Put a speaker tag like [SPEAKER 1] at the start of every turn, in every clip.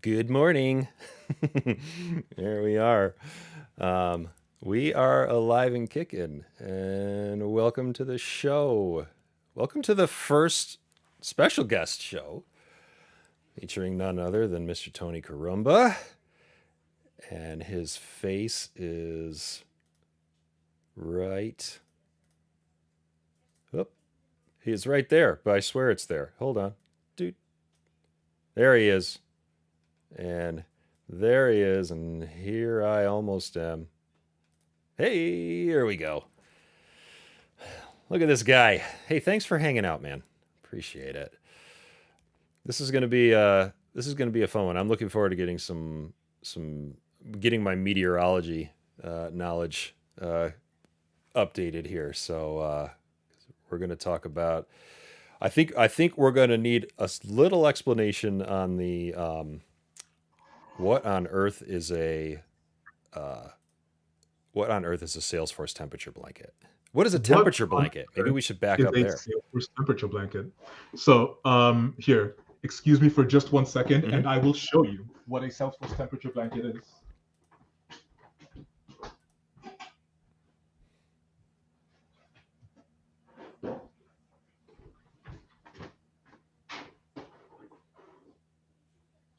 [SPEAKER 1] Good morning. There we are. Um, we are alive and kicking, and welcome to the show. Welcome to the first special guest show featuring none other than Mr. Tony Kirumba, and his face is right. Oh, he's right there, but I swear it's there. Hold on, dude. There he is, and there he is, and here I almost am. Hey, here we go. Look at this guy. Hey, thanks for hanging out, man. Appreciate it. This is gonna be a fun one. I'm looking forward to getting some getting my meteorology knowledge updated here. So we're gonna talk about. I think we're gonna need a little explanation on the what on earth is a uh, what on earth is a Salesforce temperature blanket? What is a
[SPEAKER 2] What
[SPEAKER 1] temperature
[SPEAKER 2] on
[SPEAKER 1] blanket? Maybe
[SPEAKER 2] earth
[SPEAKER 1] we should back
[SPEAKER 2] is
[SPEAKER 1] up
[SPEAKER 2] a
[SPEAKER 1] there.
[SPEAKER 2] Salesforce temperature blanket? So, here, excuse me for just 1 second,
[SPEAKER 1] Hmm.
[SPEAKER 2] and I will show you what a Salesforce temperature blanket is.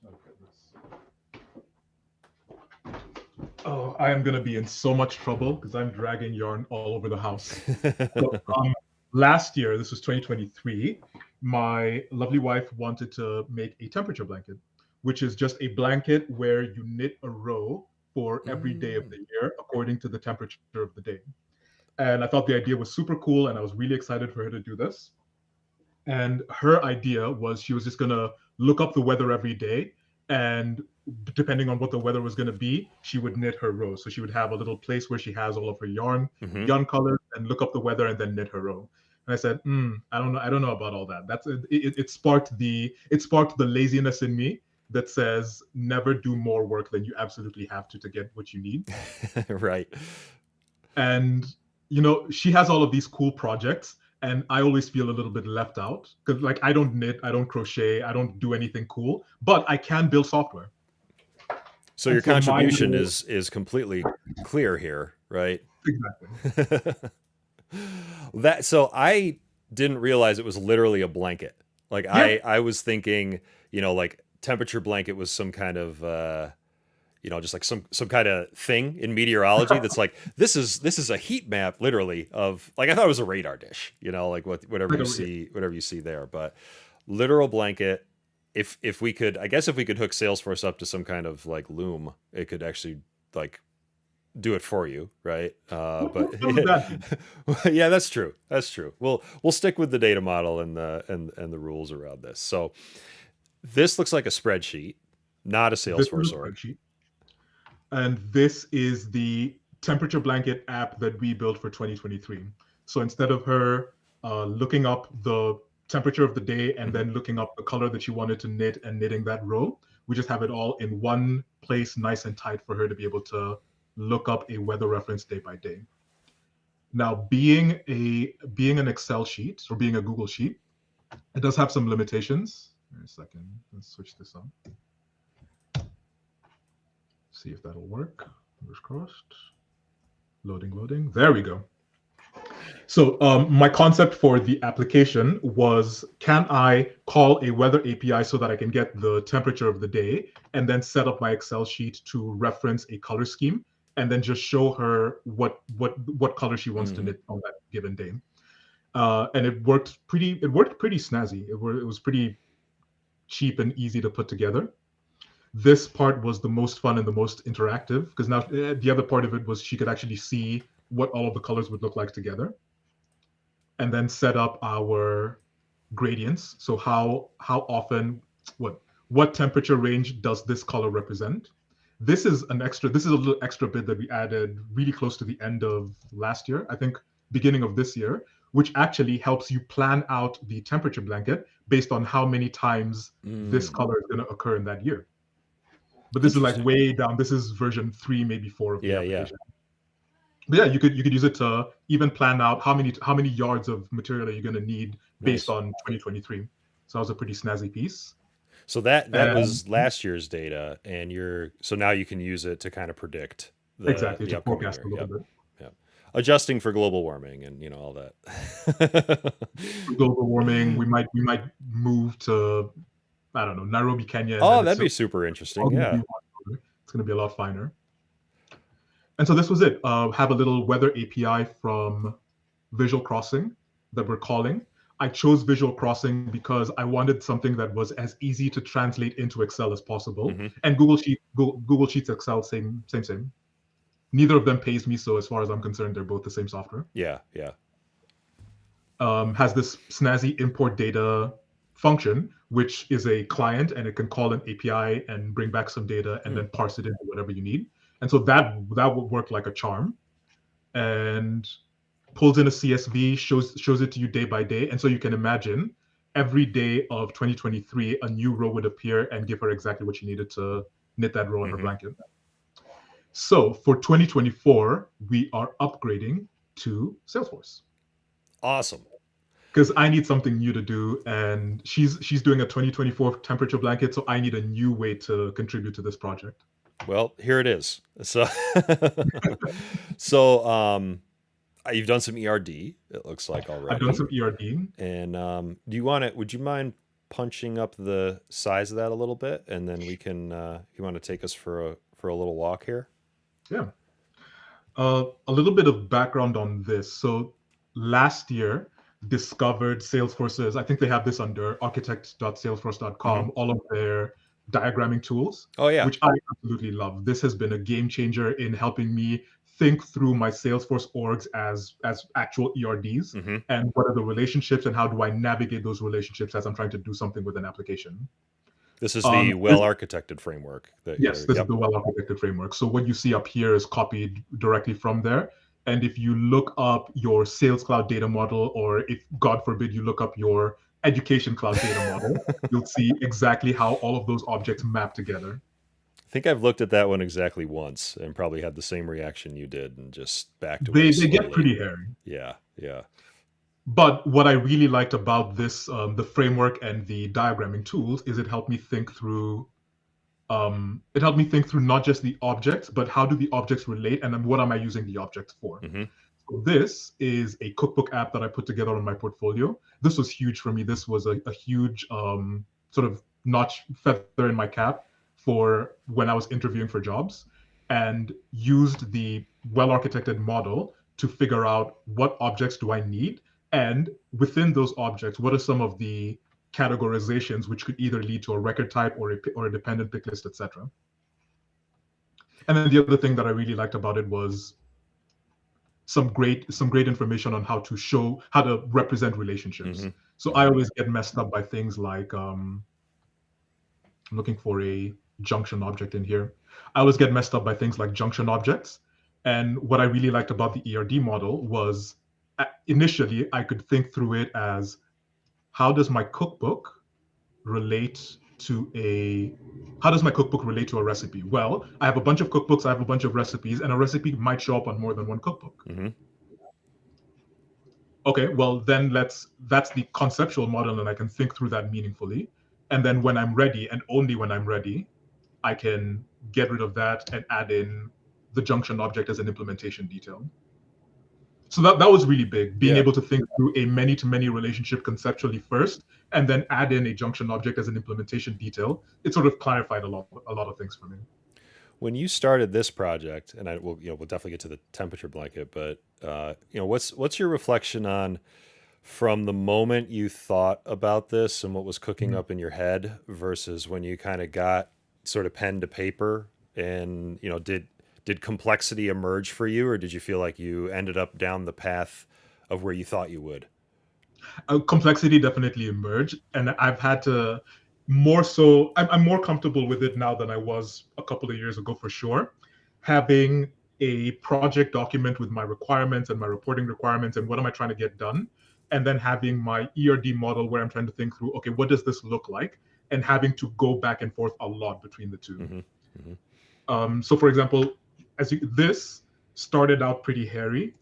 [SPEAKER 2] Okay, oh, I am going to be in so much trouble because I'm dragging yarn all over the house. So, last year, this was 2023, my lovely wife wanted to make a temperature blanket, which is just a blanket where you knit a row for every day of
[SPEAKER 1] Mm.
[SPEAKER 2] the year according to the temperature of the day. And I thought the idea was super cool, and I was really excited for her to do this. And her idea was she was just gonna look up the weather every day, and depending on what the weather was gonna be, she would knit her row. So she would have a little place where she has all of her
[SPEAKER 1] Hmm.
[SPEAKER 2] yarn colors, and look up the weather and then knit her row. And I said, I don't know about all that. It sparked the laziness in me that says never do more work than you absolutely have to get what you need.
[SPEAKER 1] Right.
[SPEAKER 2] And she has all of these cool projects, and I always feel a little bit left out because, like, I don't knit, I don't crochet, I don't do anything cool, but I can build software.
[SPEAKER 1] So
[SPEAKER 2] And
[SPEAKER 1] your
[SPEAKER 2] so my
[SPEAKER 1] contribution
[SPEAKER 2] little
[SPEAKER 1] is completely clear here, right?
[SPEAKER 2] exactly.
[SPEAKER 1] That so I didn't realize it was literally a blanket. Like
[SPEAKER 2] Yeah.
[SPEAKER 1] I was thinking, like temperature blanket was some kind of just like some kind of thing in meteorology that's like this is a heat map literally of like I thought it was a radar dish, like whatever
[SPEAKER 2] Like
[SPEAKER 1] you
[SPEAKER 2] a,
[SPEAKER 1] see whatever you see there, but literal blanket. If we could, I guess if we could hook Salesforce up to some kind of like loom, it could actually like do it for you, right? But
[SPEAKER 2] what fun would that be?
[SPEAKER 1] yeah, that's true. That's true. We'll stick with the data model and the rules around this. So this looks like a spreadsheet, not a
[SPEAKER 2] This is
[SPEAKER 1] Salesforce
[SPEAKER 2] a
[SPEAKER 1] org.
[SPEAKER 2] spreadsheet, and this is the temperature blanket app that we built for 2023. So instead of her looking up the temperature of the day and
[SPEAKER 1] Mm-hmm.
[SPEAKER 2] then looking up the color that she wanted to knit and knitting that row, we just have it all in one place, nice and tight, for her to be able to look up a weather reference day by day. Now, being an Excel sheet or being a Google sheet, it does have some limitations. Wait a second, let's switch this on. See if that'll work. Fingers crossed. Loading, loading. There we go. So my concept for the application was, can I call a weather API so that I can get the temperature of the day and then set up my Excel sheet to reference a color scheme and then just show her what color she wants to
[SPEAKER 1] Mm-hmm.
[SPEAKER 2] knit on that given day. And it worked pretty snazzy. It was pretty cheap and easy to put together. This part was the most fun and the most interactive because now the other part of it was she could actually see what all of the colors would look like together, and then set up our gradients. So how often, what temperature range does this color represent? This is a little extra bit that we added really close to the end of last year, I think beginning of this year, which actually helps you plan out the temperature blanket based on how many times this
[SPEAKER 1] Mm.
[SPEAKER 2] color is going to occur in that year. But this is like
[SPEAKER 1] Interesting.
[SPEAKER 2] way down. This is version 3, maybe 4 of the
[SPEAKER 1] Yeah, yeah.
[SPEAKER 2] application. But yeah, you could use it to even plan out how many yards of material are you going to need based
[SPEAKER 1] Nice.
[SPEAKER 2] on 2023. So that was a pretty snazzy piece.
[SPEAKER 1] So that
[SPEAKER 2] And
[SPEAKER 1] was last year's data, and so now you can use it to kind of predict
[SPEAKER 2] exactly,
[SPEAKER 1] the
[SPEAKER 2] to
[SPEAKER 1] upcoming
[SPEAKER 2] forecast
[SPEAKER 1] year.
[SPEAKER 2] a little
[SPEAKER 1] Yep.
[SPEAKER 2] bit.
[SPEAKER 1] Yep. Adjusting for global warming and all that.
[SPEAKER 2] Global warming, we might move to, I don't know, Nairobi, Kenya, and
[SPEAKER 1] Oh,
[SPEAKER 2] then it's
[SPEAKER 1] that'd be
[SPEAKER 2] all
[SPEAKER 1] super interesting.
[SPEAKER 2] going to be
[SPEAKER 1] Yeah.
[SPEAKER 2] it's going to be a lot finer. And so this was it. Have a little weather API from Visual Crossing that we're calling. I chose Visual Crossing because I wanted something that was as easy to translate into Excel as possible.
[SPEAKER 1] Hmm.
[SPEAKER 2] And Google Sheets, Excel, same. Neither of them pays me, so as far as I'm concerned, they're both the same software.
[SPEAKER 1] Yeah. Yeah.
[SPEAKER 2] Has this snazzy import data function, which is a client, and it can call an API and bring back some data and
[SPEAKER 1] Hmm.
[SPEAKER 2] then parse it into whatever you need. And so that would work like a charm. And pulls in a CSV, shows it to you day by day. And so you can imagine every day of 2023, a new row would appear and give her exactly what she needed to knit that row on her
[SPEAKER 1] Hmm.
[SPEAKER 2] blanket. So for 2024, we are upgrading to Salesforce
[SPEAKER 1] Awesome.
[SPEAKER 2] because I need something new to do, and she's doing a 2024 temperature blanket, so I need a new way to contribute to this project.
[SPEAKER 1] Well, here it is. So, so you've done some ERD. It looks like
[SPEAKER 2] I've done
[SPEAKER 1] already.
[SPEAKER 2] some ERD.
[SPEAKER 1] And do you want it? Would you mind punching up the size of that a little bit, and then we can? You want to take us for a little walk here?
[SPEAKER 2] Yeah. A little bit of background on this. So last year, discovered Salesforce's, I think they have this under
[SPEAKER 1] Hmm.
[SPEAKER 2] architect.salesforce.com, all of their diagramming tools,
[SPEAKER 1] Oh yeah.
[SPEAKER 2] which I absolutely love. This has been a game changer in helping me think through my Salesforce orgs as actual ERDs,
[SPEAKER 1] Hmm.
[SPEAKER 2] and what are the relationships and how do I navigate those relationships as I'm trying to do something with an application.
[SPEAKER 1] This is
[SPEAKER 2] Um,
[SPEAKER 1] the well architected framework that
[SPEAKER 2] Yes,
[SPEAKER 1] you're.
[SPEAKER 2] this is
[SPEAKER 1] Yep.
[SPEAKER 2] the well-architected framework. So what you see up here is copied directly from there. And if you look up your Sales Cloud data model, or if, God forbid, you look up your Education Cloud data model, you'll see exactly how all of those objects map together.
[SPEAKER 1] I think I've looked at that one exactly once and probably had the same reaction you did and just backed away
[SPEAKER 2] They get
[SPEAKER 1] slowly.
[SPEAKER 2] pretty hairy.
[SPEAKER 1] Yeah. Yeah.
[SPEAKER 2] But what I really liked about this, the framework and the diagramming tools, is it helped me think through not just the objects, but how do the objects relate, and then what am I using the objects for?
[SPEAKER 1] Hmm.
[SPEAKER 2] So this is a cookbook app that I put together on my portfolio. This was huge for me. This was a huge sort of notch feather in my cap for when I was interviewing for jobs, and used the well-architected model to figure out what objects do I need, and within those objects, what are some of the categorizations which could either lead to a record type or a dependent pick list, etc. And then the other thing that I really liked about it was some great information on how to represent relationships.
[SPEAKER 1] Hmm.
[SPEAKER 2] So I always get messed up by things like I'm looking for a junction object in here. I always get messed up by things like junction objects. And what I really liked about the ERD model was, initially I could think through it as, how does my cookbook relate to a recipe? Well, I have a bunch of cookbooks, I have a bunch of recipes, and a recipe might show up on more than one cookbook.
[SPEAKER 1] Hmm.
[SPEAKER 2] Okay, well then that's the conceptual model, and I can think through that meaningfully. And then when I'm ready, and only when I'm ready, I can get rid of that and add in the junction object as an implementation detail. So that was really big, being
[SPEAKER 1] Yeah.
[SPEAKER 2] able to think through a many-to-many relationship conceptually first, and then add in a junction object as an implementation detail. It sort of clarified a lot of things for me.
[SPEAKER 1] When you started this project, and we'll definitely get to the temperature blanket, but what's your reflection on from the moment you thought about this and what was cooking
[SPEAKER 2] Mhm.
[SPEAKER 1] up in your head versus when you kind of got sort of pen to paper, and did complexity emerge for you, or did you feel like you ended up down the path of where you thought you would?
[SPEAKER 2] Complexity definitely emerged, and I've had to more so. I'm more comfortable with it now than I was a couple of years ago, for sure. Having a project document with my requirements and my reporting requirements and what am I trying to get done, and then having my ERD model where I'm trying to think through, okay, what does this look like, and having to go back and forth a lot between the two.
[SPEAKER 1] Hmm. Hmm.
[SPEAKER 2] So, for example, this started out pretty hairy.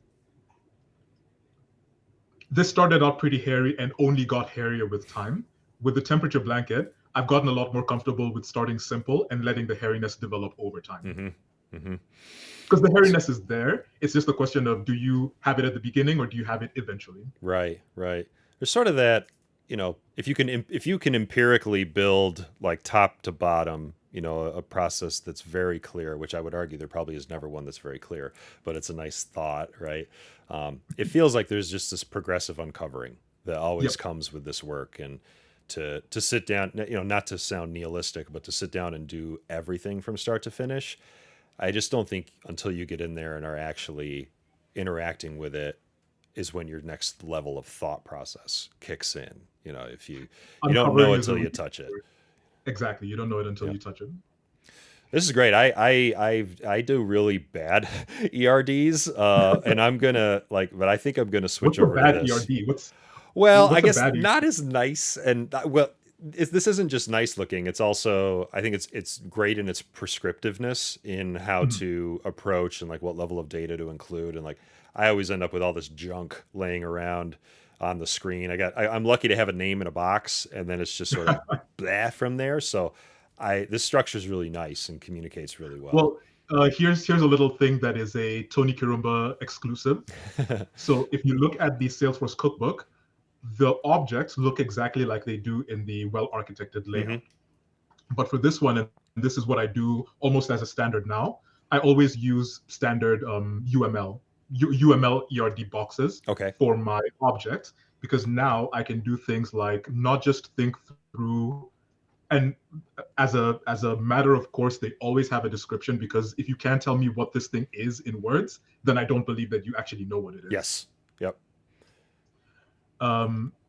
[SPEAKER 2] This started out pretty hairy and only got hairier with time. With the temperature blanket, I've gotten a lot more comfortable with starting simple and letting the hairiness develop over time.
[SPEAKER 1] Mm-hmm. Mm-hmm.
[SPEAKER 2] Because the hairiness is there. It's just a question of, do you have it at the beginning or do you have it eventually?
[SPEAKER 1] Right, right. There's sort of that, if you can empirically build like top to bottom, a process that's very clear, which I would argue there probably is never one that's very clear, but it's a nice thought, right? It feels like there's just this progressive uncovering that always
[SPEAKER 2] Yep.
[SPEAKER 1] comes with this work, and to sit down, not to sound nihilistic, but to sit down and do everything from start to finish. I just don't think until you get in there and are actually interacting with it is when your next level of thought process kicks in. If you don't know
[SPEAKER 2] Uncovering
[SPEAKER 1] it
[SPEAKER 2] is a
[SPEAKER 1] till you
[SPEAKER 2] really
[SPEAKER 1] touch it.
[SPEAKER 2] word. Exactly. You don't know it until
[SPEAKER 1] Yeah.
[SPEAKER 2] you touch it.
[SPEAKER 1] This is great. I do really bad ERDs, and I'm gonna but I think I'm gonna switch
[SPEAKER 2] What's a
[SPEAKER 1] over to
[SPEAKER 2] bad
[SPEAKER 1] this.
[SPEAKER 2] ERD?
[SPEAKER 1] Well, I
[SPEAKER 2] What's a
[SPEAKER 1] guess
[SPEAKER 2] bad
[SPEAKER 1] not
[SPEAKER 2] ERD?
[SPEAKER 1] as nice, and this isn't just nice looking. It's also, I think it's great in its prescriptiveness in how
[SPEAKER 2] Mhm.
[SPEAKER 1] to approach and like what level of data to include, and like I always end up with all this junk laying around on the screen. I'm lucky to have a name in a box, and then it's just sort of blah from there. So this structure is really nice and communicates really well.
[SPEAKER 2] Well, here's a little thing that is a Tony Kirumba exclusive. So if you look at the Salesforce cookbook, the objects look exactly like they do in the well-architected
[SPEAKER 1] Hmm.
[SPEAKER 2] layout. But for this one, and this is what I do almost as a standard now, I always use standard UML ERD boxes
[SPEAKER 1] Okay.
[SPEAKER 2] for my objects, because now I can do things like not just think through, and as a matter of course, they always have a description, because if you can't tell me what this thing is in words, then I don't believe that you actually know what it is.
[SPEAKER 1] Yes. Yep.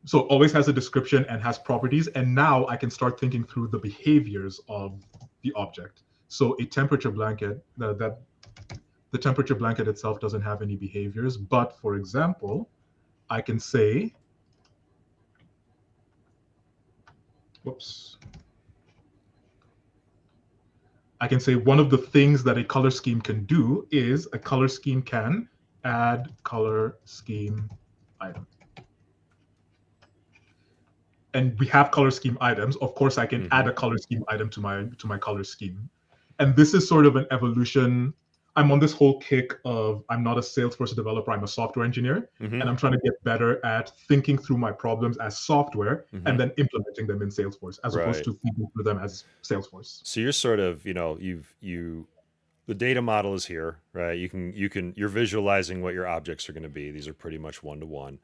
[SPEAKER 2] So always has a description and has properties, and now I can start thinking through the behaviors of the object. So a temperature blanket, that the temperature blanket itself doesn't have any behaviors, but for example, I can say, whoops, I can say one of the things that a color scheme can do is a color scheme can add color scheme item. And we have color scheme items. Of course, I can add a color scheme item to my color scheme. And this is sort of an evolution. I'm on this whole kick of, I'm not a Salesforce developer, I'm a software engineer,
[SPEAKER 1] Mm-hmm.
[SPEAKER 2] and I'm trying to get better at thinking through my problems as software and then implementing them in Salesforce, as opposed
[SPEAKER 1] Right.
[SPEAKER 2] to thinking through them as Salesforce.
[SPEAKER 1] So you're sort of, the data model is here, right? You're visualizing what your objects are going to be. These are pretty much one to one.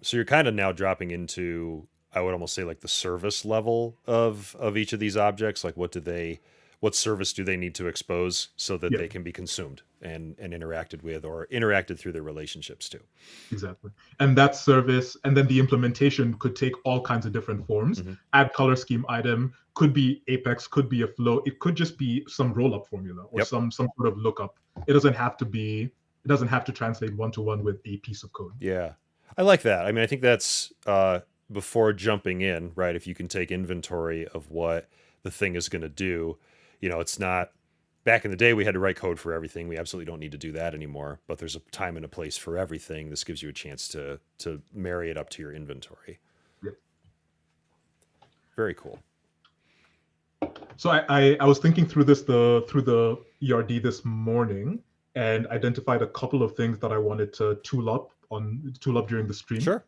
[SPEAKER 1] So you're kind of now dropping into, I would almost say, like the service level of each of these objects. Like what service do they need to expose so that
[SPEAKER 2] Yeah,
[SPEAKER 1] they can be consumed and interacted with, or interacted through their relationships too.
[SPEAKER 2] exactly. And that service, and then the implementation could take all kinds of different forms.
[SPEAKER 1] Mm-hmm.
[SPEAKER 2] Add color scheme item could be Apex, could be a flow. It could just be some roll-up formula or
[SPEAKER 1] Yep.
[SPEAKER 2] some sort of lookup. It doesn't have to translate one-to-one with a piece of code.
[SPEAKER 1] Yeah. I like that. I mean, I think that's before jumping in, right? If you can take inventory of what the thing is going to do, it's not, back in the day we had to write code for everything. We absolutely don't need to do that anymore, but there's a time and a place for everything. This gives you a chance to marry it up to your inventory.
[SPEAKER 2] Yep.
[SPEAKER 1] Very cool.
[SPEAKER 2] So I was thinking through through the ERD this morning, and identified a couple of things that I wanted to tool up during the stream.
[SPEAKER 1] Sure.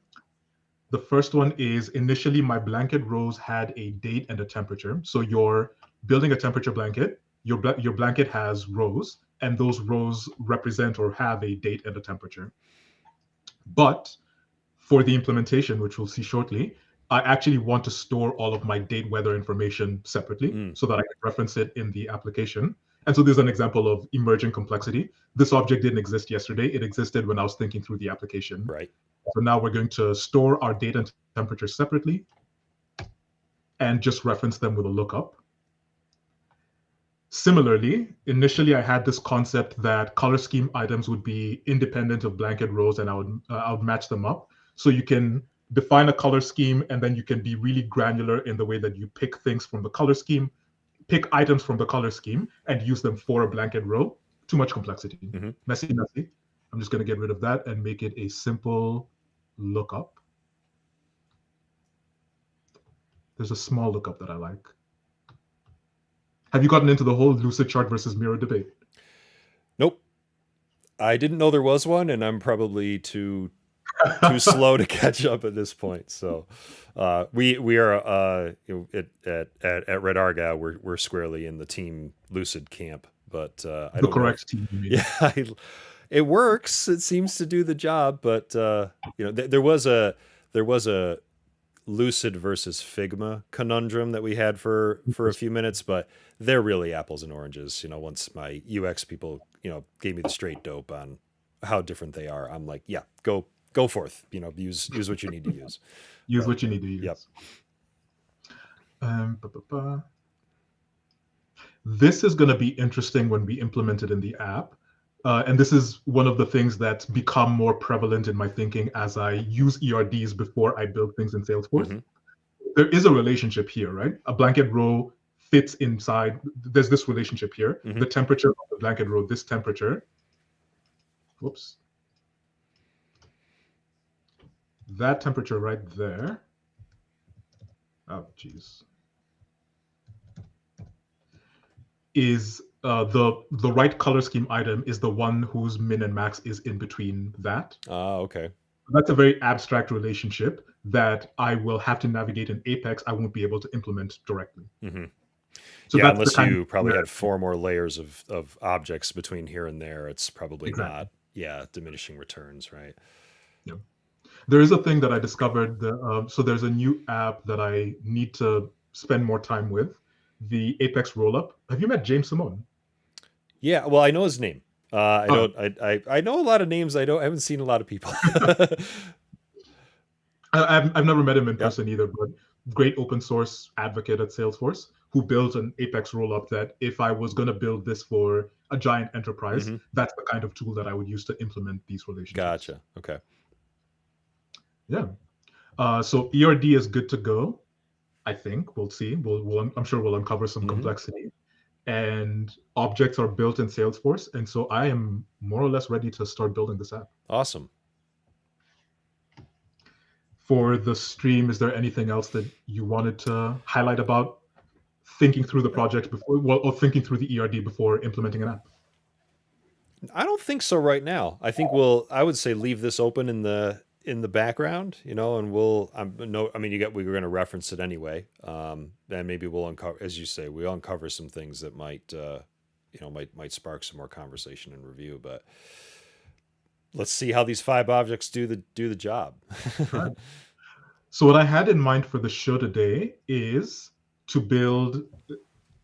[SPEAKER 2] The first one is, initially my blanket rows had a date and a temperature. So you're building a temperature blanket, your blanket has rows, and those rows represent or have a date and a temperature. But for the implementation, which we'll see shortly, I actually want to store all of my date weather information separately so that I can reference it in the application. And so there's an example of emerging complexity. This object didn't exist yesterday. It existed when I was thinking through the application.
[SPEAKER 1] Right.
[SPEAKER 2] So now we're going to store our date and temperature separately and just reference them with a lookup. Similarly, initially I had this concept that color scheme items would be independent of blanket rows, and I would match them up. So you can define a color scheme, and then you can be really granular in the way that you pick things from the color scheme, pick items from the color scheme, and use them for a blanket row. Too much complexity. Messy. I'm just going to get rid of that and make it a simple lookup. There's a small lookup that I like. Have you gotten into the whole lucid chart versus mirror debate?
[SPEAKER 1] Nope. I didn't know there was one, and I'm probably too slow to catch up at this point. So we are at Red Argyle, we're squarely in the team Lucid camp, but I
[SPEAKER 2] The
[SPEAKER 1] don't know.
[SPEAKER 2] correct team, you mean?
[SPEAKER 1] Yeah, it works. It seems to do the job, but there was a Lucid versus Figma conundrum that we had for a few minutes, but they're really apples and oranges. Once my UX people gave me the straight dope on how different they are, I'm like, yeah, go forth. Use what you need to use.
[SPEAKER 2] Use
[SPEAKER 1] But
[SPEAKER 2] what you need to
[SPEAKER 1] yep.
[SPEAKER 2] use. Ba, ba, ba. This is going to be interesting when we implement it in the app. And this is one of the things that's become more prevalent in my thinking as I use ERDs before I build things in Salesforce.
[SPEAKER 1] Mm-hmm.
[SPEAKER 2] There is a relationship here, right? A blanket row fits inside. There's this relationship here.
[SPEAKER 1] Mm-hmm.
[SPEAKER 2] The temperature of the blanket row, this temperature. Whoops. That temperature right there. Oh, geez. Is the right color scheme item is the one whose min and max is in between that.
[SPEAKER 1] Okay.
[SPEAKER 2] That's a very abstract relationship that I will have to navigate in Apex. I won't be able to implement directly.
[SPEAKER 1] Mm-hmm.
[SPEAKER 2] So
[SPEAKER 1] yeah,
[SPEAKER 2] that's
[SPEAKER 1] unless you probably
[SPEAKER 2] where,
[SPEAKER 1] had 4 more layers of objects between here and there, it's probably
[SPEAKER 2] exactly.
[SPEAKER 1] not. Yeah, diminishing returns, right?
[SPEAKER 2] Yeah. There is a thing that I discovered. So there's a new app that I need to spend more time with, the Apex Rollup. Have you met James Simone?
[SPEAKER 1] Yeah, well, I know his name. I don't. I know a lot of names. I haven't seen a lot of people.
[SPEAKER 2] I've never met him in
[SPEAKER 1] Yep.
[SPEAKER 2] person either, but great open source advocate at Salesforce who built an Apex rollup that if I was going to build this for a giant enterprise,
[SPEAKER 1] Mm-hmm.
[SPEAKER 2] that's the kind of tool that I would use to implement these relationships.
[SPEAKER 1] Gotcha. Okay.
[SPEAKER 2] Yeah. So ERD is good to go. I think we'll see. I'm sure we'll uncover some complexity. And objects are built in Salesforce, and so I am more or less ready to start building this app.
[SPEAKER 1] Awesome.
[SPEAKER 2] For the stream, is there anything else that you wanted to highlight about thinking through the project before, or thinking through the ERD before implementing an app?
[SPEAKER 1] I don't think so right now. I think I would say leave this open in the background, and we're going to reference it anyway. Then maybe we'll uncover, as you say, we'll uncover some things that might spark some more conversation and review. But let's see how these 5 objects do the job.
[SPEAKER 2] Right. So what I had in mind for the show today is to build,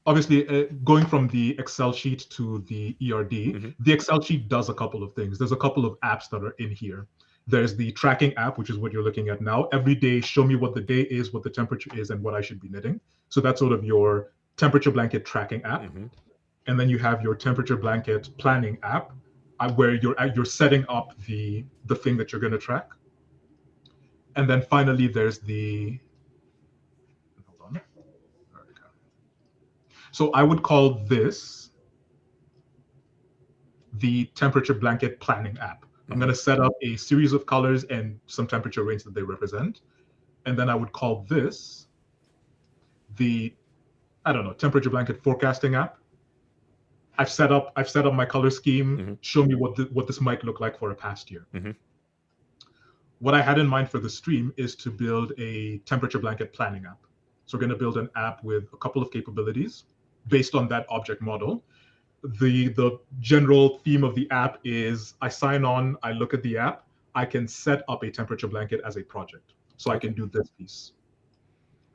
[SPEAKER 2] obviously, going from the Excel sheet to the ERD. The Excel sheet does a couple of things. There's a couple of apps that are in here. There's the tracking app, which is what you're looking at now. Every day, show me what the day is, what the temperature is, and what I should be knitting. So that's sort of your temperature blanket tracking app. And then you have your temperature blanket planning app, where you're setting up the thing that you're going to track. And then finally, there's the, hold on. There we go. So I would call this the temperature blanket planning app. I'm going to set up a series of colors and some temperature range that they represent. And then I would call this the, temperature blanket forecasting app. I've set up my color scheme. Show me what this might look like for a past year. What I had in mind for the stream is to build a temperature blanket planning app. So we're going to build an app with a couple of capabilities based on that object model. The general theme of the app is I sign on, I look at the app, I can set up a temperature blanket as a project. So I can do this piece.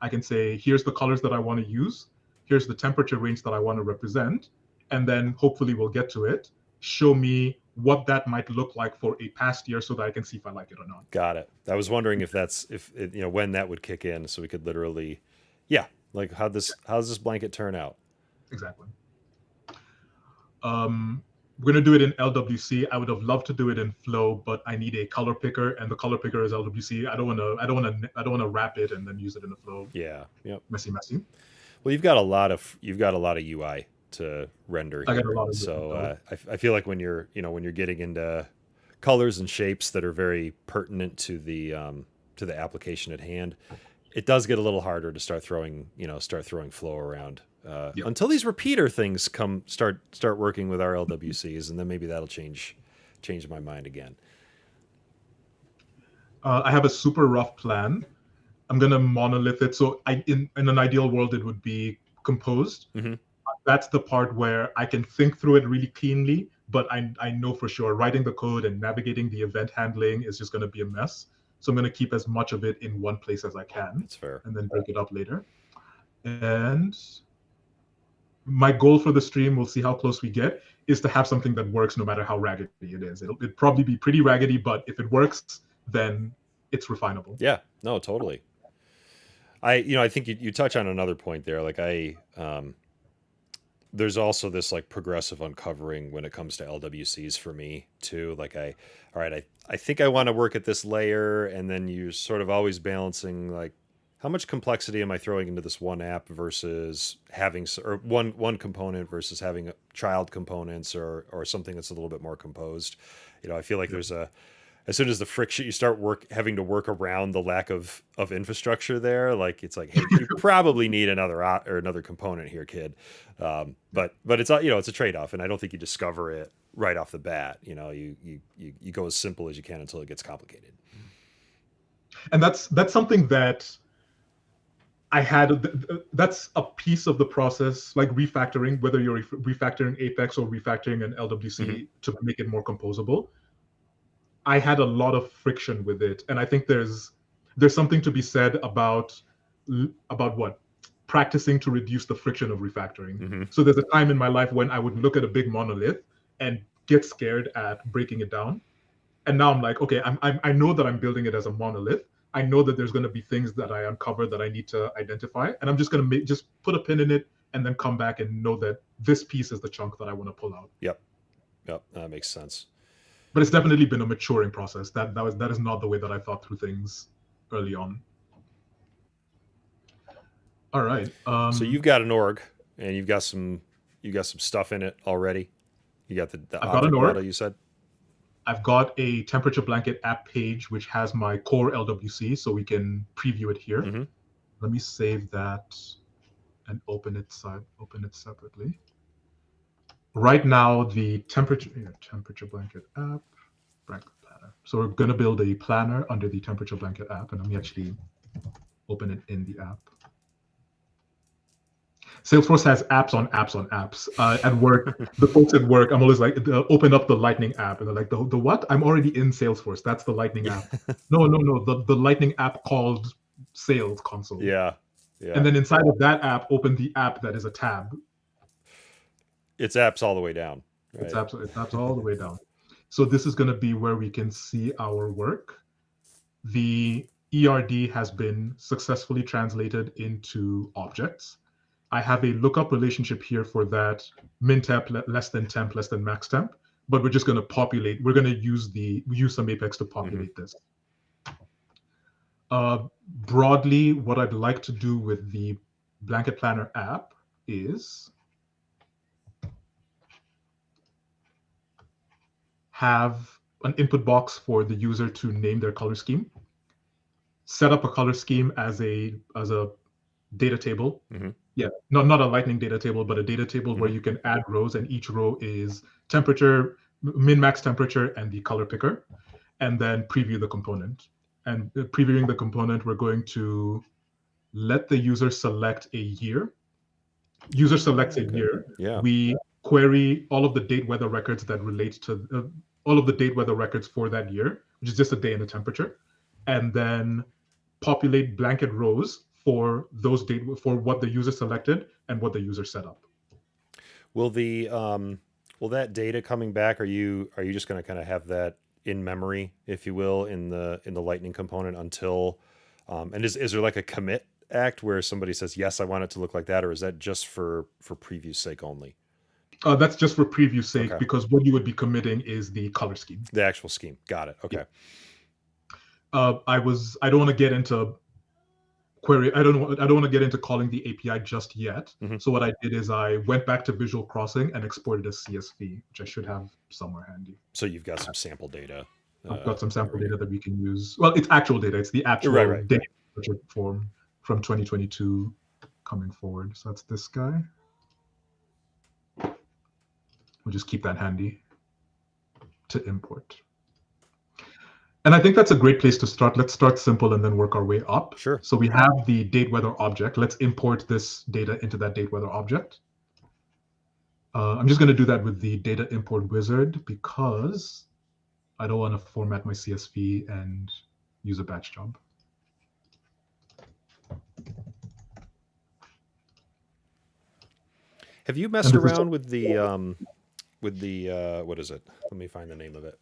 [SPEAKER 2] I can say, here's the colors that I want to use. Here's the temperature range that I want to represent. And then hopefully we'll get to it. Show me what that might look like for a past year so that I can see if I like it or not.
[SPEAKER 1] Got it. I was wondering when that would kick in, so we could literally, like how does this blanket turn out?
[SPEAKER 2] Exactly. We're going to do it in LWC. I would have loved to do it in Flow, but I need a color picker, and the color picker is LWC. I don't want to wrap it and then use it in the Flow.
[SPEAKER 1] Yeah. Yep.
[SPEAKER 2] Messy.
[SPEAKER 1] Well, you've got a lot of UI to render here.
[SPEAKER 2] I got a lot of
[SPEAKER 1] so I feel like when you're getting into colors and shapes that are very pertinent to the application at hand, it does get a little harder to start throwing flow around
[SPEAKER 2] Yep.
[SPEAKER 1] until these repeater things start working with our LWCs, and then maybe that'll change my mind again.
[SPEAKER 2] I have a super rough plan. I'm gonna monolith it. So in an ideal world, it would be composed.
[SPEAKER 1] Mm-hmm.
[SPEAKER 2] That's the part where I can think through it really cleanly, but I know for sure writing the code and navigating the event handling is just going to be a mess. So I'm going to keep as much of it in one place as I can.
[SPEAKER 1] That's fair.
[SPEAKER 2] And then break it up later. And my goal for the stream, we'll see how close we get, is to have something that works no matter how raggedy it is. It'll probably be pretty raggedy, but if it works, then it's refinable.
[SPEAKER 1] Yeah, no, totally. I think you touch on another point there. Like there's also this like progressive uncovering when it comes to LWCs for me too. Like all right, I think I want to work at this layer, and then you're sort of always balancing like how much complexity am I throwing into this one app versus having or one component versus having child components or something that's a little bit more composed. I feel like there's as soon as the friction, you start having to work around the lack of infrastructure there. Like it's like, hey, you probably need another component here, kid. But it's it's a trade off, and I don't think you discover it right off the bat. You go as simple as you can until it gets complicated.
[SPEAKER 2] And that's something that I had. That's a piece of the process, like refactoring, whether you're refactoring Apex or refactoring an LWC to make it more composable. I had a lot of friction with it, and I think there's something to be said about what practicing to reduce the friction of refactoring. So there's a time in my life when I would look at a big monolith and get scared at breaking it down, and now I'm like, okay, I know that I'm building it as a monolith. I know that there's going to be things that I uncover that I need to identify, and I'm just going to just put a pin in it and then come back and know that this piece is the chunk that I want to pull out.
[SPEAKER 1] Yep, that makes sense.
[SPEAKER 2] But it's definitely been a maturing process. That is not the way that I thought through things early on. All right.
[SPEAKER 1] So you've got an org, and you've got some stuff in it already. You got the
[SPEAKER 2] I've got an org.
[SPEAKER 1] model, you said.
[SPEAKER 2] I've got a temperature blanket app page which has my core LWC, so we can preview it here. Let me save that and open it separately. Right now, the temperature blanket app, blanket planner. So we're going to build a planner under the temperature blanket app, and let me actually open it in the app. Salesforce has apps on apps on apps. At work, the folks at work, I'm always like, open up the Lightning app, and they're like, the what? I'm already in Salesforce. That's the Lightning app. No, the Lightning app called Sales Console.
[SPEAKER 1] Yeah.
[SPEAKER 2] And then inside of that app, open the app that is a tab.
[SPEAKER 1] It's apps all the way down. Right?
[SPEAKER 2] It's apps all the way down. So this is going to be where we can see our work. The ERD has been successfully translated into objects. I have a lookup relationship here for that min temp, less than temp, less than max temp, but we're just going to populate. We're going to use some Apex to populate this. Broadly, what I'd like to do with the Blanket Planner app is have an input box for the user to name their color scheme, set up a color scheme as a data table. Yeah, not a Lightning data table, but a data table where you can add rows, and each row is temperature, min-max temperature, and the color picker, and then preview the component. And previewing the component, we're going to let the user select a year. User selects a year.
[SPEAKER 1] Yeah.
[SPEAKER 2] We query all of the date weather records that relate to all of the date weather records for that year, which is just a day and a temperature, and then populate blanket rows for those date for what the user selected and what the user set up.
[SPEAKER 1] Will that data coming back? Are you just going to kind of have that in memory, if you will, in the Lightning component until? And is there like a commit act where somebody says yes, I want it to look like that, or is that just for preview sake only?
[SPEAKER 2] That's just for preview sake, because what you would be committing is the color scheme.
[SPEAKER 1] The actual scheme. Got it. Okay.
[SPEAKER 2] Yeah. I don't want to get into query. I don't want to get into calling the API just yet. So what I did is I went back to Visual Crossing and exported as CSV, which I should have somewhere handy.
[SPEAKER 1] So you've got some sample data.
[SPEAKER 2] I've got some sample data that we can use. Well, it's actual data. It's the actual data form. from 2022 coming forward. So that's this guy. We'll just keep that handy to import. And I think that's a great place to start. Let's start simple and then work our way up.
[SPEAKER 1] Sure.
[SPEAKER 2] So we have the date weather object. Let's import this data into that date weather object. I'm just going to do that with the data import wizard because I don't want to format my CSV and use a batch job.
[SPEAKER 1] Have you messed around with the what is it? Let me find the name of it.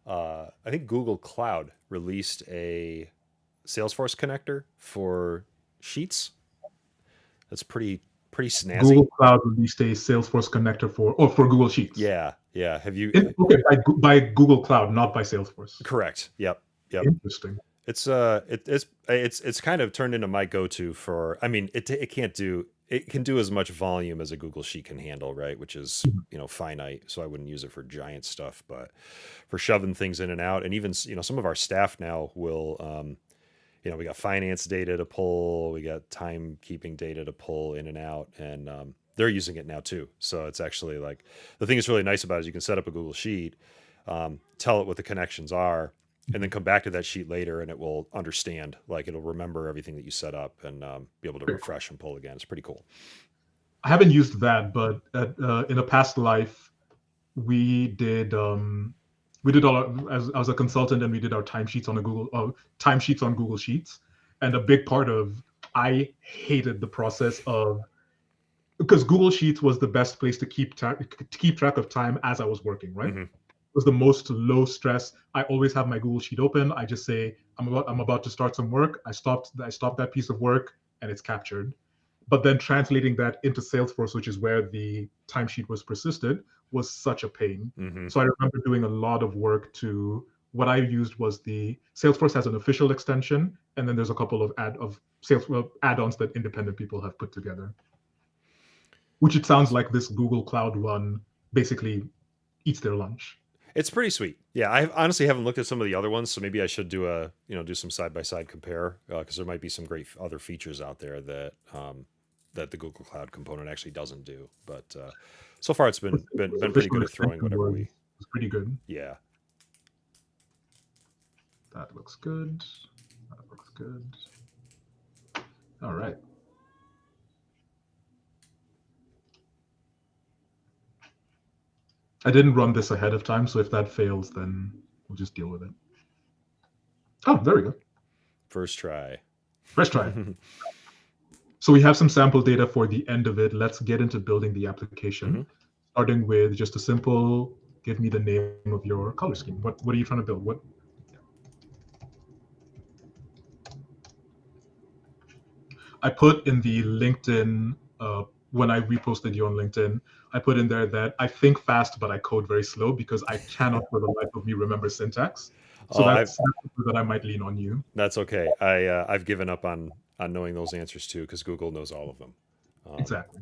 [SPEAKER 1] I think Google Cloud released a Salesforce connector for Sheets. That's pretty snazzy.
[SPEAKER 2] Google Cloud released a Salesforce connector for Google Sheets.
[SPEAKER 1] Yeah. Have you?
[SPEAKER 2] Okay, by Google Cloud, not by Salesforce.
[SPEAKER 1] Correct. Yep.
[SPEAKER 2] Interesting.
[SPEAKER 1] It's kind of turned into my go-to for. I mean, it can do as much volume as a Google Sheet can handle, right? Which is finite. So I wouldn't use it for giant stuff, but for shoving things in and out, and even some of our staff now will. We got finance data to pull, we got timekeeping data to pull in and out, and they're using it now too. So it's actually like the thing that's really nice about it is you can set up a Google Sheet, tell it what the connections are, and then come back to that sheet later, and it will understand. Like it'll remember everything that you set up and be able to refresh and pull again. It's pretty cool.
[SPEAKER 2] I haven't used that, but in a past life, we did. We did all as a consultant, and we did our timesheets on Google Sheets. And a big part of I hated the process of because Google Sheets was the best place to keep track of time as I was working. Right, It was the most low stress. I always have my Google Sheet open. I just say I'm about to start some work. I stopped that piece of work, and it's captured. But then translating that into Salesforce, which is where the timesheet was persisted, was such a pain. So I remember doing a lot of work to what I used was the Salesforce has an official extension, and then there's a couple of add-ons that independent people have put together. Which it sounds like this Google Cloud one basically eats their lunch.
[SPEAKER 1] It's pretty sweet. Yeah, I honestly haven't looked at some of the other ones, so maybe I should do some side-by-side compare because there might be some great other features out there that that the Google Cloud component actually doesn't do. But so far, it's been pretty good at throwing whatever we.
[SPEAKER 2] It's pretty good.
[SPEAKER 1] Yeah.
[SPEAKER 2] That looks good. That looks good. All right. I didn't run this ahead of time, so if that fails, then we'll just deal with it. Oh, there we go.
[SPEAKER 1] First try.
[SPEAKER 2] First try. So we have some sample data for the end of it. Let's get into building the application, starting with just a simple, give me the name of your color scheme. What are you trying to build? I put in the LinkedIn, when I reposted you on LinkedIn, I put in there that I think fast, but I code very slow because I cannot for the life of me remember syntax. So that's that I might lean on you.
[SPEAKER 1] That's okay. I've given up on knowing those answers too because Google knows all of them.
[SPEAKER 2] Exactly.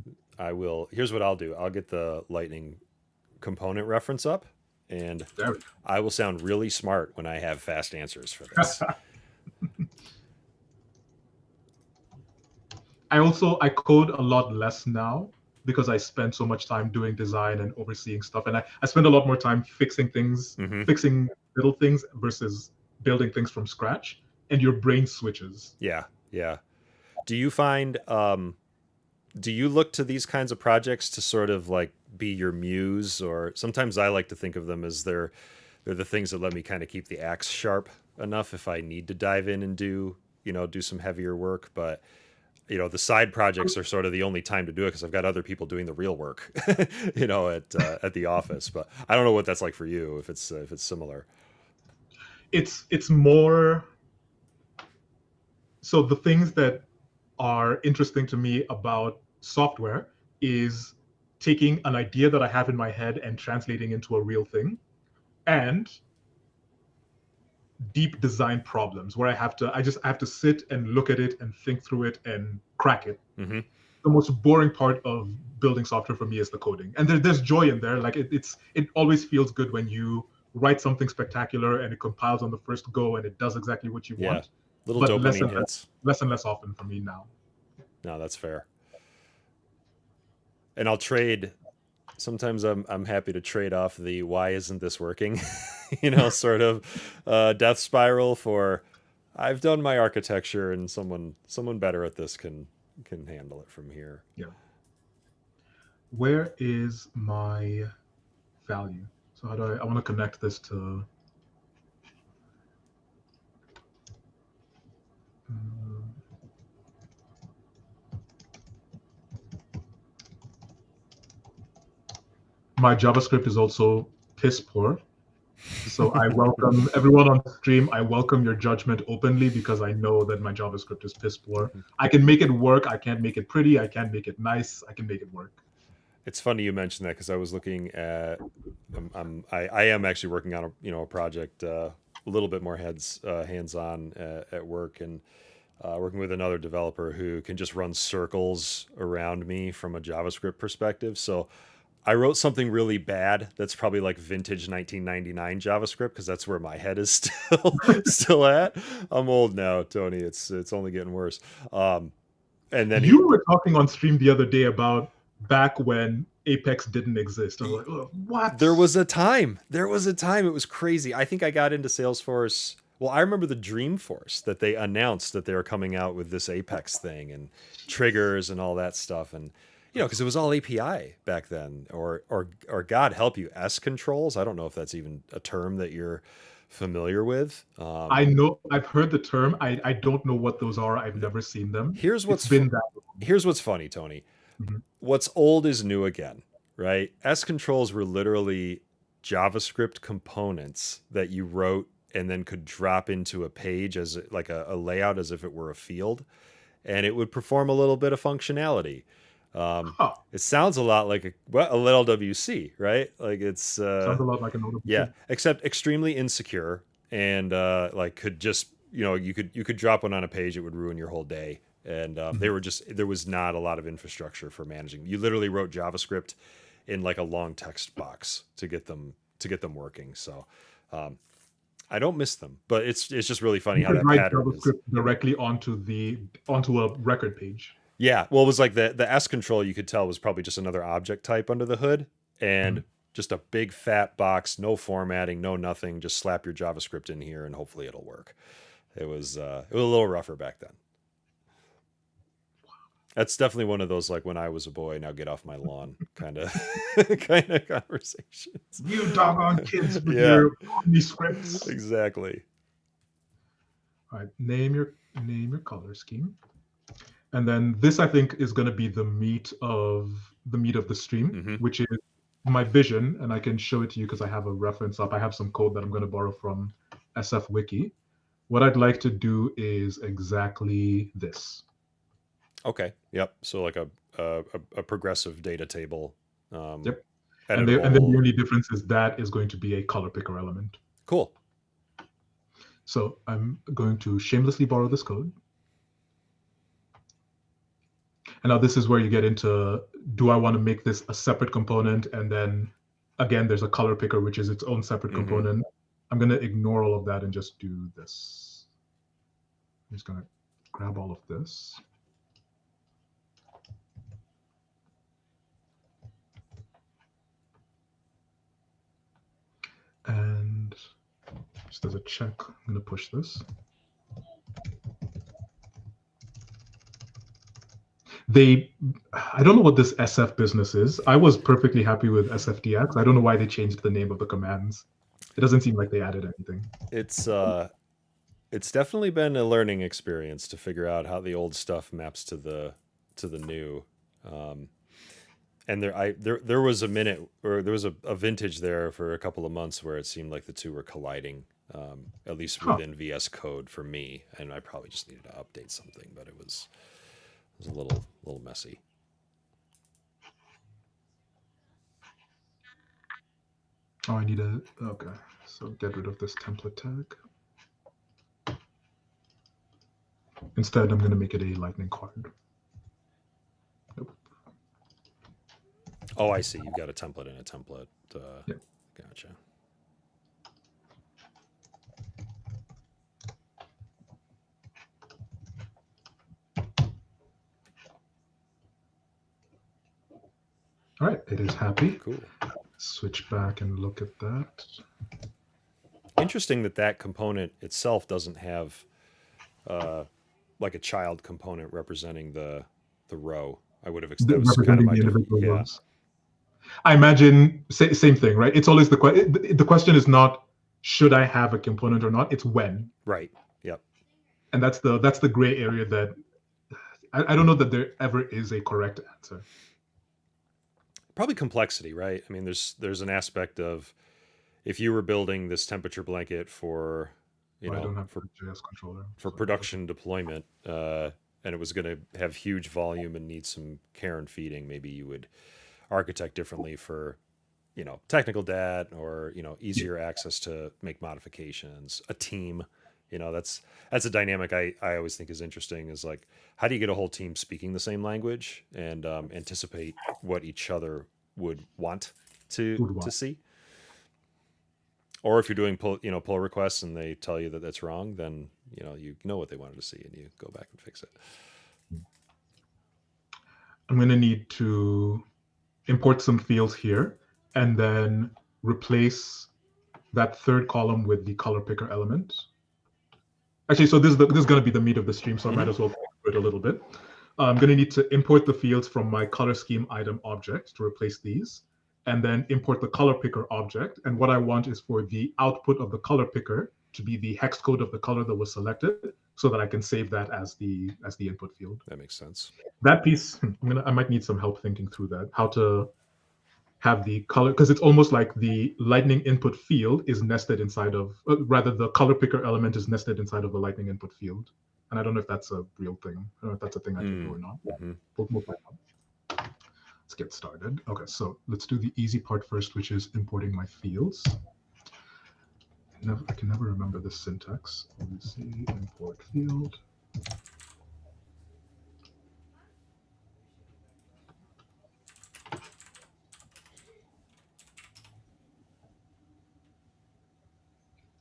[SPEAKER 1] Here's what I'll do. I'll get the Lightning component reference up, and I will sound really smart when I have fast answers for this.
[SPEAKER 2] I code a lot less now because I spend so much time doing design and overseeing stuff. And I spend a lot more time fixing things, fixing little things versus building things from scratch. And your brain switches.
[SPEAKER 1] Yeah. Do you find, do you look to these kinds of projects to sort of like be your muse? Or sometimes I like to think of them as they're the things that let me kind of keep the axe sharp enough if I need to dive in and do some heavier work. But the side projects are sort of the only time to do it because I've got other people doing the real work, at the office. But I don't know what that's like for you, if it's similar.
[SPEAKER 2] It's more. So the things that are interesting to me about software is taking an idea that I have in my head and translating into a real thing, and deep design problems where I have to sit and look at it and think through it and crack it. The most boring part of building software for me is the coding, and there's joy in there. Like it always feels good when you write something spectacular and it compiles on the first go and it does exactly what you want.
[SPEAKER 1] Little
[SPEAKER 2] but
[SPEAKER 1] dopamine hits.
[SPEAKER 2] less and less often for me now.
[SPEAKER 1] No, that's fair. And I'll trade. Sometimes I'm happy to trade off the why isn't this working, sort of death spiral for I've done my architecture and someone better at this can handle it from here.
[SPEAKER 2] Yeah. Where is my value? So how do I want to connect this to my JavaScript is also piss poor. So I welcome everyone on stream. I welcome your judgment openly because I know that my JavaScript is piss poor. I can make it work. I can't make it pretty. I can't make it nice. I can make it work.
[SPEAKER 1] It's funny you mentioned that because I was looking at I am actually working on a project a little bit more hands on at work, and working with another developer who can just run circles around me from a JavaScript perspective. So I wrote something really bad that's probably like vintage 1999 JavaScript because that's where my head is still at. I'm old now, Tony. It's only getting worse. And then
[SPEAKER 2] you were talking on stream the other day about back when Apex didn't exist. I was like, oh, what?
[SPEAKER 1] There was a time. It was crazy. I think I got into Salesforce. Well, I remember the Dreamforce that they announced that they were coming out with this Apex thing and triggers and all that stuff. And, because it was all API back then, or God help you, S controls. I don't know if that's even a term that you're familiar with.
[SPEAKER 2] I know I've heard the term. I don't know what those are. I've never seen them.
[SPEAKER 1] Here's what's funny, Tony. Mm-hmm. What's old is new again, right? S controls were literally JavaScript components that you wrote and then could drop into a page as like a layout as if it were a field, and it would perform a little bit of functionality. It sounds a lot like a LWC, right? Like it's
[SPEAKER 2] sounds a lot like an LWC.
[SPEAKER 1] Yeah, except extremely insecure and like could just you could drop one on a page, it would ruin your whole day. And there was not a lot of infrastructure for managing. You literally wrote JavaScript in like a long text box to get them working. So I don't miss them, but it's just really funny how that pattern
[SPEAKER 2] JavaScript is directly onto a record page.
[SPEAKER 1] Yeah, well, it was like the S control, you could tell was probably just another object type under the hood, and just a big fat box, no formatting, no nothing. Just slap your JavaScript in here, and hopefully it'll work. It was a little rougher back then. That's definitely one of those like when I was a boy, now get off my lawn kind of conversations.
[SPEAKER 2] You doggone kids with your scripts.
[SPEAKER 1] Exactly.
[SPEAKER 2] All right, name your color scheme. And then this, I think, is going to be the meat of the stream, which is my vision. And I can show it to you because I have a reference up. I have some code that I'm going to borrow from SF Wiki. What I'd like to do is exactly this.
[SPEAKER 1] Okay. Yep. So like a progressive data table.
[SPEAKER 2] Yep. And then the only difference is that is going to be a color picker element.
[SPEAKER 1] Cool.
[SPEAKER 2] So I'm going to shamelessly borrow this code. And now this is where you get into, do I want to make this a separate component? And then again, there's a color picker, which is its own separate component. I'm going to ignore all of that and just do this. I'm just going to grab all of this. And just as a check, I'm going to push this. I don't know what this SF business is. I was perfectly happy with SFDX. I don't know why they changed the name of the commands. It doesn't seem like they added anything.
[SPEAKER 1] It's definitely been a learning experience to figure out how the old stuff maps to the new. And there was a minute, or there was a vintage there for a couple of months where it seemed like the two were colliding, at least within VS Code for me. And I probably just needed to update something, but it was a little messy.
[SPEAKER 2] Oh, I need okay. So get rid of this template tag. Instead, I'm going to make it a lightning card. Nope.
[SPEAKER 1] Oh, I see. You've got a template and a template.
[SPEAKER 2] Yep.
[SPEAKER 1] Gotcha.
[SPEAKER 2] All right, it is happy.
[SPEAKER 1] Cool.
[SPEAKER 2] Switch back and look at that.
[SPEAKER 1] Interesting that component itself doesn't have like a child component representing the row. I would have that was kind of
[SPEAKER 2] Representing
[SPEAKER 1] my
[SPEAKER 2] the individual
[SPEAKER 1] yeah.
[SPEAKER 2] rows. I imagine same thing, right? It's always the question is not should I have a component or not. It's when.
[SPEAKER 1] Right. Yep.
[SPEAKER 2] And that's the gray area that I don't know that there ever is a correct answer.
[SPEAKER 1] Probably complexity, right? I mean, there's an aspect of if you were building this temperature blanket for
[SPEAKER 2] I don't have a JS controller
[SPEAKER 1] for production deployment, and it was going to have huge volume and need some care and feeding, maybe you would architect differently for technical debt or easier access to make modifications, a team. That's a dynamic I always think is interesting, is like, how do you get a whole team speaking the same language and anticipate what each other would want to see. Or if you're doing pull requests and they tell you that that's wrong, then you know what they wanted to see and you go back and fix it.
[SPEAKER 2] I'm going to need to import some fields here and then replace that third column with the color picker element. Actually, so this is going to be the meat of the stream, so I might as well do it a little bit. I'm going to need to import the fields from my color scheme item object to replace these, and then import the color picker object. And what I want is for the output of the color picker to be the hex code of the color that was selected, so that I can save that as the input field.
[SPEAKER 1] That makes sense.
[SPEAKER 2] That piece, I might need some help thinking through that, how to have the color, because it's almost like the lightning input field is nested inside of, rather the color picker element is nested inside of the lightning input field. And I don't know if that's a real thing. I don't know if that's a thing I can do or not. We'll find out. Let's get started. Okay, so let's do the easy part first, which is importing my fields. I can never remember the syntax. Let me see, import field.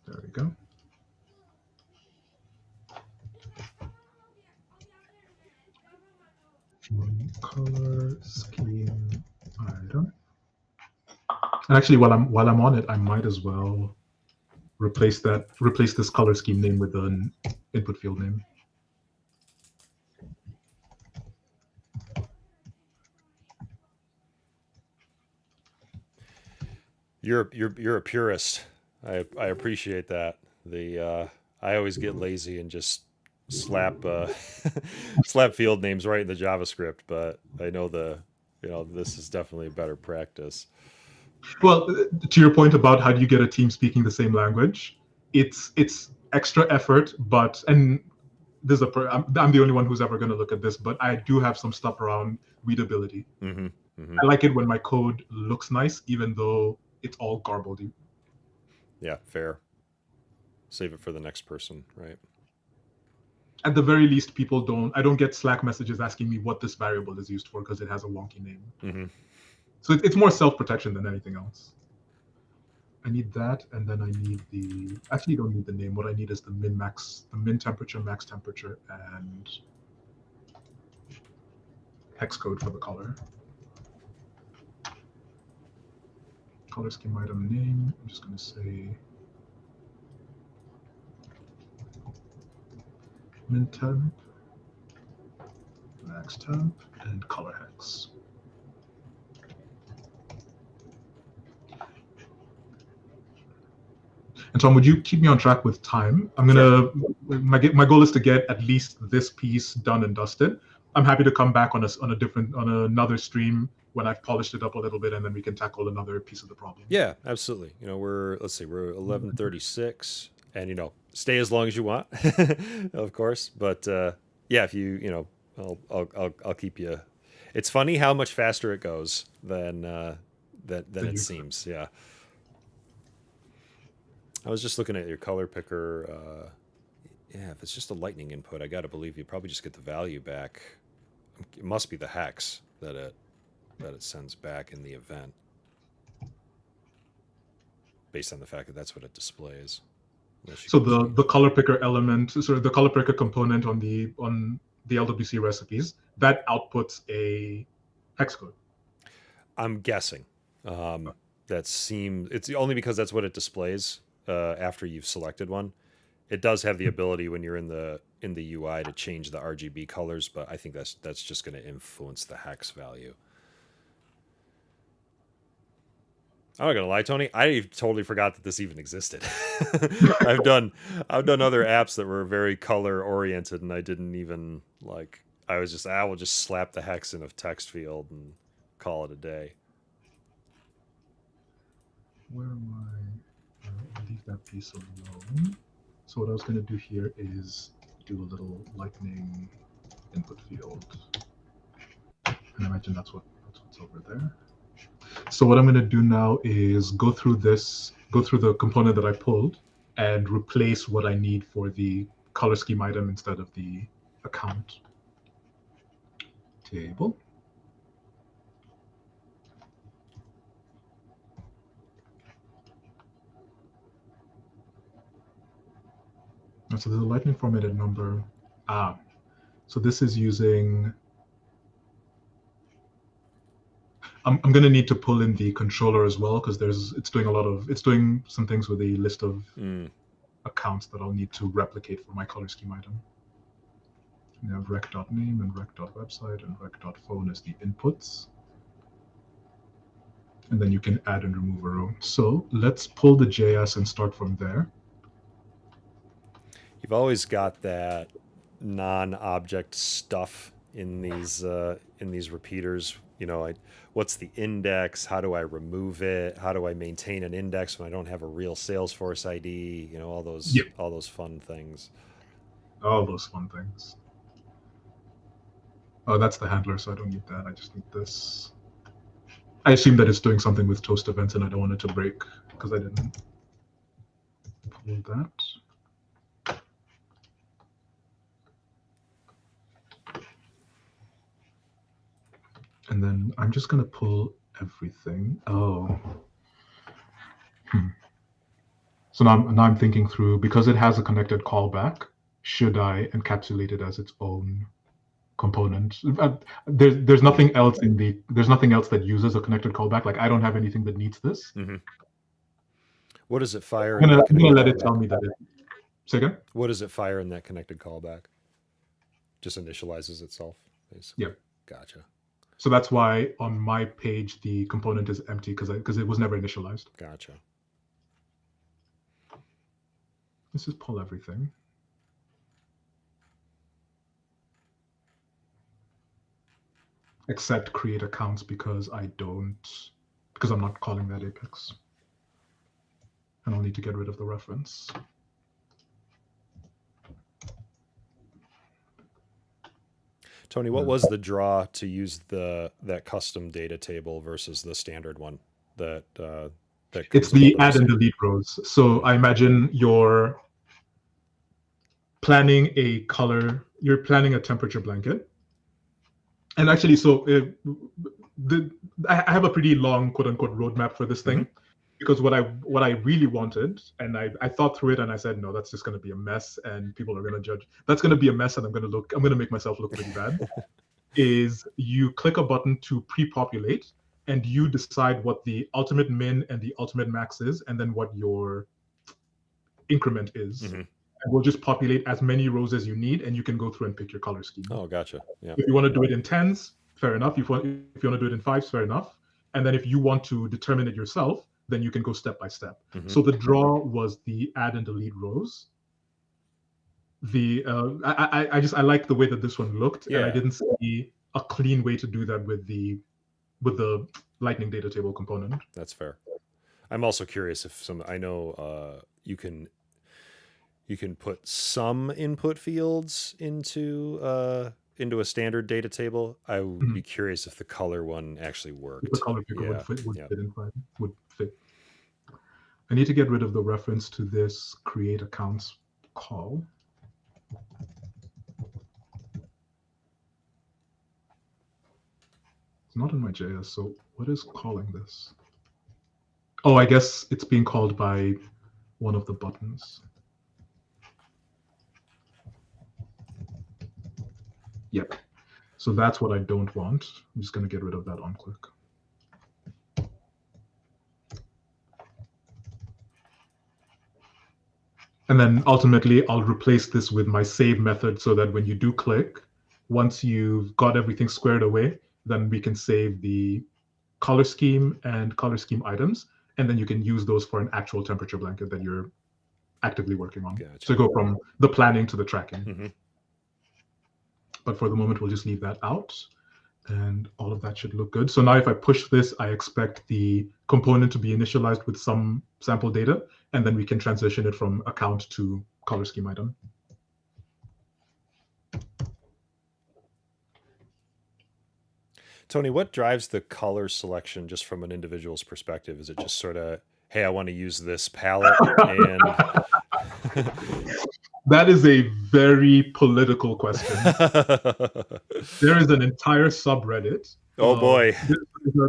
[SPEAKER 2] There we go. Color scheme item. And actually, while I'm on it, I might as well replace this color scheme name with an input field name.
[SPEAKER 1] You're a purist. I appreciate that. I always get lazy and just slap slap field names right in the JavaScript, but I know this is definitely a better practice.
[SPEAKER 2] Well, to your point about how do you get a team speaking the same language, it's extra effort, and this is I'm the only one who's ever going to look at this, but I do have some stuff around readability. I like it when my code looks nice, even though it's all garbled.
[SPEAKER 1] Yeah, fair. Save it for the next person, right?
[SPEAKER 2] At the very least, I don't get Slack messages asking me what this variable is used for because it has a wonky name. So it's more self-protection than anything else. I need that, and then I need actually don't need the name. What I need is the min temperature, max temperature, and hex code for the color. Color scheme item name, I'm just going to say min temp, max temp, and color hex. And Tom, would you keep me on track with time? I'm gonna. Sure. My goal is to get at least this piece done and dusted. I'm happy to come back on another stream when I've polished it up a little bit, and then we can tackle another piece of the problem.
[SPEAKER 1] Yeah, absolutely. We're 11:36, and stay as long as you want, of course. But yeah, if I'll keep you. It's funny how much faster it goes than it seems. Yeah. I was just looking at your color picker. Yeah, if it's just a lightning input, I got to believe you probably just get the value back. It must be the hex that it sends back in the event, based on the fact that that's what it displays.
[SPEAKER 2] So the color picker element, the color picker component on the LWC recipes, that outputs a hex code.
[SPEAKER 1] I'm guessing. That seems it's only because that's what it displays after you've selected one. It does have the ability when you're in the UI to change the RGB colors, but I think that's just going to influence the hex value. I'm not gonna lie, Tony. I totally forgot that this even existed. I've done other apps that were very color oriented, and I didn't even like. I was just I will just slap the hex in a text field and call it a day.
[SPEAKER 2] Where am I? I'll leave that piece alone. So what I was going to do here is do a little lightning input field. And I imagine that's what's over there. So what I'm going to do now is go through the component that I pulled and replace what I need for the color scheme item instead of the account table. So there's a lightning formatted number. So this is using. I'm going to need to pull in the controller as well because it's doing some things with a list of accounts that I'll need to replicate for my color scheme item. We have rec.name and rec.website and rec.phone as the inputs. And then you can add and remove a row. So let's pull the JS and start from there.
[SPEAKER 1] You've always got that non-object stuff in these repeaters. You know, what's the index? How do I remove it? How do I maintain an index when I don't have a real Salesforce ID? You know, all those fun things.
[SPEAKER 2] All those fun things. Oh, that's the handler, so I don't need that. I just need this. I assume that it's doing something with toast events, and I don't want it to break because I didn't pull that. And then I'm just going to pull everything. Oh. So now I'm thinking through, because it has a connected callback, should I encapsulate it as its own component? There's nothing else there's nothing else that uses a connected callback. Like I don't have anything that needs this.
[SPEAKER 1] Mm-hmm. What does it fire?
[SPEAKER 2] I'm gonna let it tell me that it. Say again?
[SPEAKER 1] What does it fire in that connected callback? Just initializes itself, basically.
[SPEAKER 2] Yep.
[SPEAKER 1] Gotcha.
[SPEAKER 2] So that's why on my page the component is empty because it was never initialized.
[SPEAKER 1] Gotcha.
[SPEAKER 2] Let's just pull everything. Except create accounts because I'm not calling that Apex. And I'll need to get rid of the reference.
[SPEAKER 1] Tony, what was the draw to use that custom data table versus the standard one? It's
[SPEAKER 2] the add and delete rows. So I imagine you're planning a color, you're planning a temperature blanket. And actually, so I have a pretty long quote unquote roadmap for this thing. Because what I really wanted, and I thought through it and I said, no, that's just going to be a mess and people are going to judge. That's going to be a mess and I'm going to make myself look pretty bad. Is you click a button to pre-populate and you decide what the ultimate min and the ultimate max is and then what your increment is. And we'll just populate as many rows as you need and you can go through and pick your color scheme.
[SPEAKER 1] Oh, gotcha. Yeah.
[SPEAKER 2] If you want to do it in tens, fair enough. If you want to do it in fives, fair enough. And then if you want to determine it yourself, then you can go step by step. So the draw was the add and delete rows. I like the way that this one looked, and I didn't see a clean way to do that with the Lightning data table component.
[SPEAKER 1] That's fair. I'm also curious if I know you can put some input fields into a standard data table. I would be curious if the color one actually worked.
[SPEAKER 2] The color picker would fit. I need to get rid of the reference to this create accounts call. It's not in my JS, so what is calling this? Oh, I guess it's being called by one of the buttons. Yep. So that's what I don't want. I'm just going to get rid of that on click. And then ultimately, I'll replace this with my save method so that when you do click, once you've got everything squared away, then we can save the color scheme and color scheme items. And then you can use those for an actual temperature blanket that you're actively working on.
[SPEAKER 1] Gotcha.
[SPEAKER 2] So go from the planning to the tracking.
[SPEAKER 1] Mm-hmm.
[SPEAKER 2] But for the moment, we'll just leave that out. And all of that should look good. So now if I push this, I expect the component to be initialized with some sample data, and then we can transition it from account to color scheme item.
[SPEAKER 1] Tony, what drives the color selection just from an individual's perspective? Is it just sort of, hey, I want to use this palette and
[SPEAKER 2] That is a very political question. There is an entire subreddit.
[SPEAKER 1] Oh boy.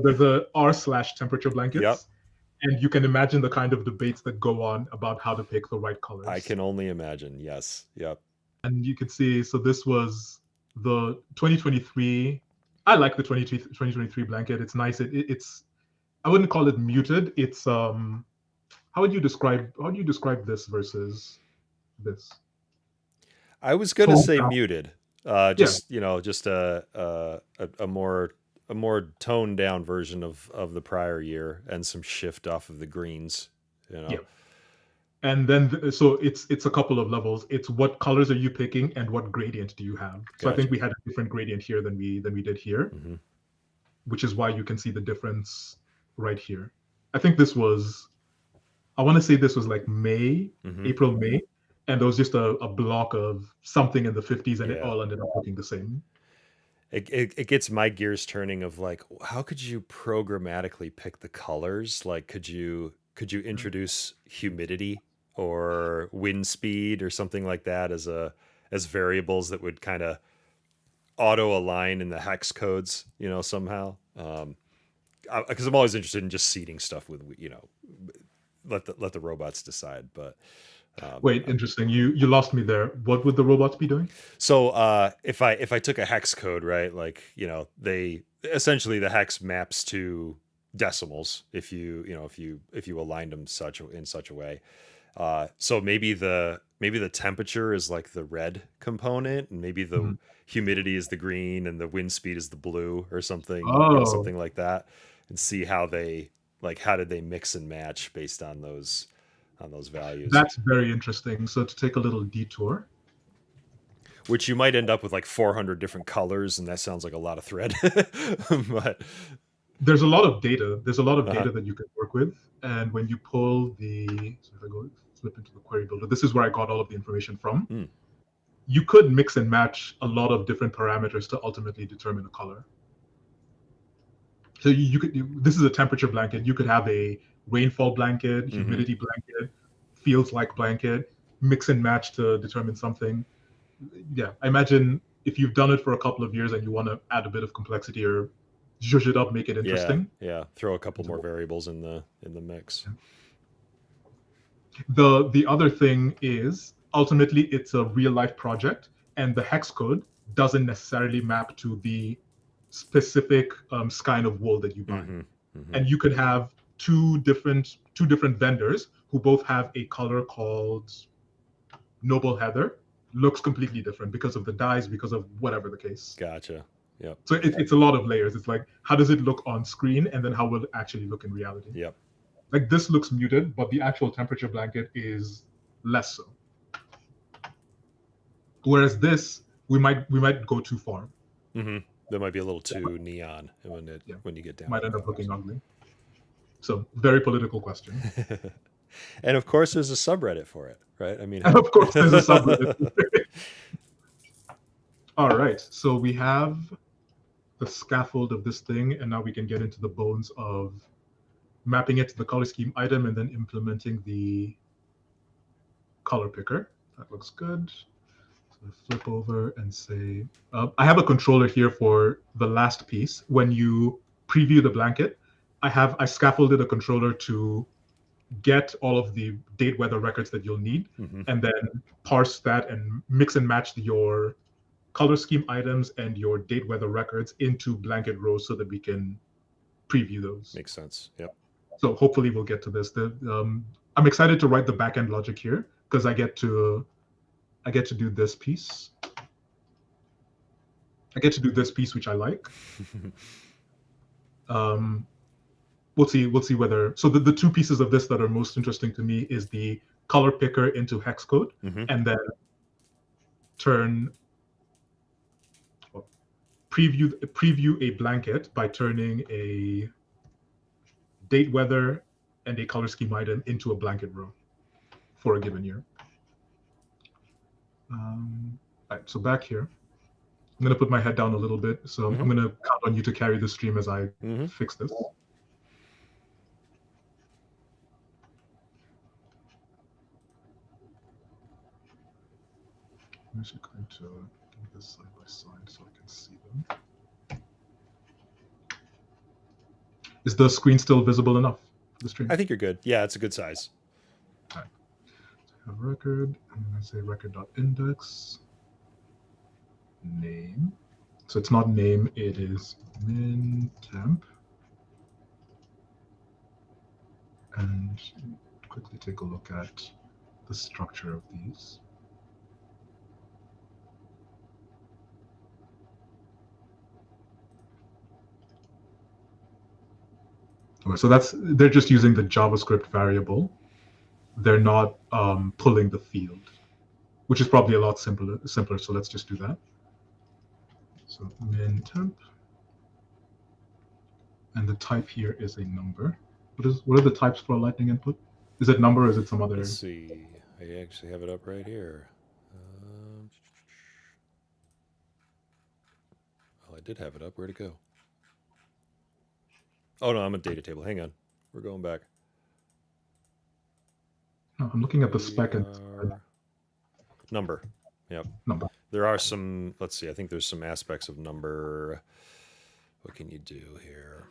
[SPEAKER 2] There's a r/temperature blankets.
[SPEAKER 1] Yep.
[SPEAKER 2] And you can imagine the kind of debates that go on about how to pick the right colors.
[SPEAKER 1] I can only imagine. Yes. Yep.
[SPEAKER 2] And you can see, so this was the 2023. I like the 2023 blanket. It's nice. It's, I wouldn't call it muted. It's how would you describe this versus this?
[SPEAKER 1] I was going to say muted. Just
[SPEAKER 2] Yeah.
[SPEAKER 1] just a more toned down version of the prior year, and some shift off of the greens.
[SPEAKER 2] Yeah. And then so it's a couple of levels. It's what colors are you picking and what gradient do you have? So
[SPEAKER 1] Gotcha.
[SPEAKER 2] I think we had a different gradient here than we did here,
[SPEAKER 1] Mm-hmm.
[SPEAKER 2] which is why you can see the difference right here. I think this was, I want to say this was like May,
[SPEAKER 1] Mm-hmm.
[SPEAKER 2] April, May. And there was just a block of something in the 50s, and
[SPEAKER 1] Yeah.
[SPEAKER 2] it all ended up looking the same.
[SPEAKER 1] It gets my gears turning of like, how could you programmatically pick the colors? Like, could you introduce humidity or wind speed or something like that as variables that would kind of auto align in the hex codes, somehow? Because I'm always interested in just seeding stuff with, let the robots decide. But
[SPEAKER 2] Wait, interesting. You lost me there. What would the robots be doing?
[SPEAKER 1] So if I took a hex code, right, like, they essentially, the hex maps to decimals if you aligned them in such a way. So maybe the temperature is like the red component, and maybe the humidity is the green, and the wind speed is the blue, or something, something like that, and see how did they mix and match based on those values.
[SPEAKER 2] That's very interesting. So to take a little detour,
[SPEAKER 1] which you might end up with like 400 different colors, and that sounds like a lot of thread. But
[SPEAKER 2] there's a lot of data. There's a lot of data that you can work with, and when you pull so if I go flip into the query builder, this is where I got all of the information from. You could mix and match a lot of different parameters to ultimately determine a color. So this is a temperature blanket. You could have a rainfall blanket, humidity blanket, feels like blanket, mix and match to determine something. Yeah, I imagine if you've done it for a couple of years and you want to add a bit of complexity or zhuzh it up, make it interesting.
[SPEAKER 1] Yeah. Throw a couple more variables in the mix.
[SPEAKER 2] The other thing is, ultimately, it's a real life project, and the hex code doesn't necessarily map to the specific skein of wool that you buy. And you could have two different vendors who both have a color called Noble Heather. Looks completely different because of the dyes, because of whatever the case.
[SPEAKER 1] Gotcha. Yep.
[SPEAKER 2] So it's a lot of layers. It's like, how does it look on screen, and then how will it actually look in reality?
[SPEAKER 1] Yep.
[SPEAKER 2] Like, this looks muted, but the actual temperature blanket is less so. Whereas this, we might go too far.
[SPEAKER 1] That might be a little too neon when you get down.
[SPEAKER 2] Might end up looking ugly. So, very political question.
[SPEAKER 1] And of course, there's a subreddit for it, right? I mean,
[SPEAKER 2] and of course, there's a subreddit. All right, so we have the scaffold of this thing, and now we can get into the bones of mapping it to the color scheme item and then implementing the color picker. That looks good. So flip over and say, I have a controller here for the last piece. When you preview the blanket, I scaffolded a controller to get all of the date weather records that you'll need, and then parse that and mix and match your color scheme items and your date weather records into blanket rows so that we can preview those.
[SPEAKER 1] Makes sense. Yep.
[SPEAKER 2] So hopefully we'll get to this. I'm excited to write the backend logic here, because I get to do this piece. I get to do this piece, which I like. We'll see whether, so the two pieces of this that are most interesting to me is the color picker into hex code, and then preview a blanket by turning a date weather and a color scheme item into a blanket row for a given year. Right, so back here, I'm going to put my head down a little bit. So I'm going to count on you to carry the stream as I fix this. I'm actually going to do this side by side so I can see them. Is the screen still visible enough for the stream?
[SPEAKER 1] I think you're good. Yeah, it's a good size.
[SPEAKER 2] All right. So I have record. I'm going to say record.index. Name. So it's not name, it is min temp. And quickly take a look at the structure of these. Okay, so they're just using the JavaScript variable. They're not pulling the field, which is probably a lot simpler. So let's just do that. So min temp, and the type here is a number. What are the types for a Lightning input? Is it number or is it some other?
[SPEAKER 1] Let's see. I actually have it up right here. Oh, I did have it up. Where'd it go? Oh no, I'm at data table. Hang on. We're going back.
[SPEAKER 2] No, I'm looking at the spec and
[SPEAKER 1] number. Yep.
[SPEAKER 2] Number.
[SPEAKER 1] There are some, let's see, I think there's some aspects of number. What can you do here?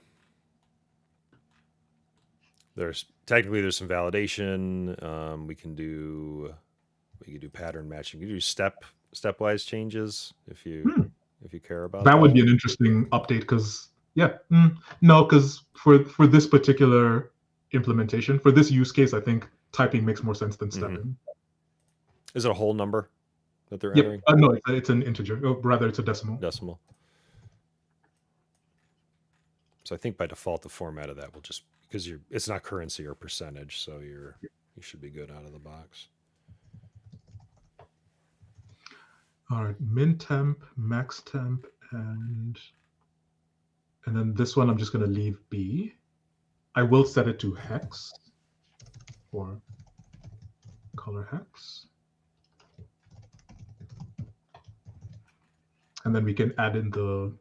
[SPEAKER 1] There's some validation. We can do pattern matching. You can do stepwise changes if you care about that.
[SPEAKER 2] That would be an interesting update because for this particular implementation, for this use case, I think typing makes more sense than stepping.
[SPEAKER 1] Is it a whole number that they're entering?
[SPEAKER 2] No, it's an integer. Or rather, it's a decimal.
[SPEAKER 1] Decimal. So I think by default, the format of that will just, because it's not currency or percentage, so you should be good out of the box.
[SPEAKER 2] All right, min temp, max temp, and then this one I'm just going to leave B. I will set it to hex for color hex. And then we can add in the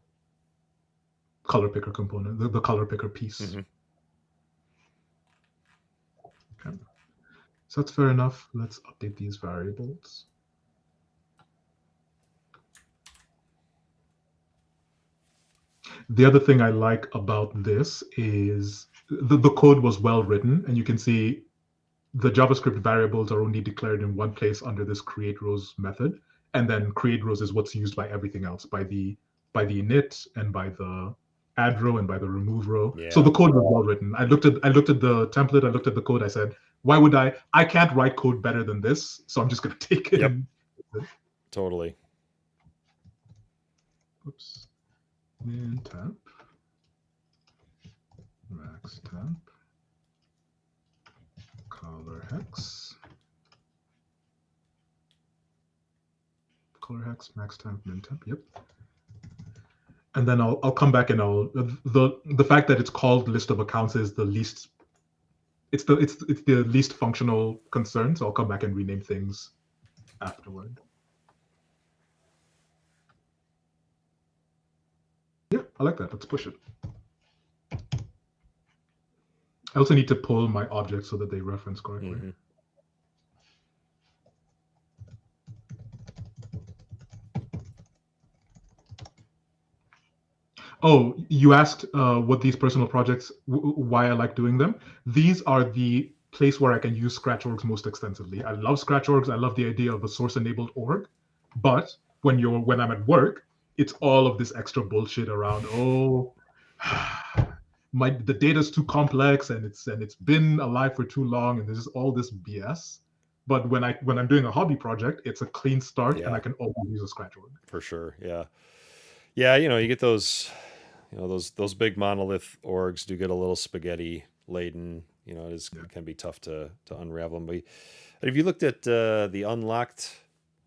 [SPEAKER 2] color picker component, the color picker piece. Okay. So that's fair enough. Let's update these variables. The other thing I like about this is the code was well written, and you can see the JavaScript variables are only declared in one place under this create rows method, and then create rows is what's used by everything else, by the init and by the add row and by the remove row. Yeah. So the code was well written. I looked at the template, I looked at the code, I said, why would I can't write code better than this, so I'm just going to take it.
[SPEAKER 1] Yep. Totally.
[SPEAKER 2] Oops. Min temp, max temp, color hex, max temp, min temp. Yep. And then I'll come back and the fact that it's called list of accounts is the least. It's the least functional concern. So I'll come back and rename things afterward. Yeah, I like that. Let's push it. I also need to pull my objects so that they reference correctly. Oh, you asked what these personal projects, why I like doing them. These are the place where I can use Scratch orgs most extensively. I love Scratch orgs. I love the idea of a source-enabled org. But when I'm at work, it's all of this extra bullshit around, the data's too complex and it's been alive for too long, and there's just all this BS But when I'm doing a hobby project, it's a clean start, and I
[SPEAKER 1] Yeah,
[SPEAKER 2] can always use a scratch org.
[SPEAKER 1] for sure. Yeah. Yeah, you get those, those big monolith orgs do get a little spaghetti laden.
[SPEAKER 2] Yeah.
[SPEAKER 1] It can be tough to unravel them. Have you looked at the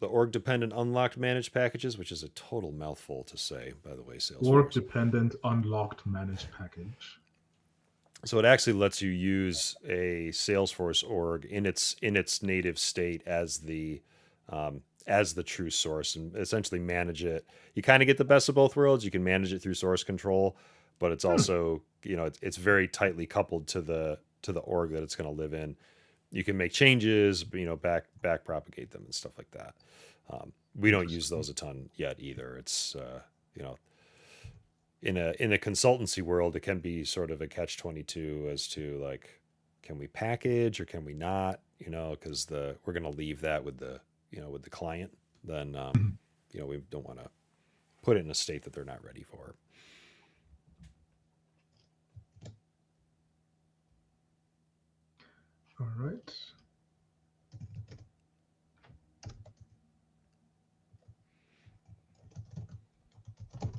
[SPEAKER 1] org dependent unlocked managed packages, which is a total mouthful to say, by the way,
[SPEAKER 2] Org
[SPEAKER 1] Salesforce.
[SPEAKER 2] dependent unlocked managed package.
[SPEAKER 1] So it actually lets you use a Salesforce org in its native state as the true source and essentially manage it. You kind of get the best of both worlds. You can manage it through source control, but it's also it's very tightly coupled to the org that it's going to live in. You can make changes, back propagate them and stuff like that. We don't use those a ton yet either. It's you know in a consultancy world, it can be sort of a catch-22 as to like, can we package or can we not? Because we're going to leave that with the client. Then
[SPEAKER 2] Mhm.
[SPEAKER 1] we don't want to put it in a state that they're not ready for.
[SPEAKER 2] All right.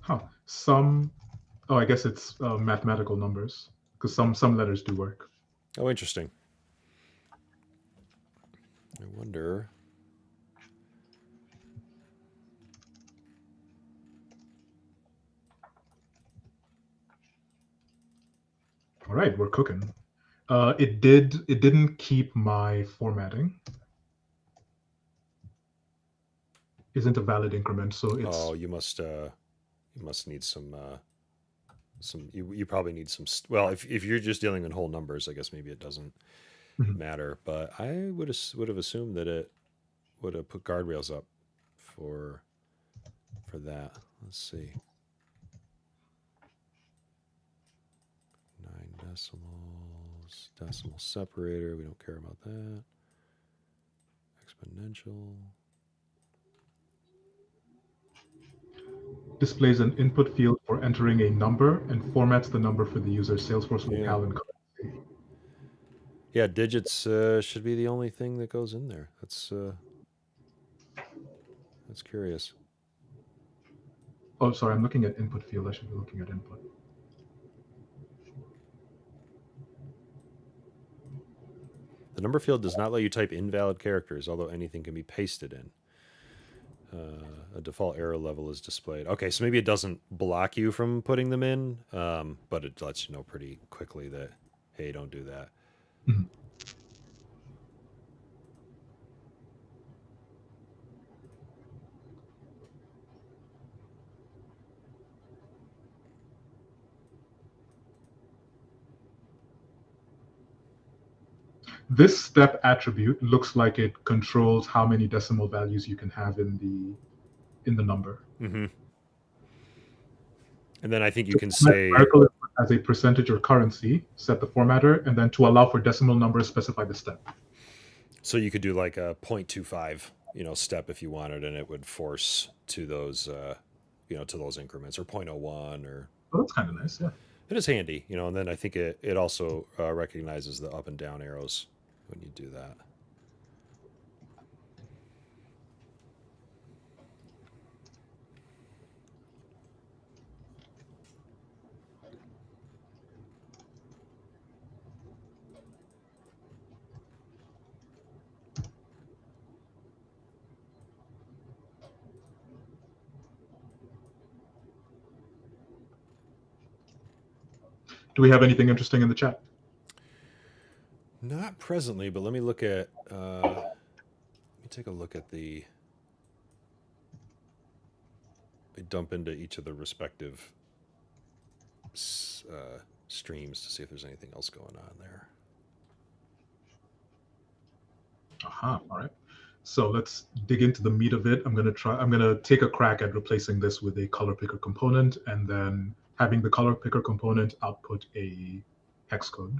[SPEAKER 2] Huh. Oh, I guess it's mathematical numbers because some letters do work.
[SPEAKER 1] Oh, interesting. I wonder.
[SPEAKER 2] All right, we're cooking. It didn't keep my formatting. Isn't a valid increment, so
[SPEAKER 1] Oh,
[SPEAKER 2] it's
[SPEAKER 1] you must need some you probably need some well, if you're just dealing in whole numbers, I guess maybe it doesn't
[SPEAKER 2] mhm.
[SPEAKER 1] matter, but I would have assumed that it would have put guardrails up for that. Let's see. 9 decimals, decimal separator. We don't care about that. Exponential.
[SPEAKER 2] Displays an input field for entering a number and formats the number for the user Salesforce
[SPEAKER 1] Yeah.
[SPEAKER 2] locale and currency.
[SPEAKER 1] Yeah, digits should be the only thing that goes in there. That's curious.
[SPEAKER 2] Oh, sorry, I'm looking at input field. I should be looking at input.
[SPEAKER 1] The number field does not let you type invalid characters, although anything can be pasted in. A default error level is displayed. Okay, so maybe it doesn't block you from putting them in, but it lets you know pretty quickly that, hey, don't do that.
[SPEAKER 2] Mhm. This step attribute looks like it controls how many decimal values you can have in the number.
[SPEAKER 1] Mm-hmm. And then I think you
[SPEAKER 2] To
[SPEAKER 1] can
[SPEAKER 2] format
[SPEAKER 1] say,
[SPEAKER 2] numerical input as a percentage or currency, set the formatter, and then to allow for decimal numbers, specify the step.
[SPEAKER 1] so you could do like a 0.25, step if you wanted, and it would force to those increments, or 0.01, or
[SPEAKER 2] Oh, that's kind of nice. Yeah.
[SPEAKER 1] it is handy, and then I think it also recognizes the up and down arrows when you do that.
[SPEAKER 2] Do we have anything interesting in the chat?
[SPEAKER 1] Not presently, but let me look at. Let me take a look at the. I dump into each of the respective streams to see if there's anything else going on there.
[SPEAKER 2] Aha. All right. So let's dig into the meat of it. I'm gonna take a crack at replacing this with a color picker component, and then having the color picker component output a hex code.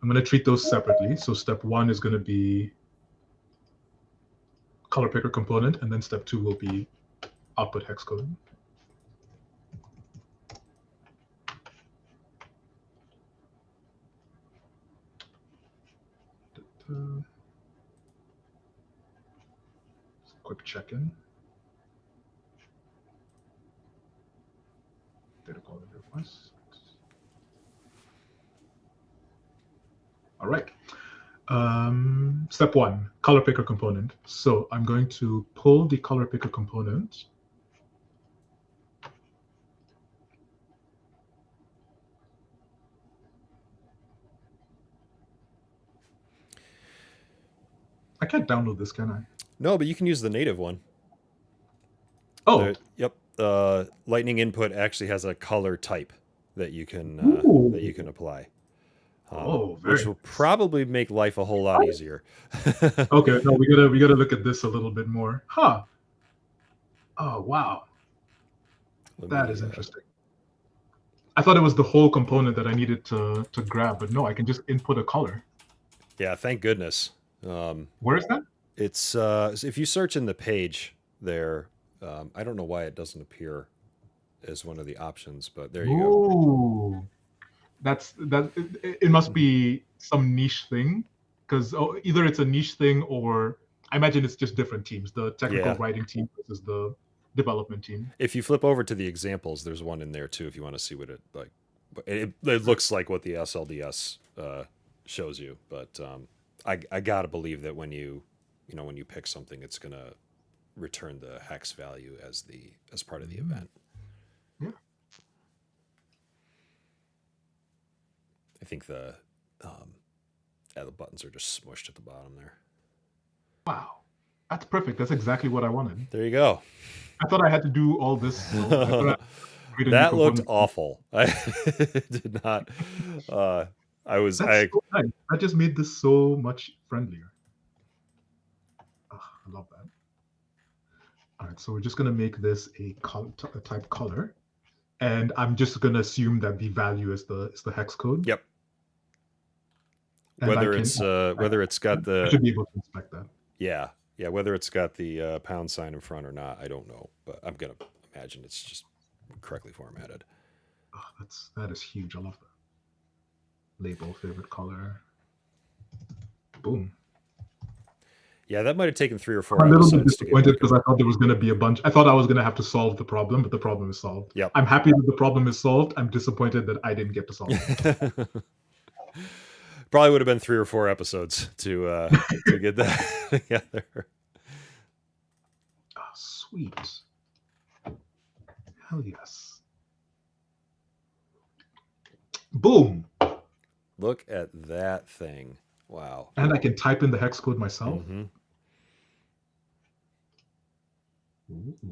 [SPEAKER 2] I'm gonna treat those separately. So step one is gonna be color picker component, and then step two will be output hex code. quick check-in. Data quality request. All right. Step 1, color picker component. So I'm going to pull the color picker component. I can't download this, can I?
[SPEAKER 1] No, but you can use the native one.
[SPEAKER 2] Oh,
[SPEAKER 1] Yep. Lightning input actually has a color type that you can apply.
[SPEAKER 2] Very
[SPEAKER 1] Which will
[SPEAKER 2] nice.
[SPEAKER 1] probably make life a whole lot easier.
[SPEAKER 2] Okay, no, we gotta look at this a little bit more. Huh. Oh wow, that is interesting. I thought it was the whole component that I needed to grab, but no, I can just input a color.
[SPEAKER 1] Yeah, thank goodness.
[SPEAKER 2] Where is that?
[SPEAKER 1] It's if you search in the page there, I don't know why it doesn't appear as one of the options, but there you go.
[SPEAKER 2] Ooh, that. It must be some niche thing, because either it's a niche thing or I imagine it's just different teams. The technical writing team versus the development team.
[SPEAKER 1] If you flip over to the examples, there's one in there too. If you want to see what it like, it looks like what the SLDS shows you. But I gotta believe that when you pick something, it's gonna return the hex value as part of the event.
[SPEAKER 2] Yeah.
[SPEAKER 1] I think the buttons are just smushed at the bottom there.
[SPEAKER 2] Wow, that's perfect. That's exactly what I wanted.
[SPEAKER 1] There you go.
[SPEAKER 2] I thought I had to do all this.
[SPEAKER 1] That looked awful. I did not.
[SPEAKER 2] That's so nice. That just made this so much friendlier. Oh, I love that. All right, so we're just going to make this a type color, and I'm just going to assume that the value is the hex code.
[SPEAKER 1] Yep. And whether it's got the,
[SPEAKER 2] I should be able to inspect that.
[SPEAKER 1] Yeah, whether it's got the pound sign in front or not, I don't know, but I'm gonna imagine it's just correctly formatted.
[SPEAKER 2] Oh, that is huge. I love that. Label favorite color. Boom.
[SPEAKER 1] Yeah, that might have taken 3 or 4
[SPEAKER 2] I'm a little bit
[SPEAKER 1] episodes to get
[SPEAKER 2] disappointed because I thought there was going to be a bunch. I thought I was going to have to solve the problem, but the problem is solved.
[SPEAKER 1] Yep.
[SPEAKER 2] I'm happy that the problem is solved. I'm disappointed that I didn't get to solve it.
[SPEAKER 1] Probably would have been 3 or 4 episodes to get that together.
[SPEAKER 2] Oh, sweet. Hell yes. Boom.
[SPEAKER 1] Look at that thing. Wow.
[SPEAKER 2] And I can type in the hex code myself.
[SPEAKER 1] Mm-hmm.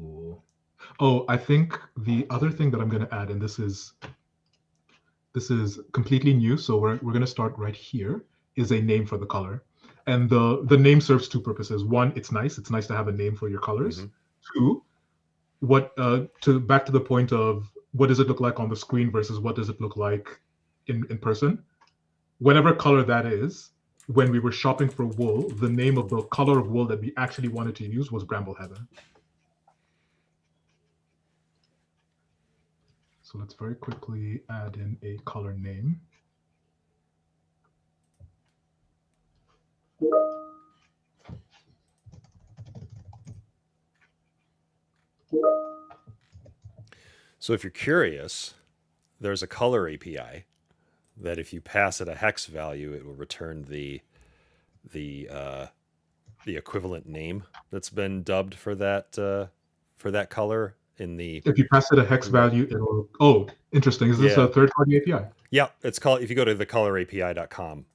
[SPEAKER 2] Ooh. Oh, I think the other thing that I'm going to add, and this is completely new, so we're going to start right here, is a name for the color. And the name serves 2 purposes. 1, it's nice to have a name for your colors. Mm-hmm. 2, back to the point of what does it look like on the screen versus what does it look like in person. Whatever color that is, when we were shopping for wool, the name of the color of wool that we actually wanted to use was bramble heather. So let's very quickly add in a color name.
[SPEAKER 1] So if you're curious, there's a color API that if you pass it a hex value, it will return the equivalent name that's been dubbed for that color in the.
[SPEAKER 2] If you pass it a hex value, it'll. Oh, interesting. Is this a third-party API?
[SPEAKER 1] Yeah, it's called. If you go to thecolораpi.com,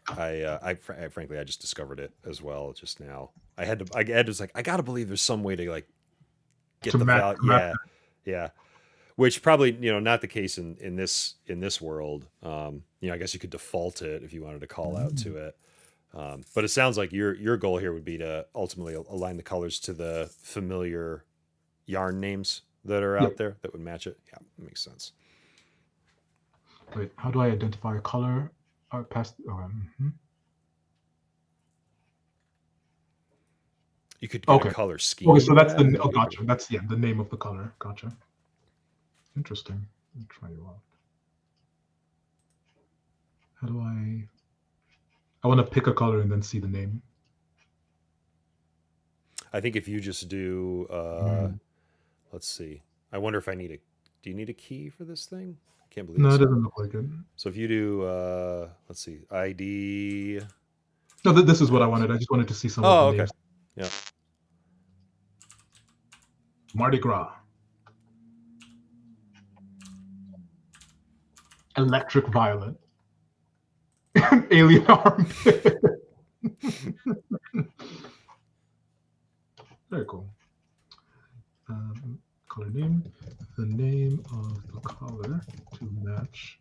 [SPEAKER 1] frankly I just discovered it as well just now. I was like, I gotta believe there's some way to like get the value. Yeah. Which probably not the case in this world. I guess you could default it if you wanted to call out to it. But it sounds like your goal here would be to ultimately align the colors to the familiar yarn names that are out there that would match it. Yeah, that makes sense.
[SPEAKER 2] Wait, how do I identify a color?
[SPEAKER 1] You could get a color scheme.
[SPEAKER 2] Okay, so that's gotcha. That's the name of the color. Gotcha. Interesting. Let me try you out. How do I want to pick a color and then see the name.
[SPEAKER 1] I think if you just do,
[SPEAKER 2] Mm.
[SPEAKER 1] let's see. I wonder if I need a. Do you need a key for this thing? I can't believe
[SPEAKER 2] No,
[SPEAKER 1] it's.
[SPEAKER 2] it doesn't look like it.
[SPEAKER 1] So if you do, let's see, ID.
[SPEAKER 2] No, this is what I
[SPEAKER 1] Next.
[SPEAKER 2] wanted. I just wanted to see some of the
[SPEAKER 1] Oh, okay.
[SPEAKER 2] names.
[SPEAKER 1] Yeah.
[SPEAKER 2] Mardi Gras, Electric Violet, Alien Armpit. Very cool. Color name, the name of the color to match.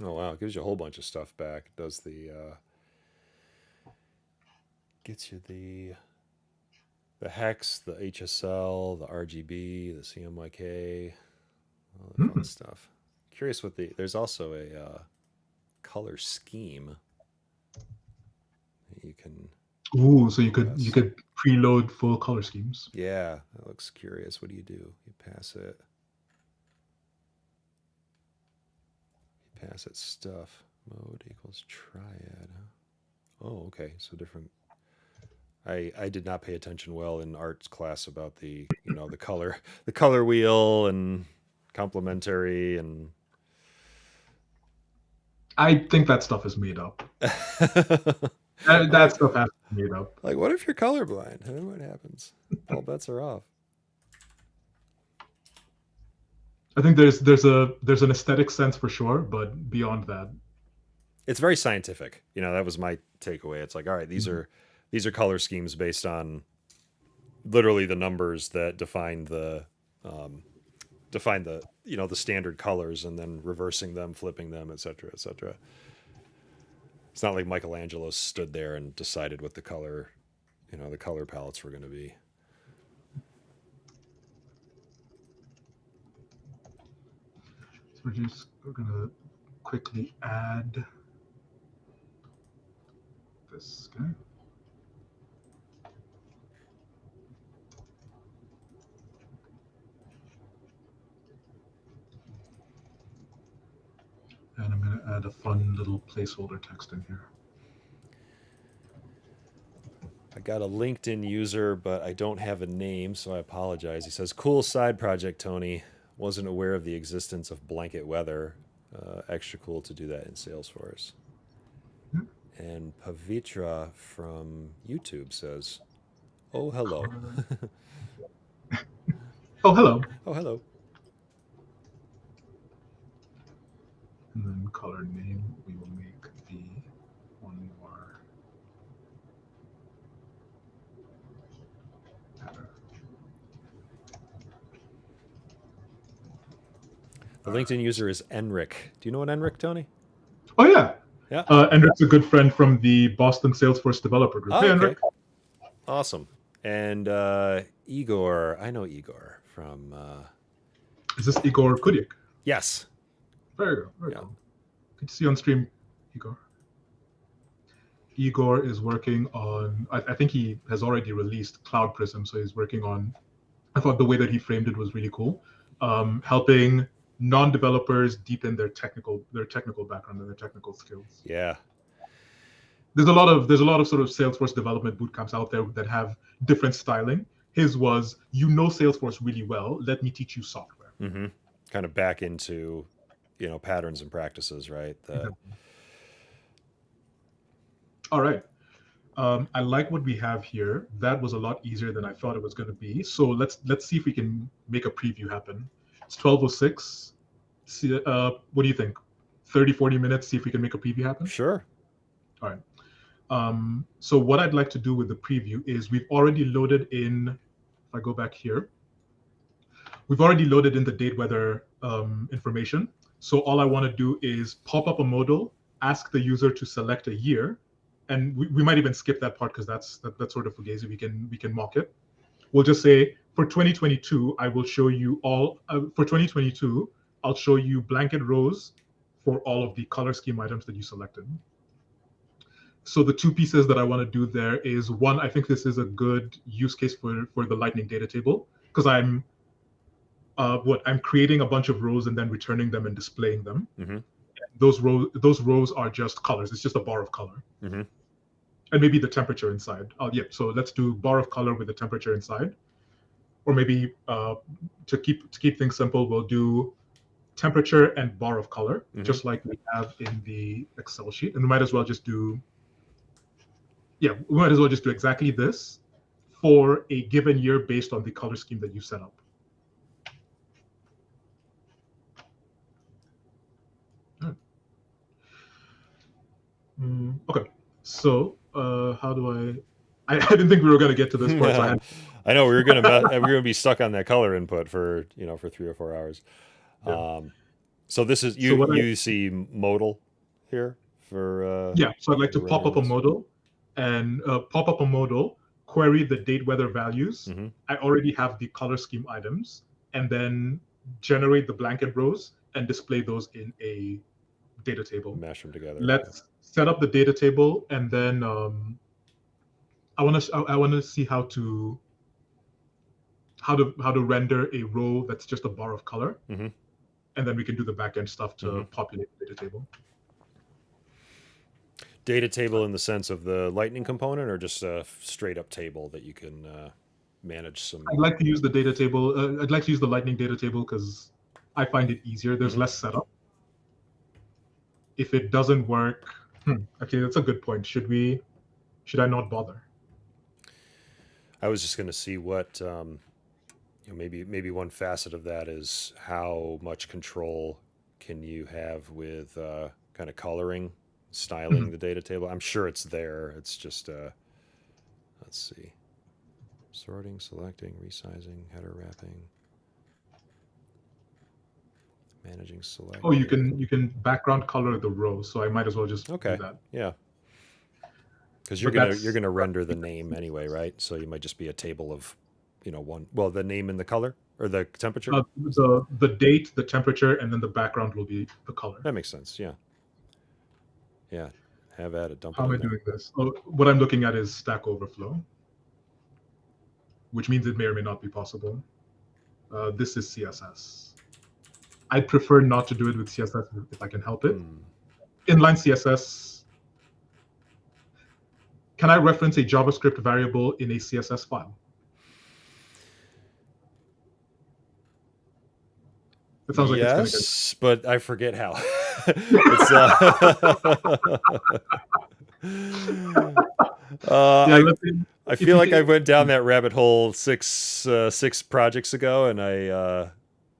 [SPEAKER 1] Oh wow, it gives you a whole bunch of stuff back. It does the gets you the hex, the HSL, the RGB, the CMYK, all the fun stuff. Curious what there's also a color scheme that you can.
[SPEAKER 2] Ooh, so you
[SPEAKER 1] Yes.
[SPEAKER 2] could preload full color schemes.
[SPEAKER 1] Yeah, that looks curious. What do? You pass it. You pass it stuff. Mode equals triad. Oh, okay. So different. I did not pay attention well in arts class about the color wheel and complementary and.
[SPEAKER 2] I think that stuff is made up. That
[SPEAKER 1] like
[SPEAKER 2] stuff has to be made up.
[SPEAKER 1] like what if you're colorblind? What happens? All bets are off.
[SPEAKER 2] I think there's an aesthetic sense for sure, but beyond that,
[SPEAKER 1] It's very scientific. That was my takeaway. It's like, all right, these are color schemes based on literally the numbers that um, define the standard colors, and then reversing them, flipping them, etc., etc. It's not like Michelangelo stood there and decided what the color palettes were going to be.
[SPEAKER 2] so we're gonna quickly add this guy. And I'm going to add a fun little placeholder text in here.
[SPEAKER 1] I got a LinkedIn user, but I don't have a name, so I apologize. He says, "Cool side project, Tony. Wasn't aware of the existence of blanket weather. Extra cool to do that in Salesforce."
[SPEAKER 2] Yep.
[SPEAKER 1] And Pavitra from YouTube says, "Oh, hello."
[SPEAKER 2] Oh, hello.
[SPEAKER 1] Oh, hello.
[SPEAKER 2] And then color name, we will make the one more pattern.
[SPEAKER 1] The LinkedIn user is Enric. Do you know what Enric, Tony?
[SPEAKER 2] Oh, yeah.
[SPEAKER 1] Yeah.
[SPEAKER 2] Enric's a good friend from the Boston Salesforce developer group.
[SPEAKER 1] Oh,
[SPEAKER 2] Hey,
[SPEAKER 1] okay.
[SPEAKER 2] Enric.
[SPEAKER 1] Awesome. And Igor, I know Igor from.
[SPEAKER 2] Is this Igor Kudyk?
[SPEAKER 1] Yes.
[SPEAKER 2] Very good. Very
[SPEAKER 1] Yeah.
[SPEAKER 2] cool. Good to see you on stream, Igor. Igor is working on, I think he has already released Cloud Prism, so he's working on, I thought the way that he framed it was really cool, helping non-developers deepen their technical background and their technical skills.
[SPEAKER 1] Yeah.
[SPEAKER 2] There's a lot of sort of Salesforce development bootcamps out there that have different styling. His was, Salesforce really well. Let me teach you software.
[SPEAKER 1] Mm-hmm. Kind of back into, patterns and practices, right?
[SPEAKER 2] All right. I like what we have here. That was a lot easier than I thought it was going to be. So let's see if we can make a preview happen. It's 12:06. See, what do you think? 30, 40 minutes, see if we can make a preview happen?
[SPEAKER 1] Sure.
[SPEAKER 2] All right. So what I'd like to do with the preview is we've already loaded in, if I go back here, we've already loaded in the date weather information. So all I want to do is pop up a modal, ask the user to select a year, and we might even skip that part because that's sort of fugazi. We can mock it. We'll just say for 2022, I will show you all. For 2022, I'll show you blanket rows for all of the color scheme items that you selected. So the two pieces that I want to do there is one, I think this is a good use case for the Lightning data table, because I'm creating a bunch of rows and then returning them and displaying them.
[SPEAKER 1] Mm-hmm.
[SPEAKER 2] Those rows are just colors. It's just a bar of color.
[SPEAKER 1] Mm-hmm.
[SPEAKER 2] And maybe the temperature inside. Yeah, so let's do bar of color with the temperature inside. Or maybe to keep things simple, we'll do temperature and bar of color, just like we have in the Excel sheet. And we might as well just do exactly this for a given year based on the color scheme that you set up. Okay, so how do I didn't think we were going to get to this point. So
[SPEAKER 1] I know we're gonna be stuck on that color input for 3 or 4 hours. Yeah. So this is you see modal here for
[SPEAKER 2] so I'd like to pop up a modal and query the date weather values. I already have the color scheme items, and then generate the blanket rows and display those in a data table.
[SPEAKER 1] Mash them together.
[SPEAKER 2] Let's set up the data table, and then I want to see how to render a row that's just a bar of color, and then we can do the backend stuff to populate the data table.
[SPEAKER 1] Data table in the sense of the Lightning component, or just a straight up table that you can manage some.
[SPEAKER 2] I'd like to use the data table. I'd like to use the Lightning data table because I find it easier. There's less setup. If it doesn't work, okay, that's a good point. Should I not bother?
[SPEAKER 1] I was just going to see what maybe one facet of that is how much control can you have with kind of coloring, styling the data table. I'm sure it's there. It's just let's see, sorting, selecting, resizing, header wrapping, managing select.
[SPEAKER 2] Oh, you can background color the row, so I might as well just do that.
[SPEAKER 1] Yeah. Because you're gonna render the name anyway, right? So you might just be a table of, the name and the color or the temperature.
[SPEAKER 2] The date, the temperature, and then the background will be the color.
[SPEAKER 1] That makes sense. Yeah. Yeah. Have at it. Dump.
[SPEAKER 2] How am I doing this? Oh, what I'm looking at is Stack Overflow, which means it may or may not be possible. This is CSS. I'd prefer not to do it with CSS if I can help it. Inline CSS. Can I reference a JavaScript variable in a CSS file? It sounds like
[SPEAKER 1] yes,
[SPEAKER 2] it's
[SPEAKER 1] but I forget how. I feel like I went down that rabbit hole six projects ago, and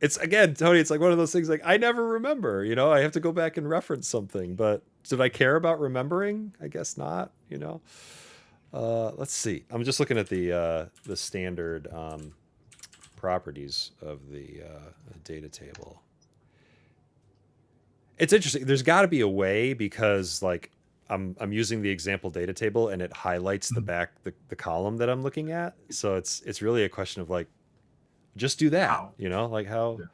[SPEAKER 1] it's again, Tony, it's like one of those things like I never remember, I have to go back and reference something, but did I care about remembering? I guess not, let's see. I'm just looking at the standard properties of the data table. It's interesting. There's got to be a way, because like I'm using the example data table and it highlights the column that I'm looking at. So it's really a question of like, just do that, how? Like how. Yeah.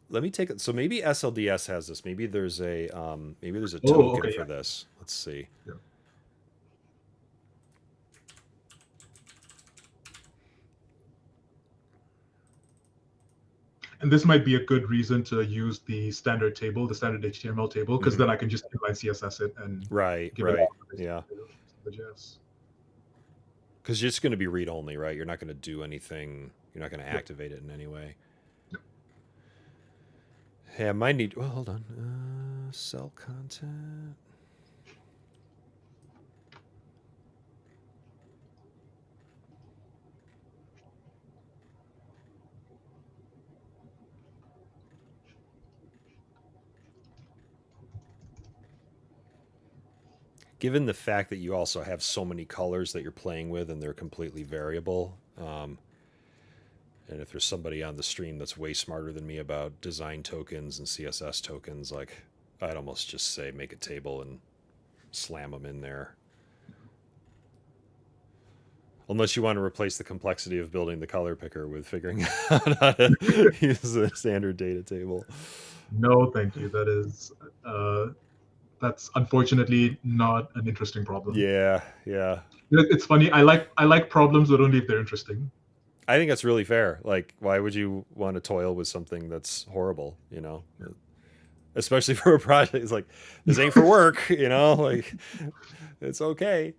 [SPEAKER 1] Let me take it. So maybe SLDS has this. Maybe there's a token for this. Let's see.
[SPEAKER 2] Yeah. And this might be a good reason to use the standard table, the standard HTML table, because then I can just inline CSS it and give it all the JS.
[SPEAKER 1] Because it's going to be read only, right? You're not going to do anything. You're not going to activate it in any way. Hey, I might need. Well, hold on. Cell content. Given the fact that you also have so many colors that you're playing with and they're completely variable, and if there's somebody on the stream that's way smarter than me about design tokens and CSS tokens, like I'd almost just say make a table and slam them in there. Unless you want to replace the complexity of building the color picker with figuring out how to use the standard data table.
[SPEAKER 2] No, thank you. Uh, that's unfortunately not an interesting problem.
[SPEAKER 1] Yeah, yeah.
[SPEAKER 2] It's funny. I like problems, but only if they're interesting.
[SPEAKER 1] I think that's really fair. Like, why would you want to toil with something that's horrible? You know, especially for a project. It's like this ain't for work. You know, like it's okay.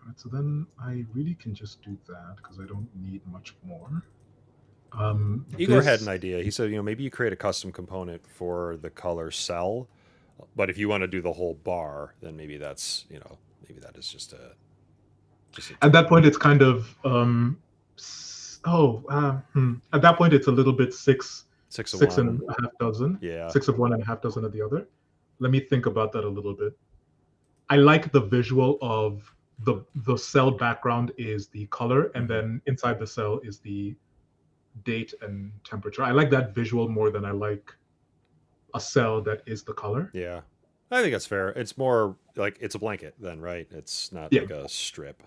[SPEAKER 2] Alright, so then I really can just do that because I don't need much more.
[SPEAKER 1] Igor had an idea. He said, maybe you create a custom component for the color cell, but if you want to do the whole bar, then maybe that's maybe that is just a
[SPEAKER 2] at that point it's kind of at that point it's a little bit six
[SPEAKER 1] of
[SPEAKER 2] and
[SPEAKER 1] one.
[SPEAKER 2] a half dozen.
[SPEAKER 1] Yeah.
[SPEAKER 2] 6 of one and a half dozen of the other. Let me think about that a little bit. I like the visual of the cell background is the color, and then inside the cell is the date and temperature. I like that visual more than I like a cell that is the color.
[SPEAKER 1] Yeah. I think that's fair. It's more like it's a blanket then, right? It's not
[SPEAKER 2] Yeah.
[SPEAKER 1] like a strip.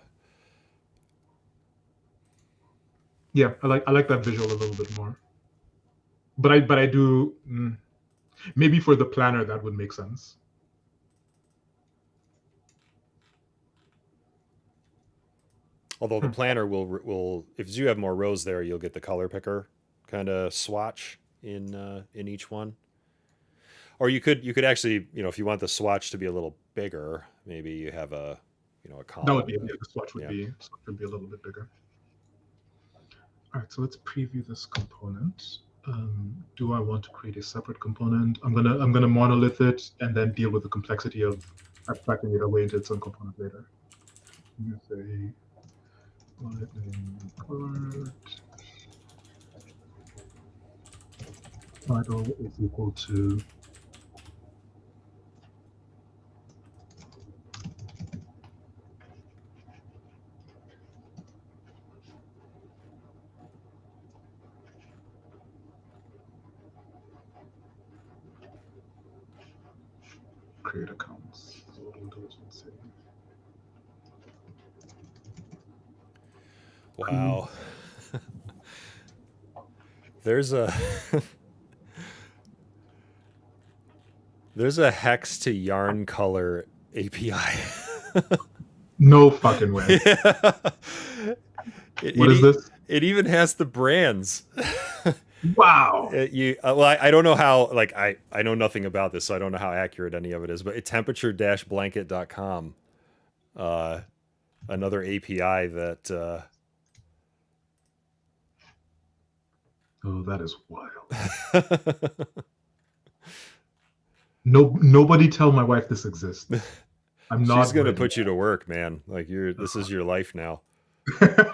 [SPEAKER 2] Yeah, I like that visual a little bit more. But I do maybe for the planner that would make sense.
[SPEAKER 1] Although the planner will if you have more rows there, you'll get the color picker kind of swatch in each one. Or you could actually, if you want the swatch to be a little bigger, maybe you have a column.
[SPEAKER 2] That would be the swatch would be a little bit bigger. All right, so let's preview this component. Do I want to create a separate component? I'm gonna monolith it and then deal with the complexity of abstracting it away into its own component later. I'm gonna say lightning card title is equal to create accounts.
[SPEAKER 1] Wow. There's a there's a hex to yarn color API.
[SPEAKER 2] No fucking way.
[SPEAKER 1] Yeah.
[SPEAKER 2] What is this?
[SPEAKER 1] It even has the brands.
[SPEAKER 2] Wow.
[SPEAKER 1] I don't know how, like, I know nothing about this, so I don't know how accurate any of it is, but it's temperature-blanket.com. Another API that
[SPEAKER 2] oh, that is wild. Nobody tell my wife this exists. I'm not.
[SPEAKER 1] She's gonna put you to work, man. Like this is your life now.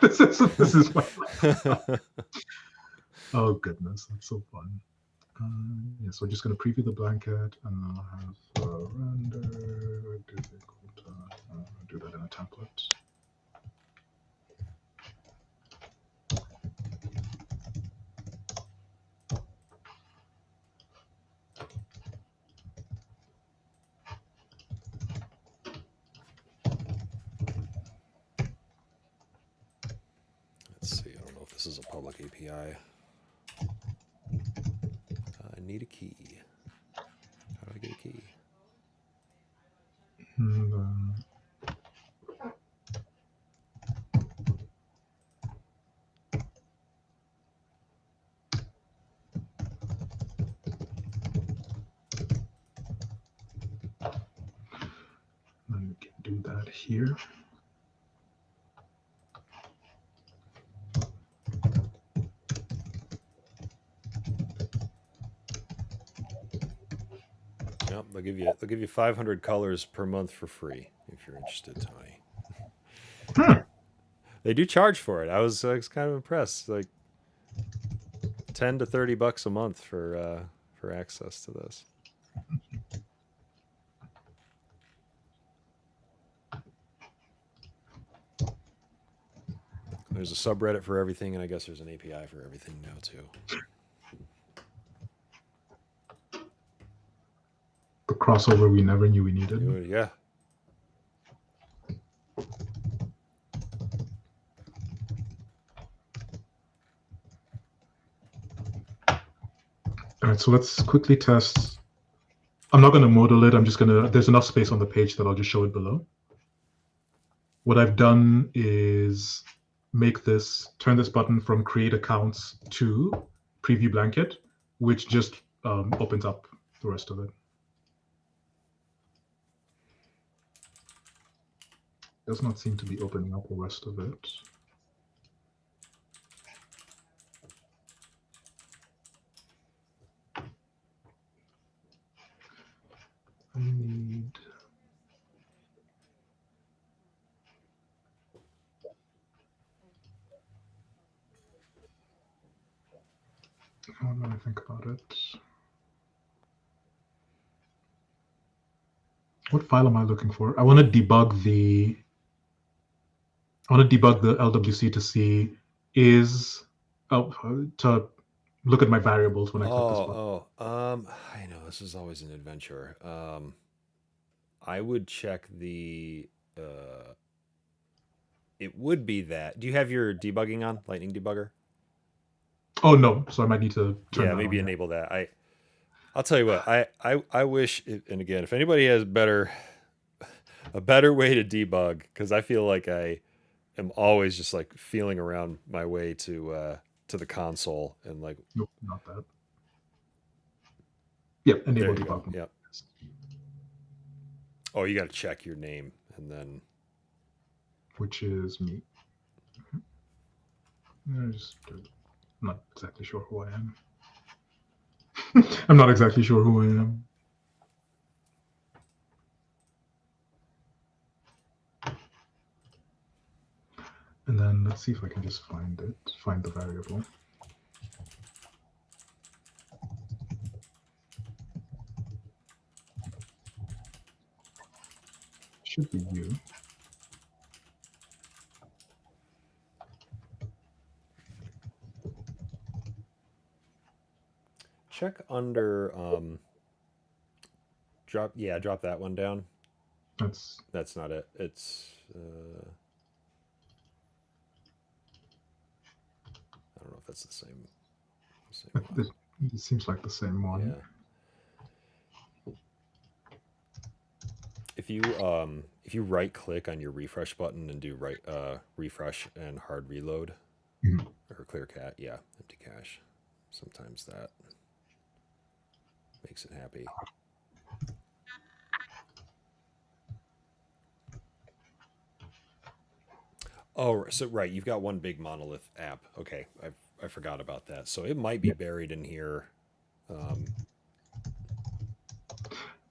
[SPEAKER 2] this is my life. Oh goodness, that's so fun. Yeah, so we're just gonna preview the blanket, and I'll have render do that in a template.
[SPEAKER 1] Let's see. I don't know if this is a public API. I need a key. How do I get a key?
[SPEAKER 2] And we can do that here.
[SPEAKER 1] Yep, they'll give you 500 colors per month for free if you're interested, Tony. They do charge for it. I was kind of impressed. Like $10 to $30 a month for access to this. There's a subreddit for everything, and I guess there's an API for everything now too.
[SPEAKER 2] The crossover we never knew we needed.
[SPEAKER 1] Yeah.
[SPEAKER 2] All right, so let's quickly test. I'm not going to modal it. I'm just going to, there's enough space on the page that I'll just show it below. What I've done is turn this button from create accounts to preview blanket, which just opens up the rest of it. Does not seem to be opening up the rest of it. I need. How do I think about it? What file am I looking for? I want to debug the LWC to see to look at my variables when I click this button.
[SPEAKER 1] I know this is always an adventure. I would check the. It would be that. Do you have your debugging on, Lightning Debugger?
[SPEAKER 2] Oh no, so I might need to turn
[SPEAKER 1] Yeah,
[SPEAKER 2] that
[SPEAKER 1] maybe
[SPEAKER 2] on.
[SPEAKER 1] enable that. I'll tell you what. I wish, and again, if anybody has a better way to debug, because I feel like I am always just like feeling around my way to the console and like.
[SPEAKER 2] Nope, not that. Yep, enable
[SPEAKER 1] There you go.
[SPEAKER 2] debug.
[SPEAKER 1] Yep. Oh, you got to check your name and then.
[SPEAKER 2] Which is me. I'm not exactly sure who I am. I'm not exactly sure who I am. And then let's see if I can just find the variable. Should be you.
[SPEAKER 1] Check under drop that one down. That's not it. It's I don't know if that's the same one.
[SPEAKER 2] It seems like the same one.
[SPEAKER 1] Yeah. If you right click on your refresh button and do refresh and hard reload or clear cat, empty cache. Sometimes that makes it happy. Oh, so right, you've got one big monolith app. Okay, I forgot about that. So it might be buried in here.
[SPEAKER 2] The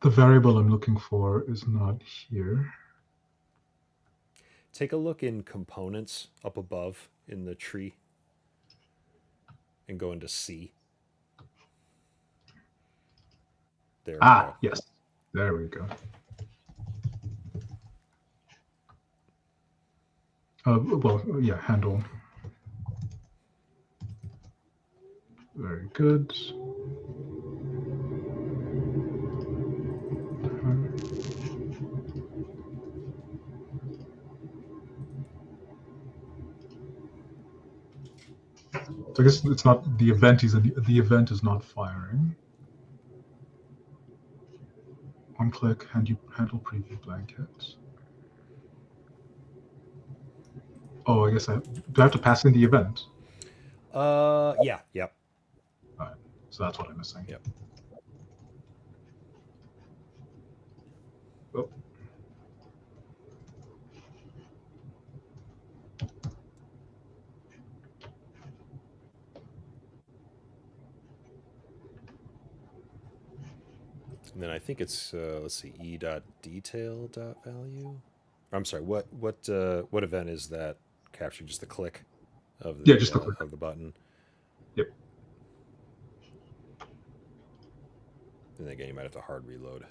[SPEAKER 2] variable I'm looking for is not here.
[SPEAKER 1] Take a look in components up above in the tree and go into C. There we go.
[SPEAKER 2] Yes. There we go. Handle. Very good. So I guess it's not the event. The event is not firing. One click, handle preview blanket. Oh, I guess do I have to pass in the event?
[SPEAKER 1] Yeah, yep.
[SPEAKER 2] All right, so that's what I'm missing.
[SPEAKER 1] Yep.
[SPEAKER 2] Oh.
[SPEAKER 1] And then I think it's let's see, e.detail.value. I'm sorry, what event is that captured? Just the click of the
[SPEAKER 2] just the click
[SPEAKER 1] of the button.
[SPEAKER 2] Yep.
[SPEAKER 1] And again, you might have to hard reload.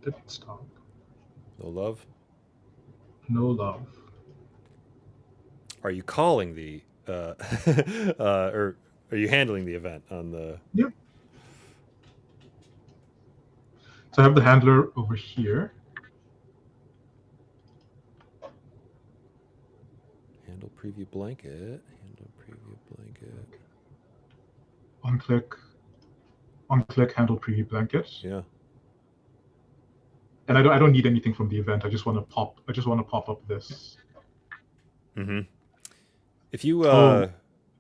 [SPEAKER 2] Didn't stop.
[SPEAKER 1] No love?
[SPEAKER 2] No love.
[SPEAKER 1] Are you calling the or Are you handling the event on the?
[SPEAKER 2] Yep. So I have the handler over here.
[SPEAKER 1] Handle preview blanket. Handle preview blanket.
[SPEAKER 2] On click handle preview blanket.
[SPEAKER 1] Yeah.
[SPEAKER 2] And I don't need anything from the event. I just want to pop up this.
[SPEAKER 1] Mm-hmm. If you
[SPEAKER 2] I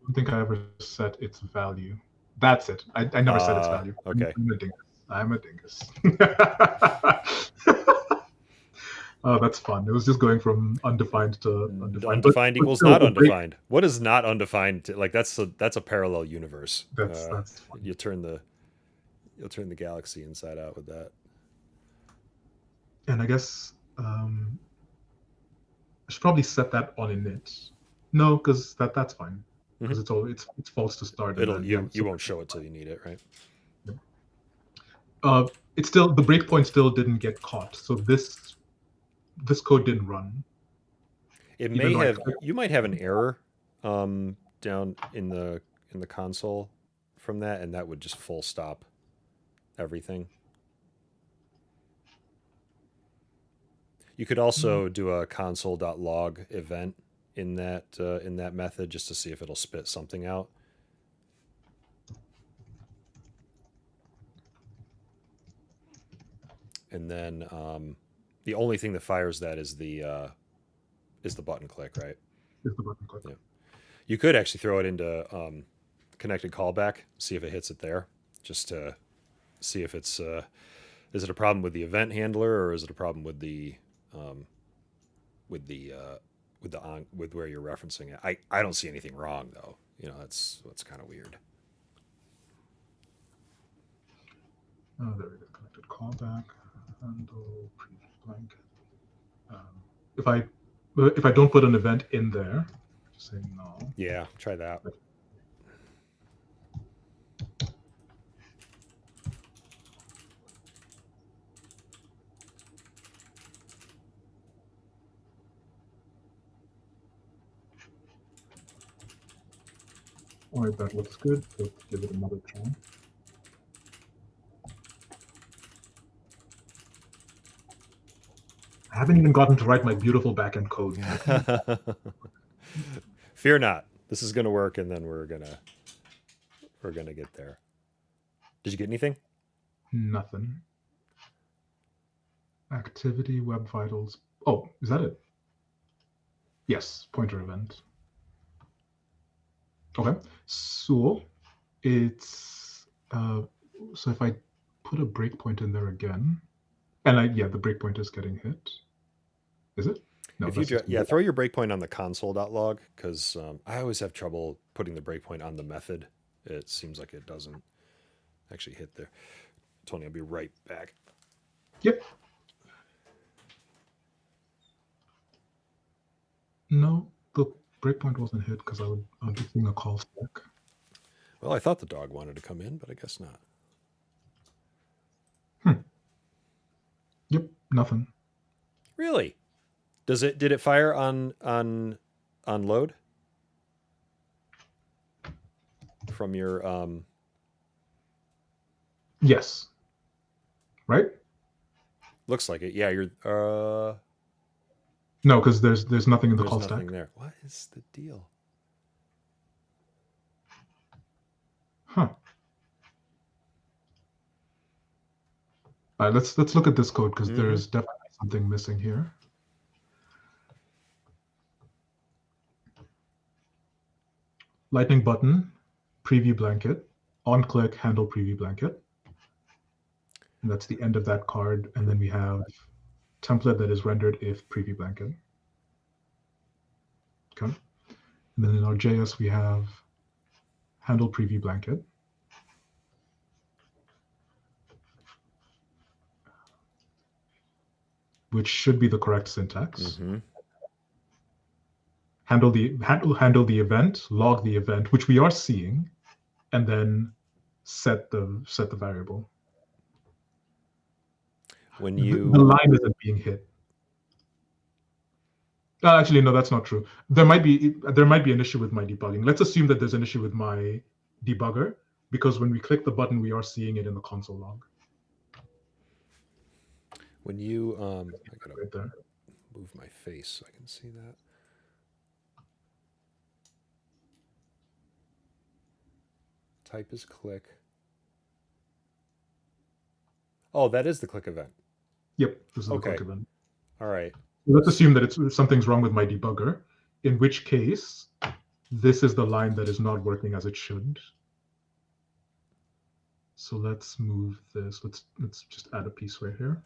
[SPEAKER 2] don't think I ever set its value. That's it. I never set its value.
[SPEAKER 1] Okay.
[SPEAKER 2] I'm a dingus. Oh, that's fun. It was just going from undefined to undefined.
[SPEAKER 1] Undefined
[SPEAKER 2] but
[SPEAKER 1] equals
[SPEAKER 2] still,
[SPEAKER 1] not undefined. What is not undefined? Like that's a parallel universe.
[SPEAKER 2] That's fun.
[SPEAKER 1] You'll turn the galaxy inside out with that.
[SPEAKER 2] And I guess I should probably set that on init. No, because that's fine. Because it's false to start.
[SPEAKER 1] You won't show it till you need it, right?
[SPEAKER 2] It's still, the breakpoint still didn't get caught, so this code didn't run.
[SPEAKER 1] It may have. You might have an error down in the console from that, and that would just full stop everything. You could also do a console.log event in that method just to see if it'll spit something out. And then the only thing that fires that is the button click, right?
[SPEAKER 2] Is the button click.
[SPEAKER 1] Yeah. You could actually throw it into connected callback, see if it hits it there, just to see if it's is it a problem with the event handler or is it a problem with with where you're referencing it. I don't see anything wrong though. That's kind of weird.
[SPEAKER 2] Oh, there we go. Connected callback. Handle preview blanket. If I don't put an event in there, just say no.
[SPEAKER 1] Yeah, try that.
[SPEAKER 2] All right, that looks good. Let's give it another try. I haven't even gotten to write my beautiful backend code.
[SPEAKER 1] Fear not. This is going to work, and then we're gonna get there. Did you get anything?
[SPEAKER 2] Nothing. Activity, web vitals. Oh, is that it? Yes, pointer event. Okay, so it's so if I put a breakpoint in there again, and the breakpoint is getting hit. Is it? No.
[SPEAKER 1] If you throw your breakpoint on the console.log, because I always have trouble putting the breakpoint on the method. It seems like it doesn't actually hit there. Tony, I'll be right back.
[SPEAKER 2] Yep. No, the breakpoint wasn't hit because I'll be seeing a call stack.
[SPEAKER 1] Well, I thought the dog wanted to come in, but I guess not.
[SPEAKER 2] Yep, nothing.
[SPEAKER 1] Really? Did it fire on load from your
[SPEAKER 2] Yes. Right?
[SPEAKER 1] Looks like it. Yeah, you're
[SPEAKER 2] no, because there's nothing in the call stack.
[SPEAKER 1] There. What is the deal?
[SPEAKER 2] Huh. All right, let's look at this code because there's definitely something missing here. Lightning button, preview blanket, on click, handle preview blanket. And that's the end of that card. And then we have template that is rendered if preview blanket. Okay. And then in our JS, we have handle preview blanket. Which should be the correct syntax. Handle the event, log the event, which we are seeing, and then set the variable.
[SPEAKER 1] When you
[SPEAKER 2] the line isn't being hit. Actually, no, that's not true. There might be an issue with my debugging. Let's assume that there's an issue with my debugger, because when we click the button, we are seeing it in the console log.
[SPEAKER 1] When you I gotta
[SPEAKER 2] Right there.
[SPEAKER 1] move my face so I can see that. Type is click. Oh, that is the click event.
[SPEAKER 2] Yep, this is the
[SPEAKER 1] Okay.
[SPEAKER 2] click event.
[SPEAKER 1] All right.
[SPEAKER 2] Let's assume that something's wrong with my debugger, in which case this is the line that is not working as it should. So let's move this. Let's just add a piece right here.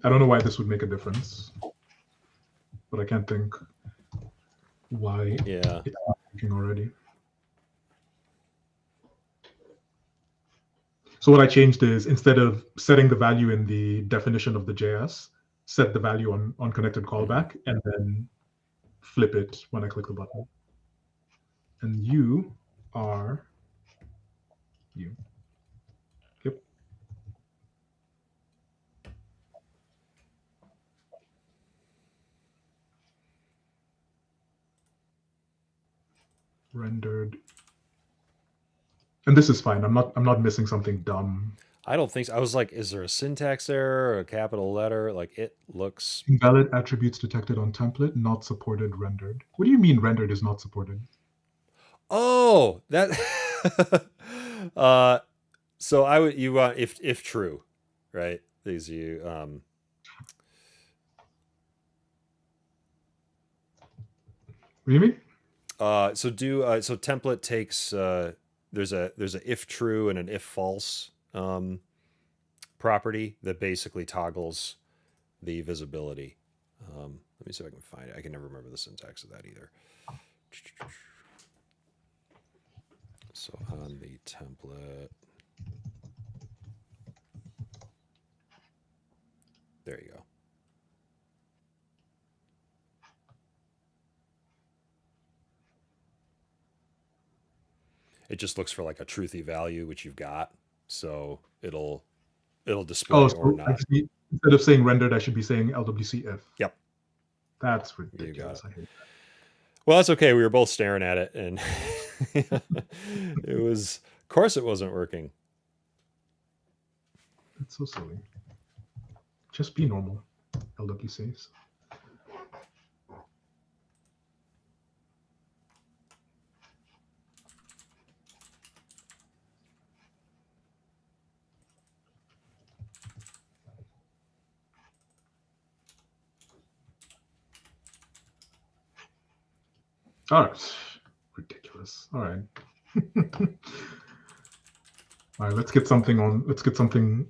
[SPEAKER 2] I don't know why this would make a difference, but I can't think why
[SPEAKER 1] Yeah.
[SPEAKER 2] it's not working already. So what I changed is, instead of setting the value in the definition of the JS, set the value on connected callback, and then flip it when I click the button. And you are you. Yep. Rendered. And this is fine. I'm not missing something dumb.
[SPEAKER 1] I don't think so. I was like, is there a syntax error or a capital letter? Like, it looks.
[SPEAKER 2] Invalid attributes detected on template, not supported rendered. What do you mean rendered is not supported?
[SPEAKER 1] Oh, that. So I would you want if true, right? These you
[SPEAKER 2] What do you mean?
[SPEAKER 1] so template takes there's a if true and an if false property that basically toggles the visibility. Let me see if I can find it. I can never remember the syntax of that either. So on the template, there you go. It just looks for like a truthy value, which you've got. So it'll display
[SPEAKER 2] Oh,
[SPEAKER 1] or
[SPEAKER 2] so
[SPEAKER 1] not.
[SPEAKER 2] instead of saying rendered, I should be saying LWC if.
[SPEAKER 1] Yep.
[SPEAKER 2] That's
[SPEAKER 1] You got
[SPEAKER 2] ridiculous.
[SPEAKER 1] it.
[SPEAKER 2] I hate that.
[SPEAKER 1] Well, that's okay. We were both staring at it, and it was. Of course, it wasn't working.
[SPEAKER 2] That's so silly. Just be normal, LWCs. All right. Ridiculous. All right. All right, let's get something on. Let's get something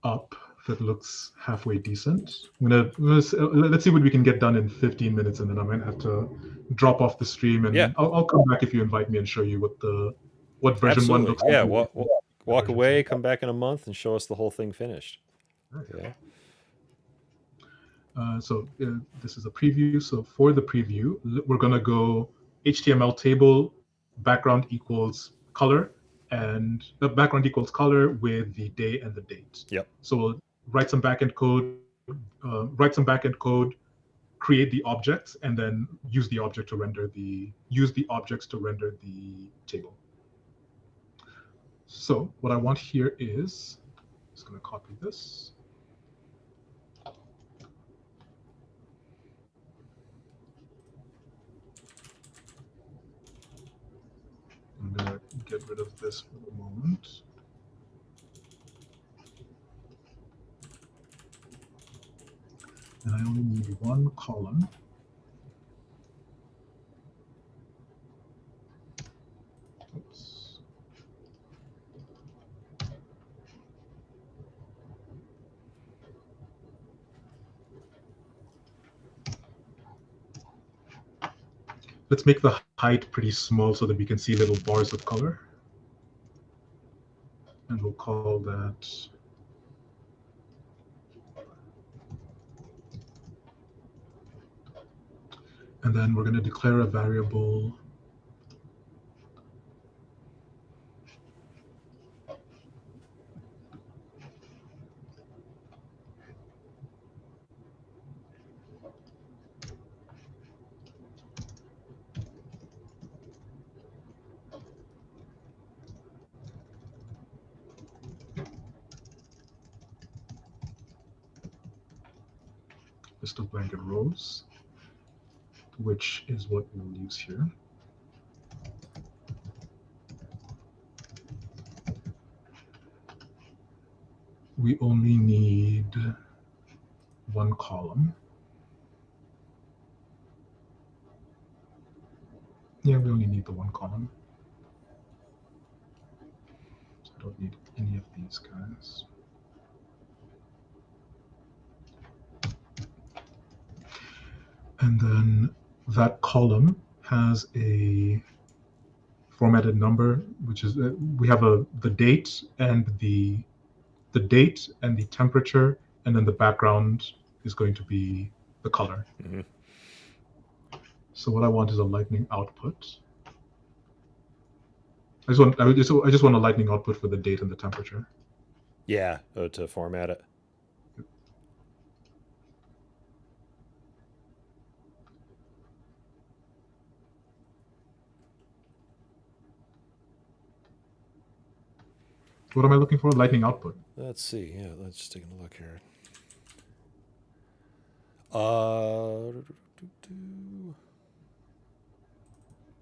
[SPEAKER 2] up that looks halfway decent. Let's see what we can get done in 15 minutes, and then I might have to drop off the stream, and
[SPEAKER 1] Yeah.
[SPEAKER 2] I'll come back if you invite me and show you what version one
[SPEAKER 1] Absolutely.
[SPEAKER 2] looks
[SPEAKER 1] Yeah.
[SPEAKER 2] like.
[SPEAKER 1] Walk
[SPEAKER 2] Version
[SPEAKER 1] away,
[SPEAKER 2] two.
[SPEAKER 1] come back in a month, and show us the whole thing finished. Yeah.
[SPEAKER 2] So this is a preview. So for the preview, we're going to go HTML table background equals color, and the background equals color with the day and the date.
[SPEAKER 1] Yep.
[SPEAKER 2] So we'll write some backend code, create the objects, and then use the objects to render the table. So what I want here is, I'm just going to copy this. I'm going to get rid of this for the moment. And I only need one column. Oops. Let's make the height pretty small so that we can see little bars of color. And we'll call that and then we're going to declare a variable list of blanket rows, which is what we'll use here. We only need one column. Yeah, we only need the one column. So I don't need any of these guys. And then that column has a formatted number, which is we have the date and the temperature, and then the background is going to be the color.
[SPEAKER 1] Mm-hmm.
[SPEAKER 2] So what I want is a lightning output. I just want a lightning output for the date and the temperature.
[SPEAKER 1] Yeah, to format it.
[SPEAKER 2] What am I looking for? Lightning output.
[SPEAKER 1] Let's see. Yeah, let's just take a look here.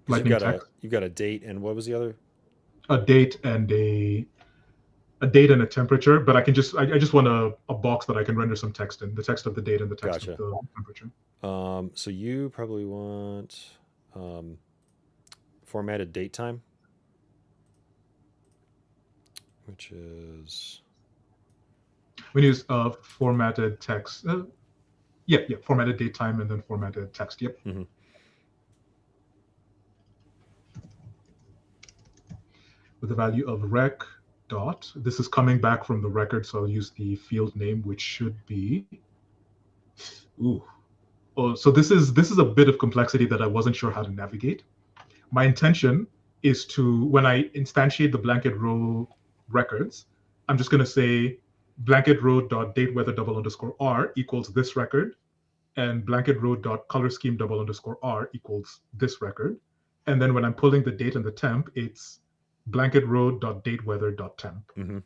[SPEAKER 2] Lightning text.
[SPEAKER 1] You've got a date, and what was the other?
[SPEAKER 2] A date and a date and a temperature, but I just want a box that I can render some text in, the text of the date and the text
[SPEAKER 1] Gotcha.
[SPEAKER 2] of the temperature.
[SPEAKER 1] So you probably want formatted date time, which is
[SPEAKER 2] We use formatted text. Yeah, formatted date time and then formatted text. Yep.
[SPEAKER 1] Mm-hmm.
[SPEAKER 2] With the value of rec dot. This is coming back from the record, so I'll use the field name, which should be. Ooh. Oh, so this is a bit of complexity that I wasn't sure how to navigate. My intention is to, when I instantiate the blanket row records, I'm just going to say blanket row dot date weather double underscore r equals this record, and blanket row dot color scheme double underscore r equals this record. And then when I'm pulling the date and the temp, it's blanket row dot date weather dot temp.
[SPEAKER 1] Mm-hmm.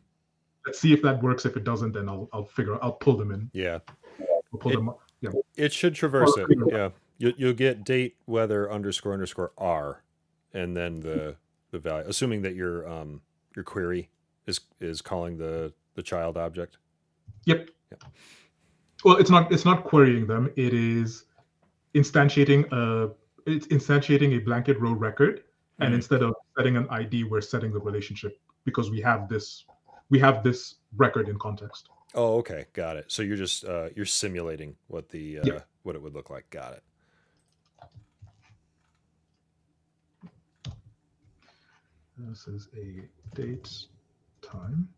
[SPEAKER 2] Let's see if that works. If it doesn't, then I'll pull them in.
[SPEAKER 1] Yeah.
[SPEAKER 2] I'll pull them up. Yeah.
[SPEAKER 1] It should traverse it. Yeah. You'll get date weather underscore r, and then the value, assuming that your query is calling the child object.
[SPEAKER 2] Yep. Yeah. Well, it's not querying them. It is instantiating a blanket row record, and instead of setting an ID, we're setting the relationship because we have this record in context.
[SPEAKER 1] Oh, okay, got it. So you're just you're simulating what the what it would look like. Got it.
[SPEAKER 2] This is a date time.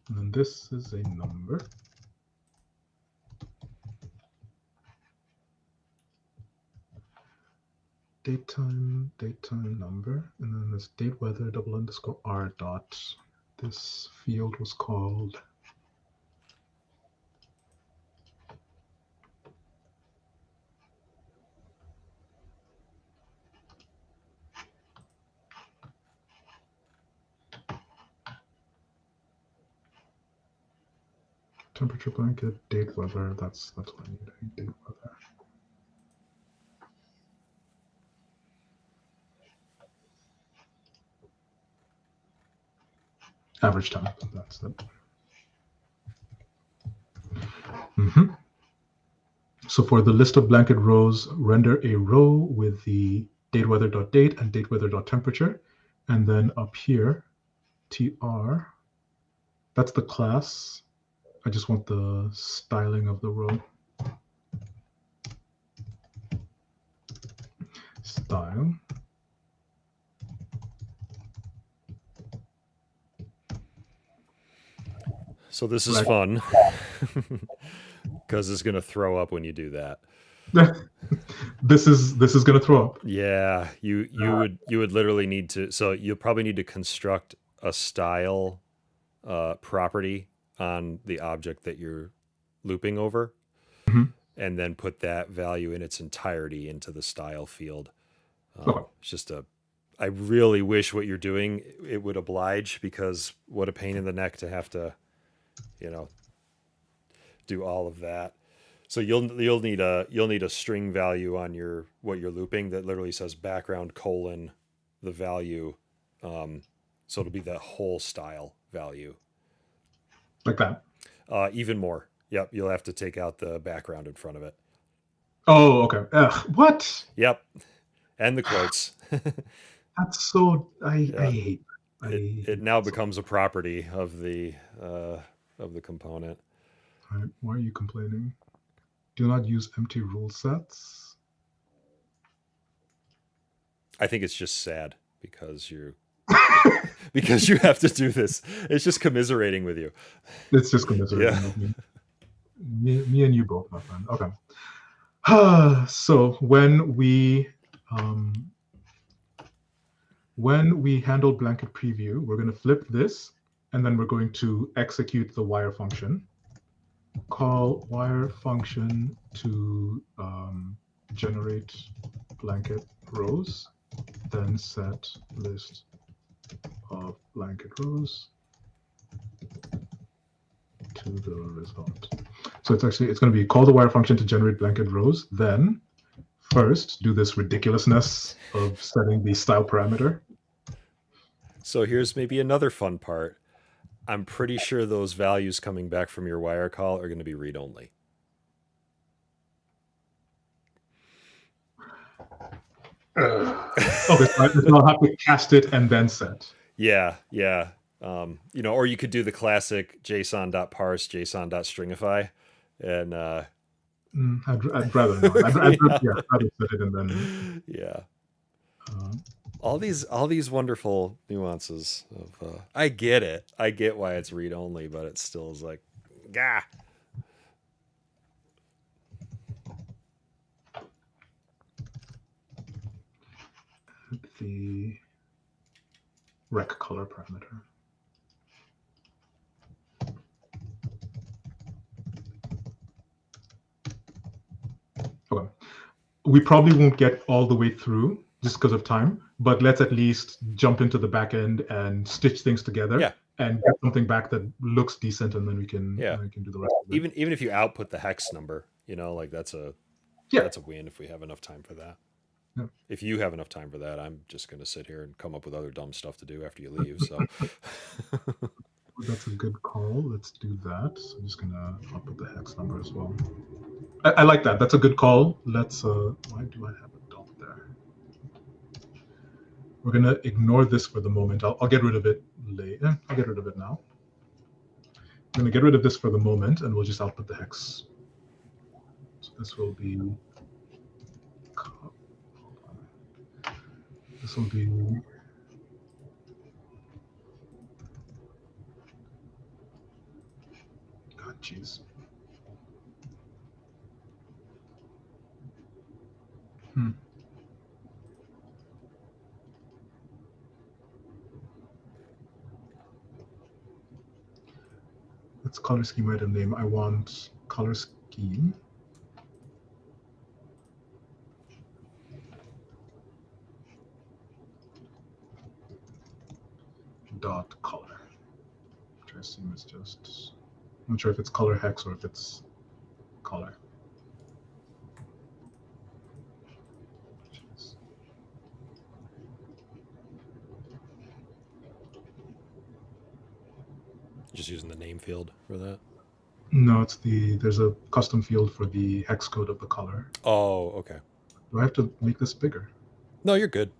[SPEAKER 2] And then this is a number. Date time number, and then this date weather double underscore r dot. This field was called temperature blanket date weather. That's what I need. Date weather. Average time. That's it. Mm-hmm. So for the list of blanket rows, render a row with the date weather dot date and date weather dot temperature, and then up here, tr. That's the class. I just want the styling of the row. Style.
[SPEAKER 1] So this is fun because it's going to throw up when you do that.
[SPEAKER 2] This is going to throw up.
[SPEAKER 1] Yeah, you would literally need to. So you'll probably need to construct a style property on the object that you're looping over, and then put that value in its entirety into the style field.
[SPEAKER 2] Okay.
[SPEAKER 1] It's just a I really wish what you're doing it would oblige, because what a pain in the neck to have to, you know, do all of that. So you'll need a string value on your what you're looping that literally says background colon the value. So it'll be the whole style value.
[SPEAKER 2] Like that.
[SPEAKER 1] Even more. Yep, you'll have to take out the background in front of it.
[SPEAKER 2] Oh, okay. What?
[SPEAKER 1] Yep, and the quotes.
[SPEAKER 2] That's so. I
[SPEAKER 1] Yeah,
[SPEAKER 2] hate. I
[SPEAKER 1] it
[SPEAKER 2] hate
[SPEAKER 1] now
[SPEAKER 2] that so.
[SPEAKER 1] becomes a property of the component.
[SPEAKER 2] All right, why are you complaining? Do not use empty rule sets.
[SPEAKER 1] I think it's just sad because you because you have to do this. It's just commiserating with you.
[SPEAKER 2] It's just commiserating
[SPEAKER 1] Yeah.
[SPEAKER 2] with me. Me and you both, my friend. Okay. So when we handle blanket preview, we're going to flip this, and then we're going to execute the wire function. Call wire function to generate blanket rows, then set list of blanket rows to the result. So it's going to be call the wire function to generate blanket rows, then first do this ridiculousness of setting the style parameter.
[SPEAKER 1] So here's maybe another fun part. I'm pretty sure those values coming back from your wire call are going to be read only.
[SPEAKER 2] Okay, so I'll have to cast it and then set.
[SPEAKER 1] Yeah, yeah. You know, or you could do the classic JSON.parse, JSON.stringify, and
[SPEAKER 2] I'd rather not. I'd rather set it and then.
[SPEAKER 1] Yeah.
[SPEAKER 2] Uh,
[SPEAKER 1] All these wonderful nuances of I get it. I get why it's read only, but it still is like, gah.
[SPEAKER 2] the rec color parameter. Okay. We probably won't get all the way through just because of time, but let's at least jump into the back end and stitch things together.
[SPEAKER 1] Yeah.
[SPEAKER 2] And get something back that looks decent, and then we can do the rest of it.
[SPEAKER 1] Even if you output the hex number, you know, like that's a win if we have enough time for that.
[SPEAKER 2] Yeah.
[SPEAKER 1] If you have enough time for that, I'm just going to sit here and come up with other dumb stuff to do after you leave. So
[SPEAKER 2] that's a good call. Let's do that. So I'm just going to output the hex number as well. I like that. That's a good call. Let's. Why do I have a dot there? We're going to ignore this for the moment. I'll get rid of it later. I'll get rid of it now. I'm going to get rid of this for the moment, and we'll just output the hex. So this will be. This will be. God, jeez. Let's color scheme item name. I want color scheme. Dot color, which I assume is just. I'm not sure if it's color hex or if it's color.
[SPEAKER 1] just using the name field for that.
[SPEAKER 2] No, there's a custom field for the hex code of the color.
[SPEAKER 1] Oh, okay.
[SPEAKER 2] Do I have to make this bigger?
[SPEAKER 1] No, you're good.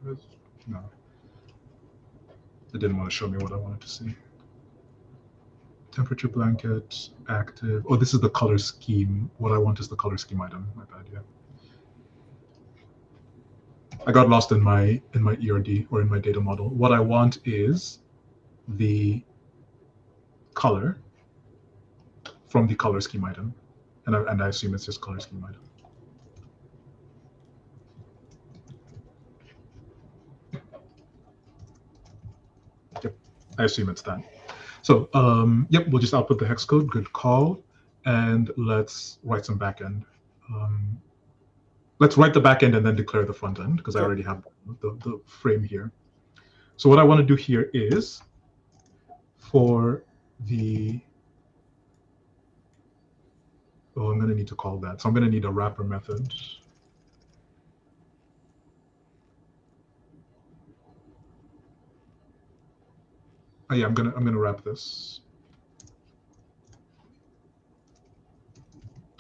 [SPEAKER 2] No. It didn't want to show me what I wanted to see. Temperature blanket, active. Oh, this is the color scheme. What I want is the color scheme item. My bad, yeah. I got lost in my ERD or in my data model. What I want is the color from the color scheme item. And I assume it's just color scheme item. Yep, I assume it's that. So, yep, we'll just output the hex code. Good call. And let's write some backend. let's write the back end and then declare the front end, because I already have the frame here. So what I want to do here is for the, I'm going to need to call that. So I'm going to need a wrapper method. Oh yeah, I'm gonna wrap this,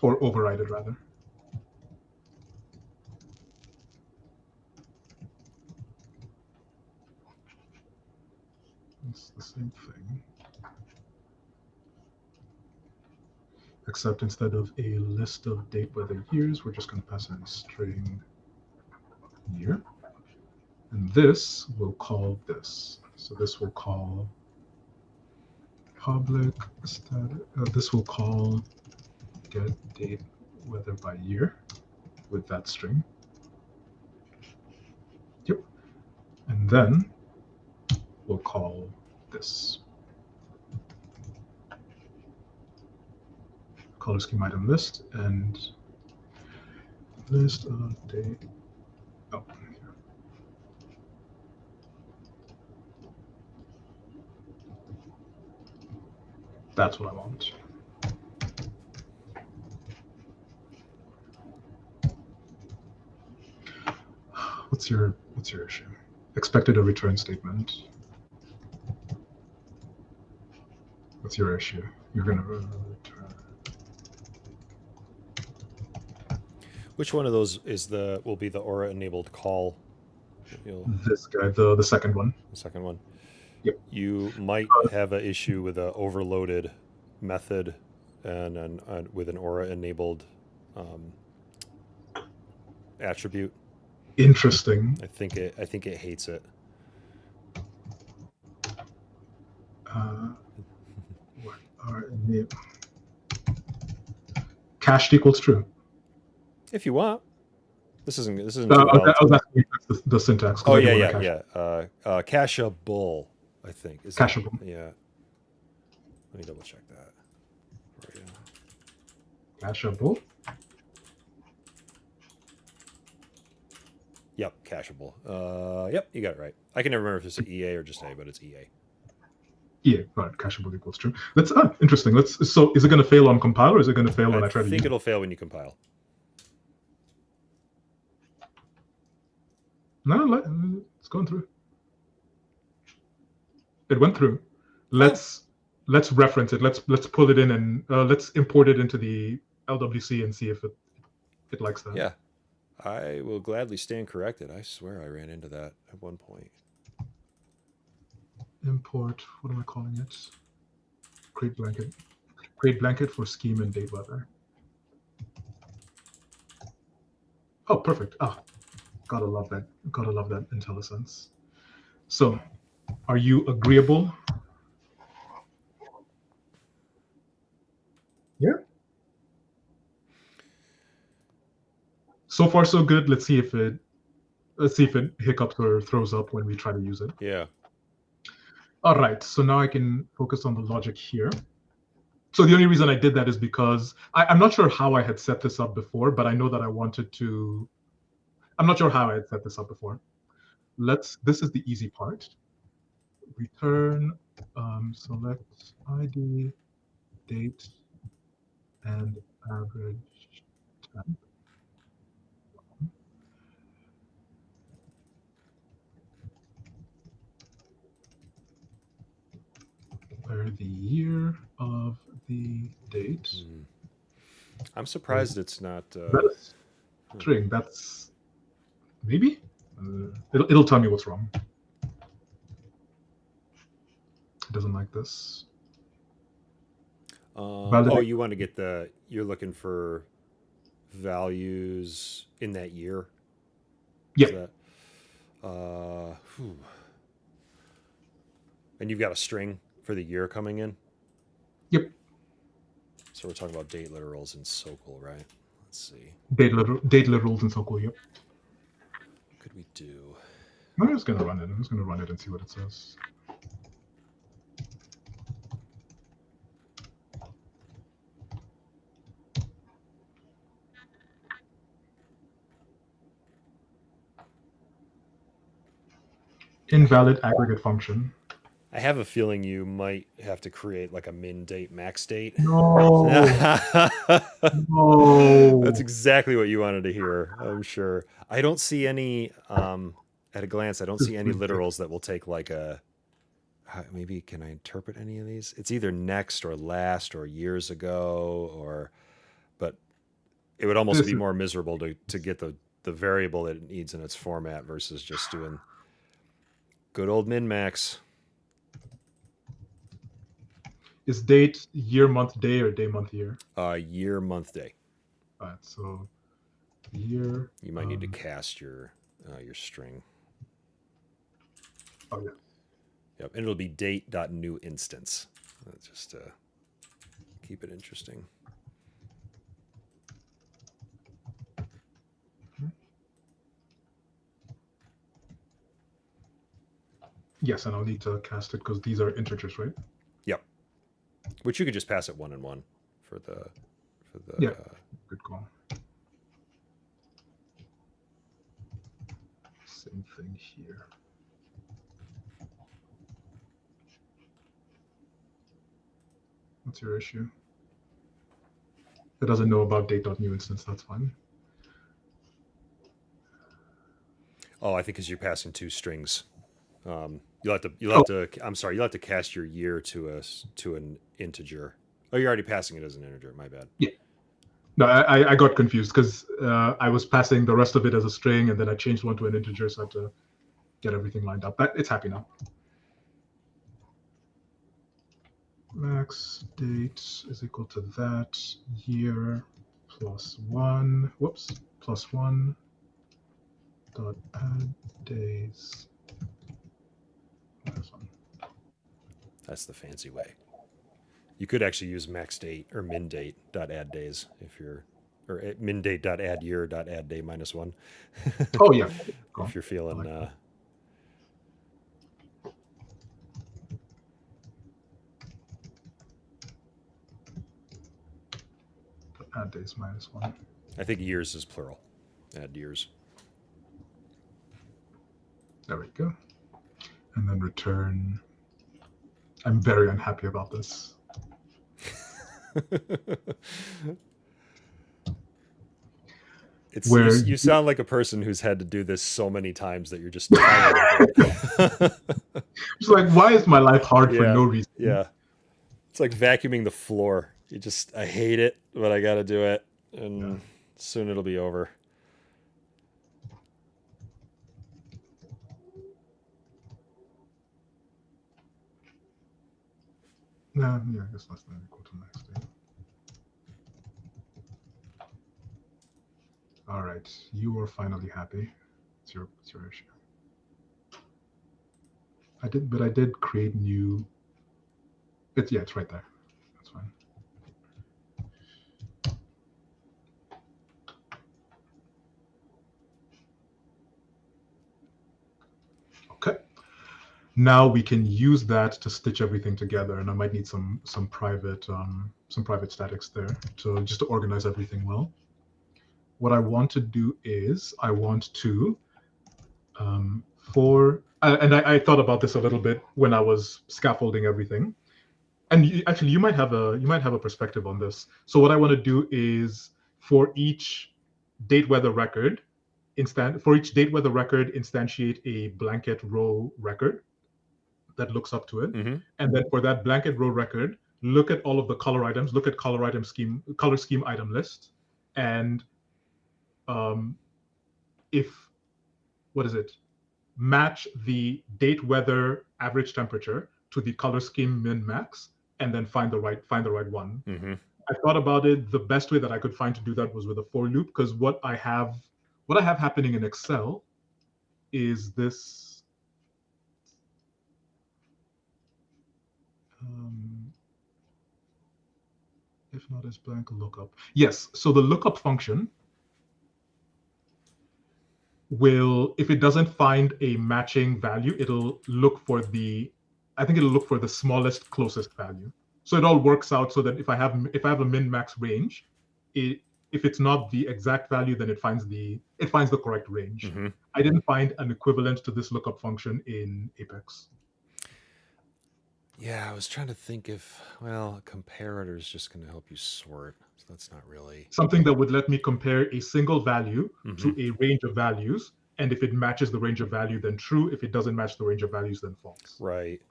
[SPEAKER 2] or override it rather. It's the same thing, except instead of a list of date weather years, we're just going to pass in a string year, and this will call this. So this will call public static. This will call get date weather by year with that string. Yep, and then we'll call this. Color scheme item list and list of date. Oh, here. That's what I want. What's your issue? Expected a return statement. What's your issue? You're gonna return.
[SPEAKER 1] Which one of those will be the Aura enabled call?
[SPEAKER 2] This guy, the second one.
[SPEAKER 1] The second one.
[SPEAKER 2] Yep.
[SPEAKER 1] You might have an issue with an overloaded method and with an Aura enabled attribute.
[SPEAKER 2] Interesting.
[SPEAKER 1] I think it hates it.
[SPEAKER 2] What are cached equals true?
[SPEAKER 1] If you want. This isn't.
[SPEAKER 2] I was asking the syntax.
[SPEAKER 1] Oh yeah. Cacheable, I think.
[SPEAKER 2] Cacheable.
[SPEAKER 1] Yeah. Let me double check that. For you.
[SPEAKER 2] Cacheable.
[SPEAKER 1] Yep, cacheable. Yep, you got it right. I can never remember if it's an EA or just A, but it's EA.
[SPEAKER 2] Yeah, right. Cacheable equals true. That's interesting. So is it going to fail on compile, or is it going to fail when I try to use it?
[SPEAKER 1] I think it'll fail when you compile.
[SPEAKER 2] No, it's going through. It went through. Let's reference it. Let's pull it in and let's import it into the LWC and see if it likes that.
[SPEAKER 1] Yeah, I will gladly stand corrected. I swear I ran into that at one point.
[SPEAKER 2] Import. What am I calling it? Create blanket. Create blanket for scheme and date weather. Oh, perfect. Gotta love that. Gotta love that IntelliSense. So, are you agreeable? Yeah. So far, so good. Let's see if it hiccups or throws up when we try to use it.
[SPEAKER 1] Yeah.
[SPEAKER 2] All right. So now I can focus on the logic here. So the only reason I did that is because I'm not sure how I had set this up before, but I know that I wanted to. I'm not sure how I had set this up before. This is the easy part. Return, select ID, date, and average temp. Where the year of the date.
[SPEAKER 1] I'm surprised it's not.
[SPEAKER 2] That's string. That's maybe it'll tell me what's wrong. It doesn't like this.
[SPEAKER 1] Oh, you want to get you're looking for values in that year?
[SPEAKER 2] Yeah.
[SPEAKER 1] And you've got a string for the year coming in?
[SPEAKER 2] Yep.
[SPEAKER 1] So we're talking about date literals in SOQL, right? Let's see.
[SPEAKER 2] Date literals in SOQL, yep.
[SPEAKER 1] What could we do?
[SPEAKER 2] I'm just going to run it. I'm just going to run it and see what it says. Invalid aggregate function.
[SPEAKER 1] I have a feeling you might have to create like a min date, max date.
[SPEAKER 2] No.
[SPEAKER 1] That's
[SPEAKER 2] No.
[SPEAKER 1] exactly what you wanted to hear, I'm sure. I don't see any, at a glance, I don't
[SPEAKER 2] This
[SPEAKER 1] see
[SPEAKER 2] is
[SPEAKER 1] any literals
[SPEAKER 2] ridiculous.
[SPEAKER 1] that will take like maybe can I interpret any of these? It's either next or last or years ago but it would almost
[SPEAKER 2] This
[SPEAKER 1] be
[SPEAKER 2] is
[SPEAKER 1] more miserable to get the variable that it needs in its format versus just doing good old min max.
[SPEAKER 2] Is date year, month, day, or day, month, year?
[SPEAKER 1] Year, month, day.
[SPEAKER 2] All right, so year.
[SPEAKER 1] You might need to cast your string.
[SPEAKER 2] Oh yeah.
[SPEAKER 1] Yep, and it'll be date.new instance. Just to keep it interesting.
[SPEAKER 2] Yes, and I'll need to cast it because these are integers, right?
[SPEAKER 1] Yep. Which you could just pass it 1 and 1 for the
[SPEAKER 2] Yeah. Good call. Same thing here. What's your issue? It doesn't know about date.new instance. That's fine.
[SPEAKER 1] Oh, I think because you're passing 2 strings. You'll have to. I'm sorry. You'll have to cast your year to an integer. Oh, you're already passing it as an integer. My bad.
[SPEAKER 2] Yeah. No, I got confused because I was passing the rest of it as a string, and then I changed one to an integer, so I had to get everything lined up. But it's happy now. Max date is equal to that year plus 1. Whoops. Plus 1 dot add days.
[SPEAKER 1] That's the fancy way. You could actually use max date or min date dot add days if you're or min date dot add year dot add day minus 1.
[SPEAKER 2] Oh yeah. Cool.
[SPEAKER 1] If you're feeling
[SPEAKER 2] add days minus 1.
[SPEAKER 1] I think years is plural. Add years.
[SPEAKER 2] There we go. And then return. I'm very unhappy about this.
[SPEAKER 1] You sound like a person who's had to do this so many times that you're just tired of it.
[SPEAKER 2] It's like, why is my life hard for no reason?
[SPEAKER 1] Yeah. It's like vacuuming the floor. I hate it, but I got to do it. And soon it'll be over.
[SPEAKER 2] No, yeah, I guess less than or equal to max date. All right, you are finally happy. It's your issue. I did create new. It's right there. That's fine. Okay. Now we can use that to stitch everything together, and I might need some private statics there to organize everything well. What I want to do is I want to and I thought about this a little bit when I was scaffolding everything, and you might have a perspective on this. So what I want to do is for each date weather record instantiate a blanket row record that looks up to it, and then for that blanket row record, look at all of the color items, look at color scheme item list, and match the date weather average temperature to the color scheme min max, and then find the right one. I thought about it. The best way that I could find to do that was with a for loop, because what I have happening in Excel is this. If not as blank lookup. Yes, so the lookup function will, if it doesn't find a matching value, it'll look for the smallest closest value. So it all works out so that if I have a min max range, if it's not the exact value, then it finds the correct range.
[SPEAKER 1] Mm-hmm.
[SPEAKER 2] I didn't find an equivalent to this lookup function in Apex.
[SPEAKER 1] Yeah, I was trying to think if, well, a comparator is just going to help you sort. So that's not really.
[SPEAKER 2] Something that would let me compare a single value
[SPEAKER 1] Mm-hmm.
[SPEAKER 2] to a range of values. And if it matches the range of value, then true. If it doesn't match the range of values, then false.
[SPEAKER 1] Right.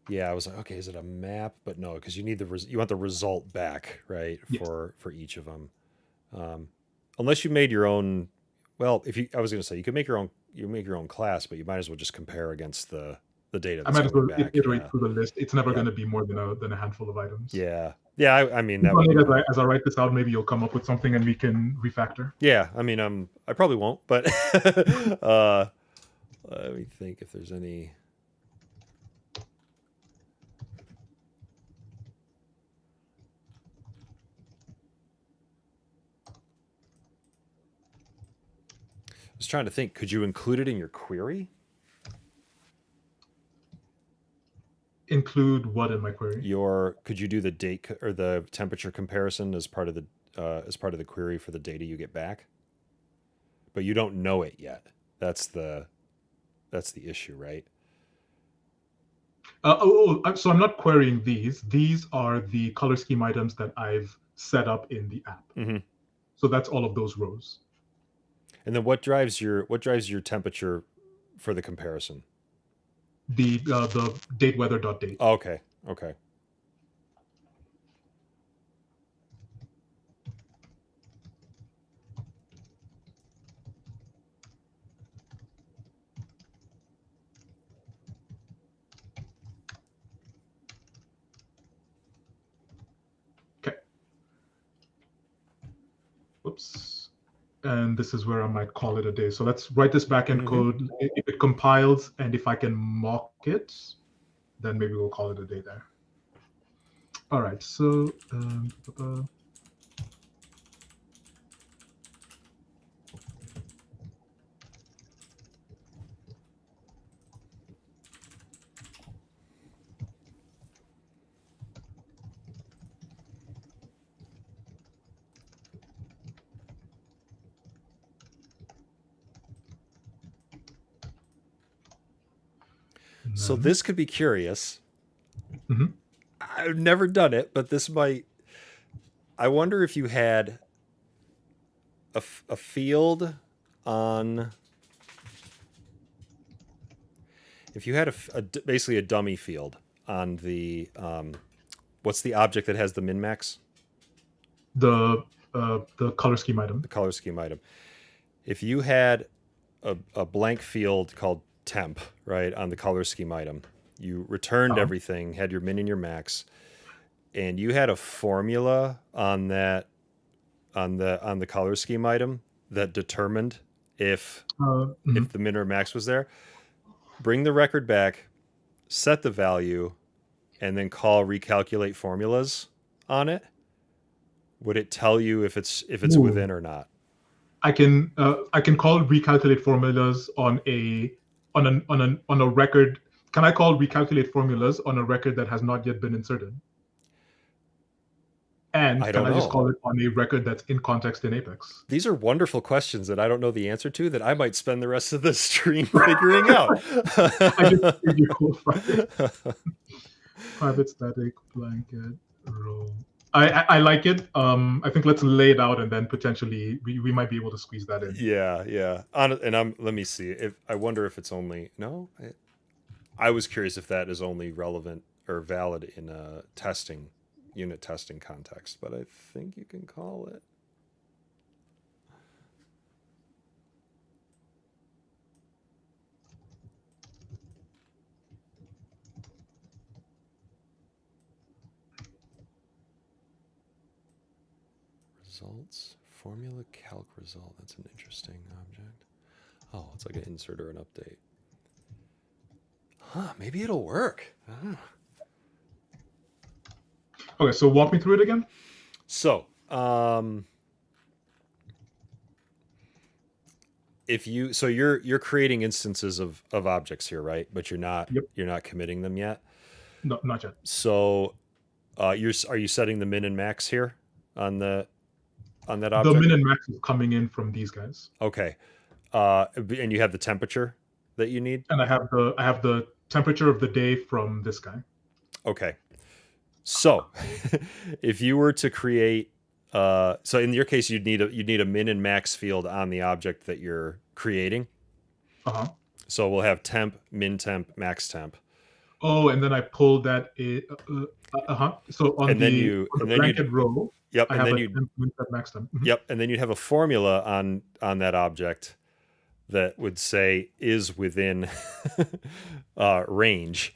[SPEAKER 1] Yeah, I was like, okay, is it a map? But no, because you need you want the result back, right?
[SPEAKER 2] Yes.
[SPEAKER 1] For each of them. Unless you made your own. Well, I was going to say you could make your own class, but you might as well just compare against the data
[SPEAKER 2] I
[SPEAKER 1] that's
[SPEAKER 2] might as well
[SPEAKER 1] coming back.
[SPEAKER 2] iterate
[SPEAKER 1] Yeah.
[SPEAKER 2] through the list. It's never
[SPEAKER 1] Yep.
[SPEAKER 2] going to be more than a handful of items.
[SPEAKER 1] Yeah. Yeah. I mean, that would be
[SPEAKER 2] as I write this out, maybe you'll come up with something and we can refactor.
[SPEAKER 1] Yeah. I mean, I probably won't, but let me think if there's any. I was trying to think. Could you include it in your query?
[SPEAKER 2] Include what in my query?
[SPEAKER 1] Could you do the date or the temperature comparison as part of the query for the data you get back? But you don't know it yet. That's the issue, right?
[SPEAKER 2] So I'm not querying these. These are the color scheme items that I've set up in the app.
[SPEAKER 1] Mm-hmm.
[SPEAKER 2] So that's all of those rows.
[SPEAKER 1] And then what drives your temperature for the comparison?
[SPEAKER 2] The date weather dot date.
[SPEAKER 1] Oh, okay. Okay.
[SPEAKER 2] Okay. Whoops. And this is where I might call it a day. So let's write this backend code. If it compiles and if I can mock it, then maybe we'll call it a day there. All right. So
[SPEAKER 1] so this could be curious.
[SPEAKER 2] Mm-hmm.
[SPEAKER 1] I've never done it, but this might. I wonder if you had a field on. If you had basically a dummy field on the what's the object that has the min max?
[SPEAKER 2] The color scheme item.
[SPEAKER 1] The color scheme item. If you had a blank field called temp, right, on the color scheme item, you returned everything, had your min and your max, and you had a formula on that on the color scheme item that determined if the min or max was there. Bring the record back, set the value, and then call recalculate formulas on it. Would it tell you if it's within or not?
[SPEAKER 2] I can call recalculate formulas on a record. Can I call recalculate formulas on a record that has not yet been inserted? And can I just call it on a record that's in context in Apex?
[SPEAKER 1] These are wonderful questions that I don't know the answer to that I might spend the rest of the stream figuring out.
[SPEAKER 2] I just think you cool private static blanket row. I like it. I think let's lay it out and then potentially we might be able to squeeze that in.
[SPEAKER 1] Yeah. Let me see. I wonder if it's only I was curious if that is only relevant or valid in a unit testing context, but I think you can call it. Results, formula calc result. That's an interesting object. Oh, it's like an insert or an update. Huh, maybe it'll work.
[SPEAKER 2] Okay, so walk me through it again.
[SPEAKER 1] So, you're creating instances of objects here, right? But you're not committing them yet.
[SPEAKER 2] No, not yet.
[SPEAKER 1] So Are you setting the min and max here on the on that
[SPEAKER 2] The min
[SPEAKER 1] object?
[SPEAKER 2] and max is coming in from these guys,
[SPEAKER 1] Okay. And you have the temperature that you need.
[SPEAKER 2] and I have the temperature of the day from this guy.
[SPEAKER 1] Okay. So, if you were to create, so in your case, you'd need a min and max field on the object that you're creating.
[SPEAKER 2] Uh huh.
[SPEAKER 1] So we'll have temp, min temp, max temp,
[SPEAKER 2] Oh, and then I pulled that. So
[SPEAKER 1] and then
[SPEAKER 2] on the
[SPEAKER 1] and then you'd
[SPEAKER 2] blanket row,
[SPEAKER 1] yep,
[SPEAKER 2] I
[SPEAKER 1] and
[SPEAKER 2] have
[SPEAKER 1] then
[SPEAKER 2] a
[SPEAKER 1] you'd
[SPEAKER 2] temp min temp max temp.
[SPEAKER 1] yep, and then you'd have a formula on that object that would say is within range.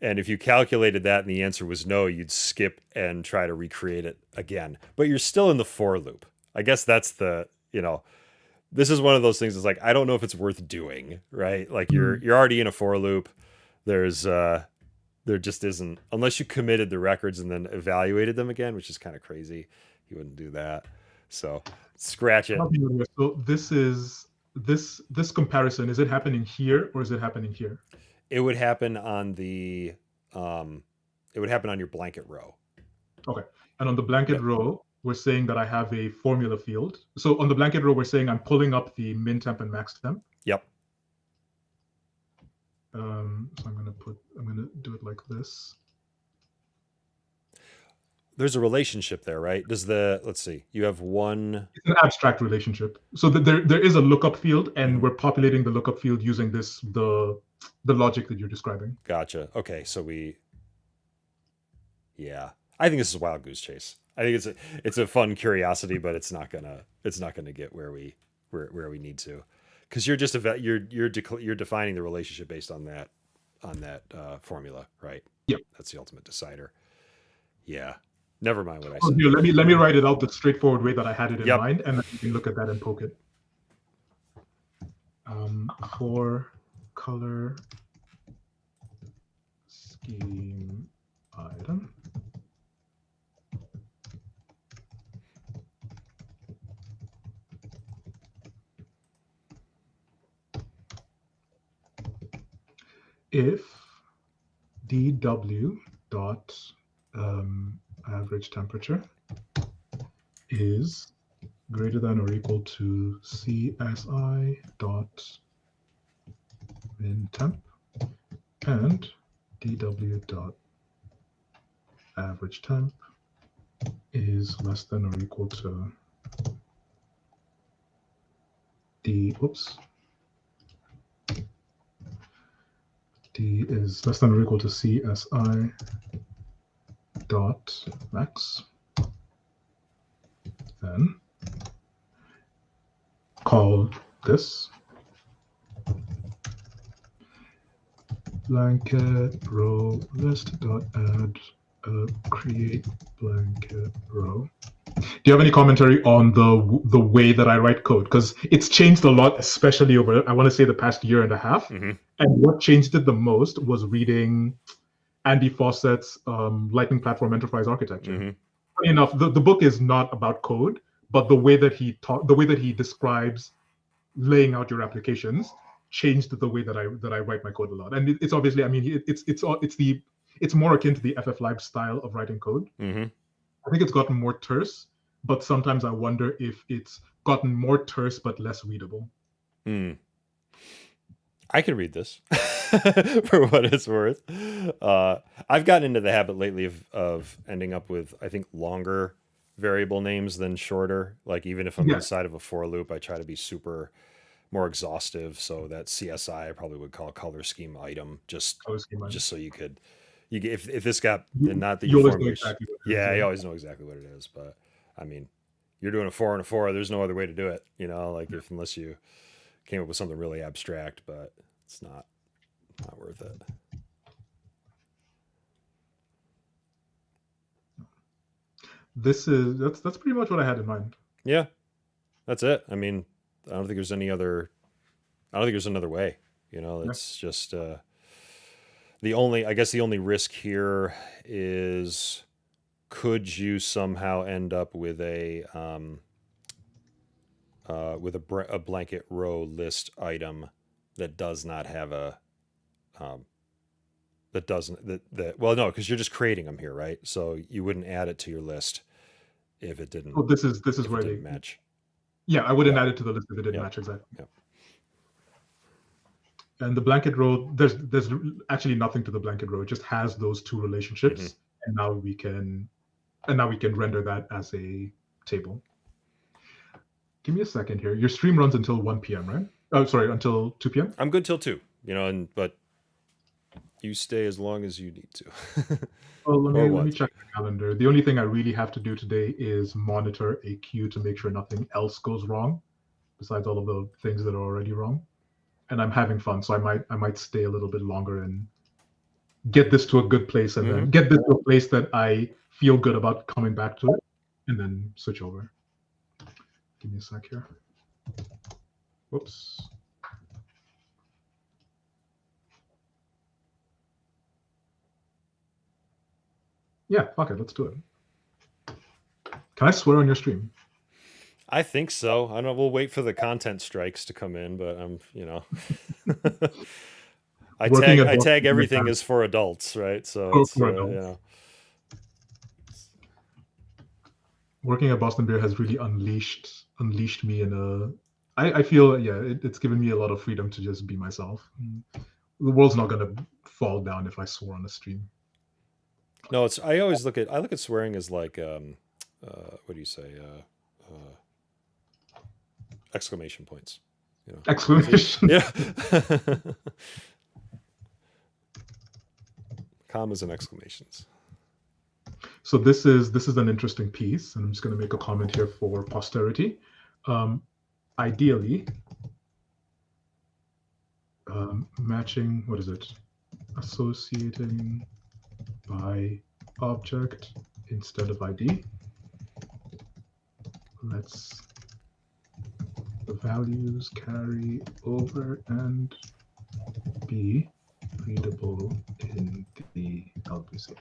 [SPEAKER 1] And if you calculated that and the answer was no, you'd skip and try to recreate it again. But you're still in the for loop. I guess that's this is one of those things that's like, I don't know if it's worth doing, right? Like you're already in a for loop. There's there just isn't, unless you committed the records and then evaluated them again, which is kind of crazy. You wouldn't do that. So scratch it.
[SPEAKER 2] So this comparison, is it happening here or is it happening here?
[SPEAKER 1] It would happen on it would happen on your blanket row.
[SPEAKER 2] Okay. And on the blanket
[SPEAKER 1] Yep.
[SPEAKER 2] row, we're saying that I have a formula field. So on the blanket row, we're saying I'm pulling up the min temp and max temp.
[SPEAKER 1] Yep.
[SPEAKER 2] So I'm gonna do it like this.
[SPEAKER 1] There's a relationship there, right? Let's see, you have one.
[SPEAKER 2] It's an abstract relationship. So there is a lookup field, and we're populating the lookup field using the logic that you're describing.
[SPEAKER 1] Gotcha. Okay, so yeah, I think this is a wild goose chase. I think it's a fun curiosity, but it's not gonna get where we need to, because you're just you're defining the relationship based on that formula, right?
[SPEAKER 2] Yep.
[SPEAKER 1] That's the ultimate decider. Yeah. Never mind what I
[SPEAKER 2] Oh,
[SPEAKER 1] said.
[SPEAKER 2] here, let me write it out the straightforward way that I had it in
[SPEAKER 1] Yep.
[SPEAKER 2] mind, and then you can look at that and poke it. For color scheme item. If dw dot average temperature is greater than or equal to CSI dot min temp and dw dot average temp is less than or equal to D is less than or equal to CSI dot max, then call this blanket row list dot add create blanket row. Do you have any commentary on the way that I write code? Because it's changed a lot, especially over, I want to say, the past year and a half.
[SPEAKER 1] Mm-hmm.
[SPEAKER 2] And what changed it the most was reading Andy Fawcett's Lightning Platform Enterprise Architecture.
[SPEAKER 1] Mm-hmm.
[SPEAKER 2] Funny enough, the book is not about code, but the way that he describes laying out your applications changed the way that I write my code a lot. And it's obviously, I mean, it's more akin to the FFLib style of writing code.
[SPEAKER 1] Mm-hmm.
[SPEAKER 2] I think it's gotten more terse, but sometimes I wonder if it's gotten more terse but less readable.
[SPEAKER 1] I can read this for what it's worth. I've gotten into the habit lately of ending up with, I think, longer variable names than shorter. Like even if I'm inside of a for loop, I try to be super more exhaustive. So that CSI I probably would call color scheme item, just so you could. If this got not that you formulate, exactly you always know exactly what it is. But I mean, you're doing a 4 and a 4. There's no other way to do it, like unless you came up with something really abstract, but it's not worth it.
[SPEAKER 2] That's pretty much what I had in mind.
[SPEAKER 1] Yeah, that's it. I mean, I don't think there's another way. It's just the only risk here is, could you somehow end up with a blanket row list item that does not have a that doesn't that well, no, because you're just creating them here, right? So you wouldn't add it to your list if it didn't
[SPEAKER 2] Oh, this is where they.
[SPEAKER 1] match.
[SPEAKER 2] Yeah, I wouldn't
[SPEAKER 1] Yep.
[SPEAKER 2] add it to the list if it didn't
[SPEAKER 1] Yep.
[SPEAKER 2] match exactly.
[SPEAKER 1] Yep.
[SPEAKER 2] And the blanket row, there's actually nothing to the blanket row. It just has those two relationships, and now we can render that as a table. Give me a second here. Your stream runs until 1 p.m., right? Oh, sorry, until 2 p.m.
[SPEAKER 1] I'm good till 2. But you stay as long as you need to.
[SPEAKER 2] Well,
[SPEAKER 1] Or
[SPEAKER 2] let me
[SPEAKER 1] what?
[SPEAKER 2] check the calendar. The only thing I really have to do today is monitor a queue to make sure nothing else goes wrong, besides all of the things that are already wrong. And I'm having fun, so I might stay a little bit longer and get this to a good place, and then get this to a place that I feel good about coming back to it, and then switch over. Give me a sec here. Whoops. Yeah, fuck it, let's do it. Can I swear on your stream?
[SPEAKER 1] I think so. I don't know. We'll wait for the content strikes to come in, but I tag everything as for adults, right? So it's
[SPEAKER 2] Working at Boston Beer has really unleashed me in a. I feel it's given me a lot of freedom to just be myself. The world's not gonna fall down if I swore on a stream.
[SPEAKER 1] No, I look at swearing as like what do you say? Exclamation points.
[SPEAKER 2] Exclamation.
[SPEAKER 1] Yeah. Commas and exclamations.
[SPEAKER 2] So this is an interesting piece, and I'm just going to make a comment here for posterity. Ideally, matching, what is it? Associating by object instead of ID. Let's the values carry over and be readable in the LBC.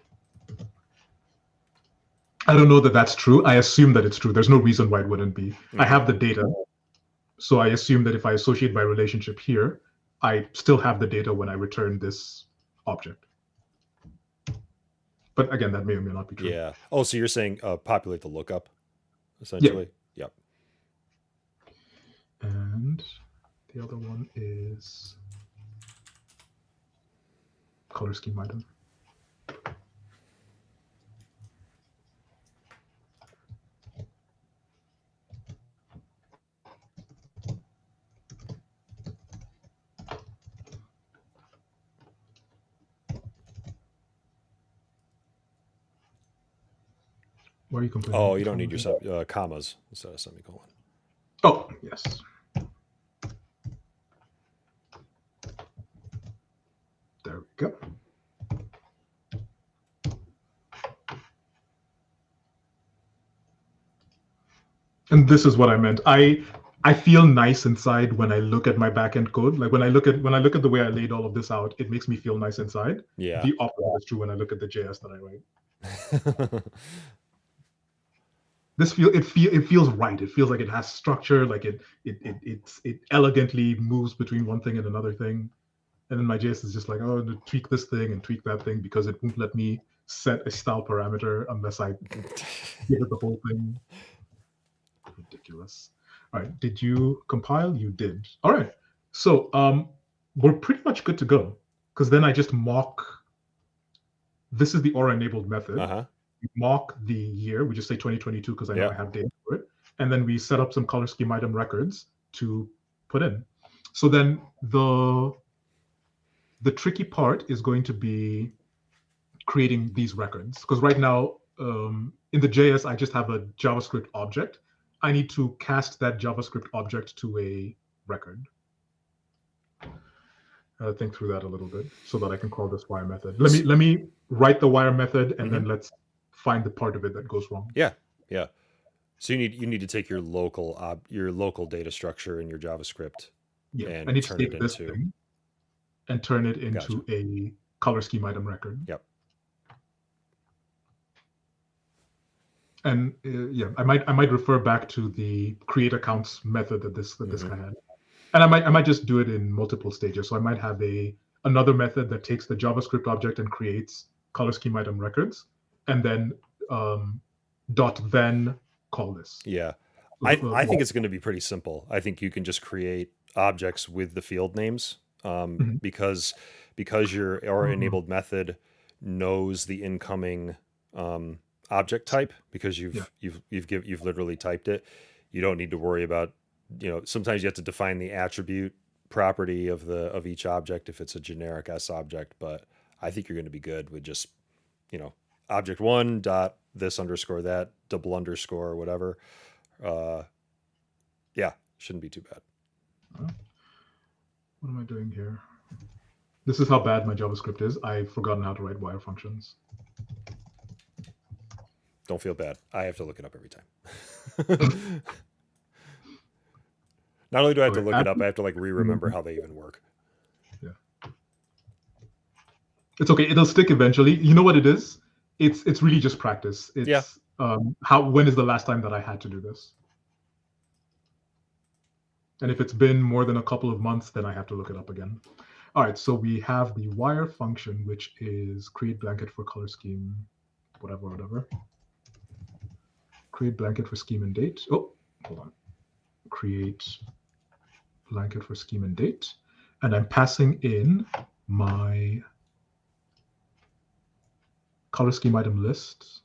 [SPEAKER 2] I don't know that that's true. I assume that it's true. There's no reason why it wouldn't be. I have the data. So I assume that if I associate by relationship here, I still have the data when I return this object. But again, that may or may not be true.
[SPEAKER 1] Yeah. Oh, so you're saying populate the lookup, essentially?
[SPEAKER 2] Yeah. Yep. And the other one is color scheme item. Why are you complaining?
[SPEAKER 1] Oh, you don't need your commas instead of semicolon.
[SPEAKER 2] Oh, yes. There we go. And this is what I meant. I feel nice inside when I look at my backend code. Like when I look at the way I laid all of this out, it makes me feel nice inside.
[SPEAKER 1] Yeah.
[SPEAKER 2] The opposite is true when I look at the JS that I write. It feels right. It feels like it has structure. Like it elegantly moves between one thing and another thing. And then my JS is just like, oh, tweak this thing and tweak that thing because it won't let me set a style parameter unless I give it the whole thing. Ridiculous. All right, did you compile? You did. All right, so we're pretty much good to go because then I just mock. This is the Aura enabled method. We mock the year. We just say 2022 because I know I have data for it, and then we set up some color scheme item records to put in. So then the tricky part is going to be creating these records because right now in the JS I just have a JavaScript object. I need to cast that JavaScript object to a record. Think through that a little bit so that I can call this wire method. Let me write the wire method and then let's find the part of it that goes wrong.
[SPEAKER 1] Yeah. So you need to take your local data structure in your JavaScript.
[SPEAKER 2] Yeah,
[SPEAKER 1] and
[SPEAKER 2] I need to take this thing and turn it into a color scheme item record.
[SPEAKER 1] Yep.
[SPEAKER 2] And I might refer back to the create accounts method that this guy had, and I might just do it in multiple stages. So I might have a another method that takes the JavaScript object and creates color scheme item records, and then dot then call this.
[SPEAKER 1] Yeah. I think
[SPEAKER 2] Well,
[SPEAKER 1] it's going to be pretty simple. I think you can just create objects with the field names,
[SPEAKER 2] mhm.
[SPEAKER 1] because your or enabled method knows the incoming object type, because
[SPEAKER 2] Yeah.
[SPEAKER 1] you've literally typed it. You don't need to worry about, sometimes you have to define the attribute property of each object if it's a generic S object, but I think you're going to be good with just, object one dot this underscore that double underscore whatever. Yeah, shouldn't be too bad.
[SPEAKER 2] What am I doing here? This is how bad my JavaScript is. I've forgotten how to write wire functions.
[SPEAKER 1] Don't feel bad. I have to look it up every time. Not only do I have to look it up, I have to re-remember how they even work.
[SPEAKER 2] Yeah. It's okay. It'll stick eventually. You know what it is? It's really just practice. It's when is the last time that I had to do this? And if it's been more than a couple of months, then I have to look it up again. All right, so we have the wire function, which is create blanket for color scheme, whatever. Create blanket for scheme and date. Oh, hold on. Create blanket for scheme and date. And I'm passing in my color scheme item list.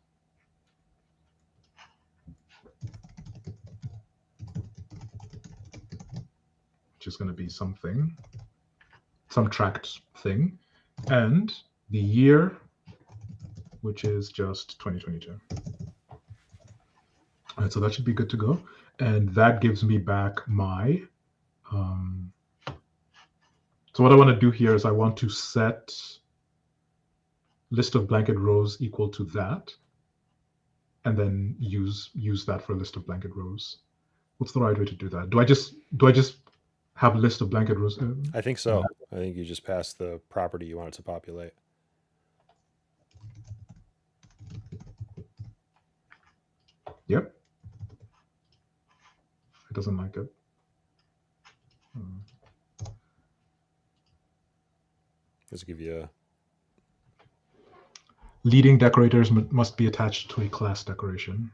[SPEAKER 2] Which is going to be some tracked thing, and the year, which is just 2022. All right, so that should be good to go. And that gives me back my, so what I want to do here is I want to set list of blanket rows equal to that, and then use that for a list of blanket rows. What's the right way to do that? Do I just have a list of blanket rows?
[SPEAKER 1] I think so. I think you just pass the property you want it to populate.
[SPEAKER 2] Yep. It doesn't like it.
[SPEAKER 1] Let's give you a
[SPEAKER 2] leading decorators must be attached to a class decoration.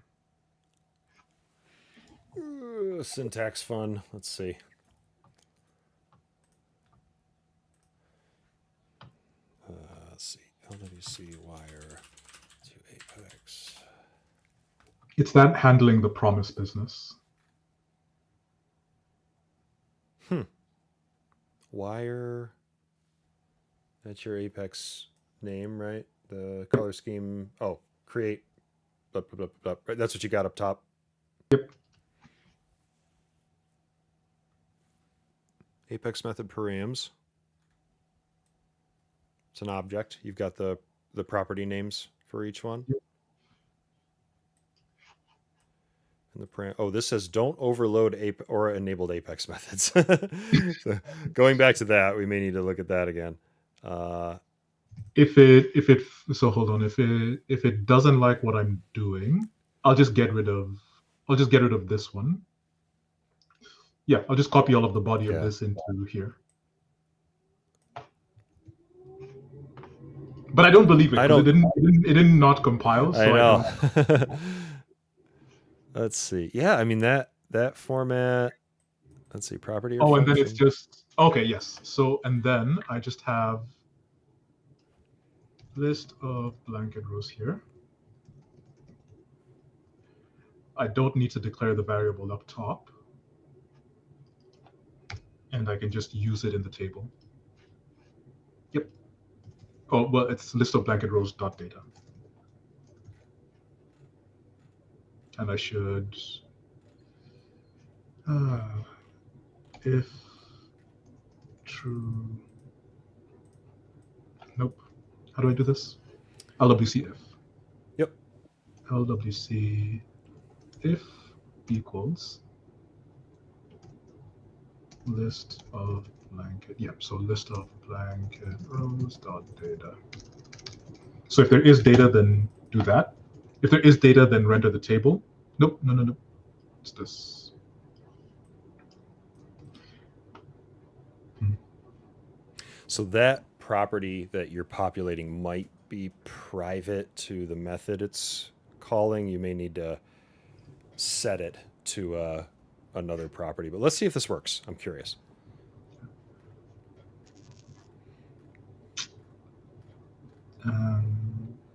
[SPEAKER 1] Syntax fun. Let's see. Let's see. LWC wire to Apex.
[SPEAKER 2] It's that handling the promise business.
[SPEAKER 1] Wire. That's your Apex name, right? The color scheme. Oh, create. Blah, blah, blah, blah, blah. That's what you got up top.
[SPEAKER 2] Yep.
[SPEAKER 1] Apex method params. It's an object. You've got the property names for each one.
[SPEAKER 2] Yep.
[SPEAKER 1] And this says don't overload or enabled Apex methods. So going back to that, we may need to look at that again.
[SPEAKER 2] So hold on. If it doesn't like what I'm doing, I'll just get rid of this one. Yeah, I'll just copy all of the body of this into here. But I don't believe it. It didn't not compile. So
[SPEAKER 1] I know. Let's see. Yeah, I mean that format. Let's see, property.
[SPEAKER 2] And then it's just okay. Yes. So and then I just have list of blanket rows here. I don't need to declare the variable up top, and I can just use it in the table. Yep. Oh well, it's list of blanket rows dot data. And I should, if true, nope. How do I do this? LWC if.
[SPEAKER 1] Yep.
[SPEAKER 2] LWC if equals list of blanket. Yep. So list of blanket rows dot data. So if there is data, then do that. If there is data, then render the table. Nope, no. It's this.
[SPEAKER 1] So that property that you're populating might be private to the method it's calling, you may need to set it to another property. But let's see if this works. I'm curious.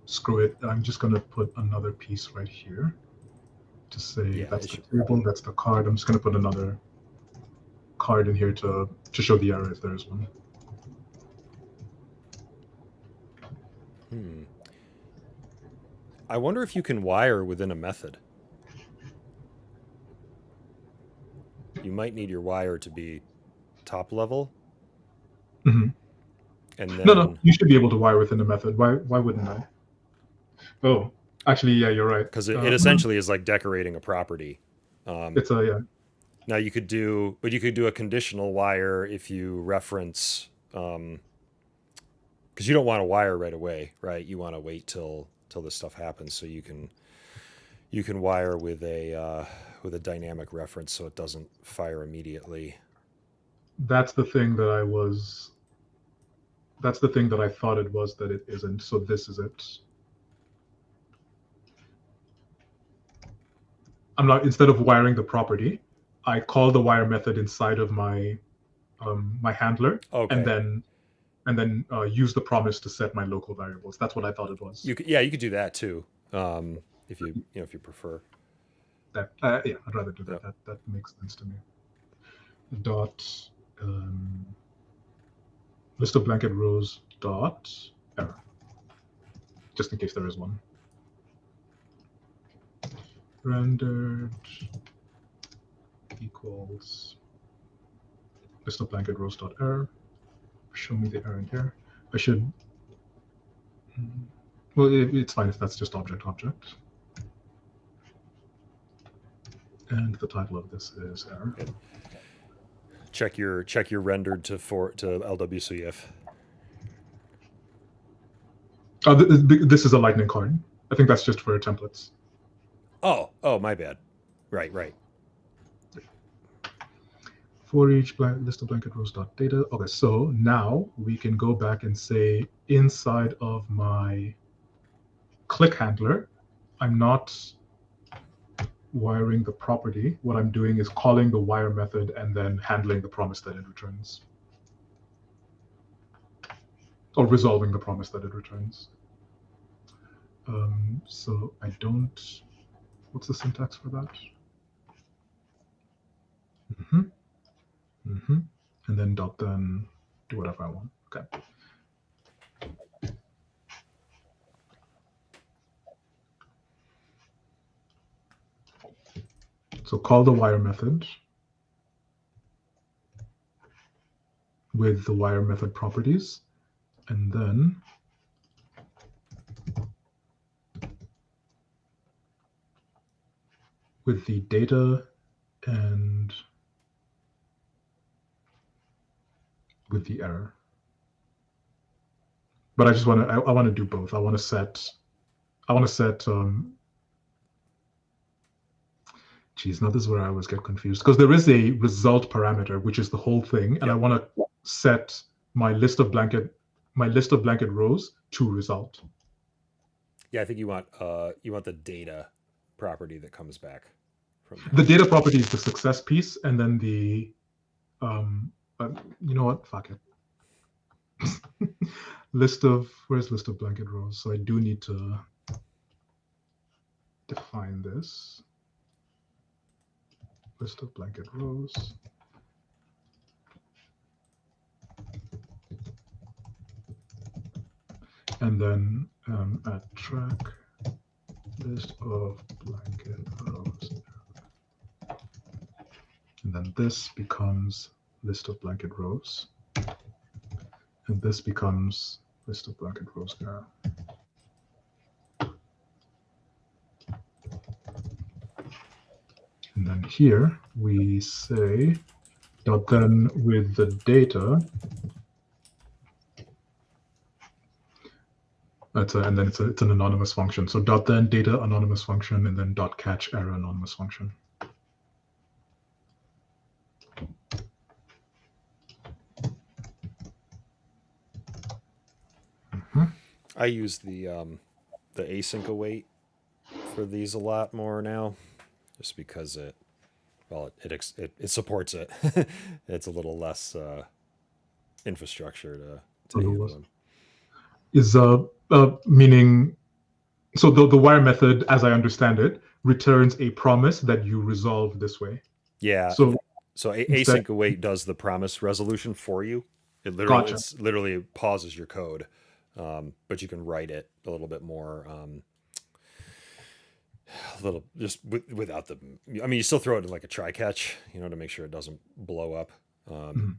[SPEAKER 2] Screw it. I'm just going to put another piece right here to say
[SPEAKER 1] Yeah,
[SPEAKER 2] that's the table, that's the card. I'm just going to put another card in here to show the error if there is one.
[SPEAKER 1] I wonder if you can wire within a method. You might need your wire to be top level.
[SPEAKER 2] Mm-hmm.
[SPEAKER 1] And then
[SPEAKER 2] No, you should be able to wire within a method. Why wouldn't I? Oh, actually, yeah, you're right.
[SPEAKER 1] Because it essentially is like decorating a property.
[SPEAKER 2] It's a, yeah.
[SPEAKER 1] Now you could do a conditional wire if you reference, because you don't want to wire right away, right? You want to wait till this stuff happens, so you can wire with a dynamic reference, so it doesn't fire immediately.
[SPEAKER 2] That's the thing that I was. That's the thing that I thought it was that it isn't. So this is it. I'm not, instead of wiring the property, I call the wire method inside of my my handler,
[SPEAKER 1] Okay.
[SPEAKER 2] and then use the promise to set my local variables. That's what I thought it was.
[SPEAKER 1] You could do that too, if you prefer.
[SPEAKER 2] That yeah, I'd rather do that. Yep. That makes sense to me. Dot list of blanket rows dot error, just in case there is one. Rendered equals list of blanket rows dot error. Show me the error in here. I should. Well, it's fine if that's just object. And the title of this is error.
[SPEAKER 1] Good. Check your rendered to LWCF.
[SPEAKER 2] This is a lightning card. I think that's just for templates.
[SPEAKER 1] Oh, my bad. Right.
[SPEAKER 2] For each list of blanket rows dot data. Okay, so now we can go back and say inside of my click handler, I'm not wiring the property. What I'm doing is calling the wire method and then handling the promise that it returns, or resolving the promise that it returns. So I don't. What's the syntax for that? And then dot then do whatever I want. Okay. So call the wire method with the wire method properties, and then with the data and with the error. But I just want to, I want to do both. I want to set geez, now this is where I always get confused, because there is a result parameter, which is the whole thing, and I want to set my list of blanket rows to result.
[SPEAKER 1] Yeah, I think you want the data property that comes back from
[SPEAKER 2] the data property is the success piece, and then the you know what? Fuck it. Where's list of blanket rows? So I do need to define this. List of blanket rows. And then at track list of blanket rows. And then this becomes list of blanket rows. And this becomes list of blanket rows error. And then here we say dot then with the data. And then it's an anonymous function. So dot then data anonymous function, and then dot catch error anonymous function.
[SPEAKER 1] I use the async await for these a lot more now, just because it supports it. It's a little less infrastructure to handle them.
[SPEAKER 2] Is meaning so the wire method, as I understand it, returns a promise that you resolve this way.
[SPEAKER 1] Yeah.
[SPEAKER 2] So instead,
[SPEAKER 1] Async await does the promise resolution for you.
[SPEAKER 2] gotcha.
[SPEAKER 1] It's literally pauses your code, but you can write it a little bit more. A little just without the. I mean, you still throw it in like a try catch, to make sure it doesn't blow up.
[SPEAKER 2] Mhm.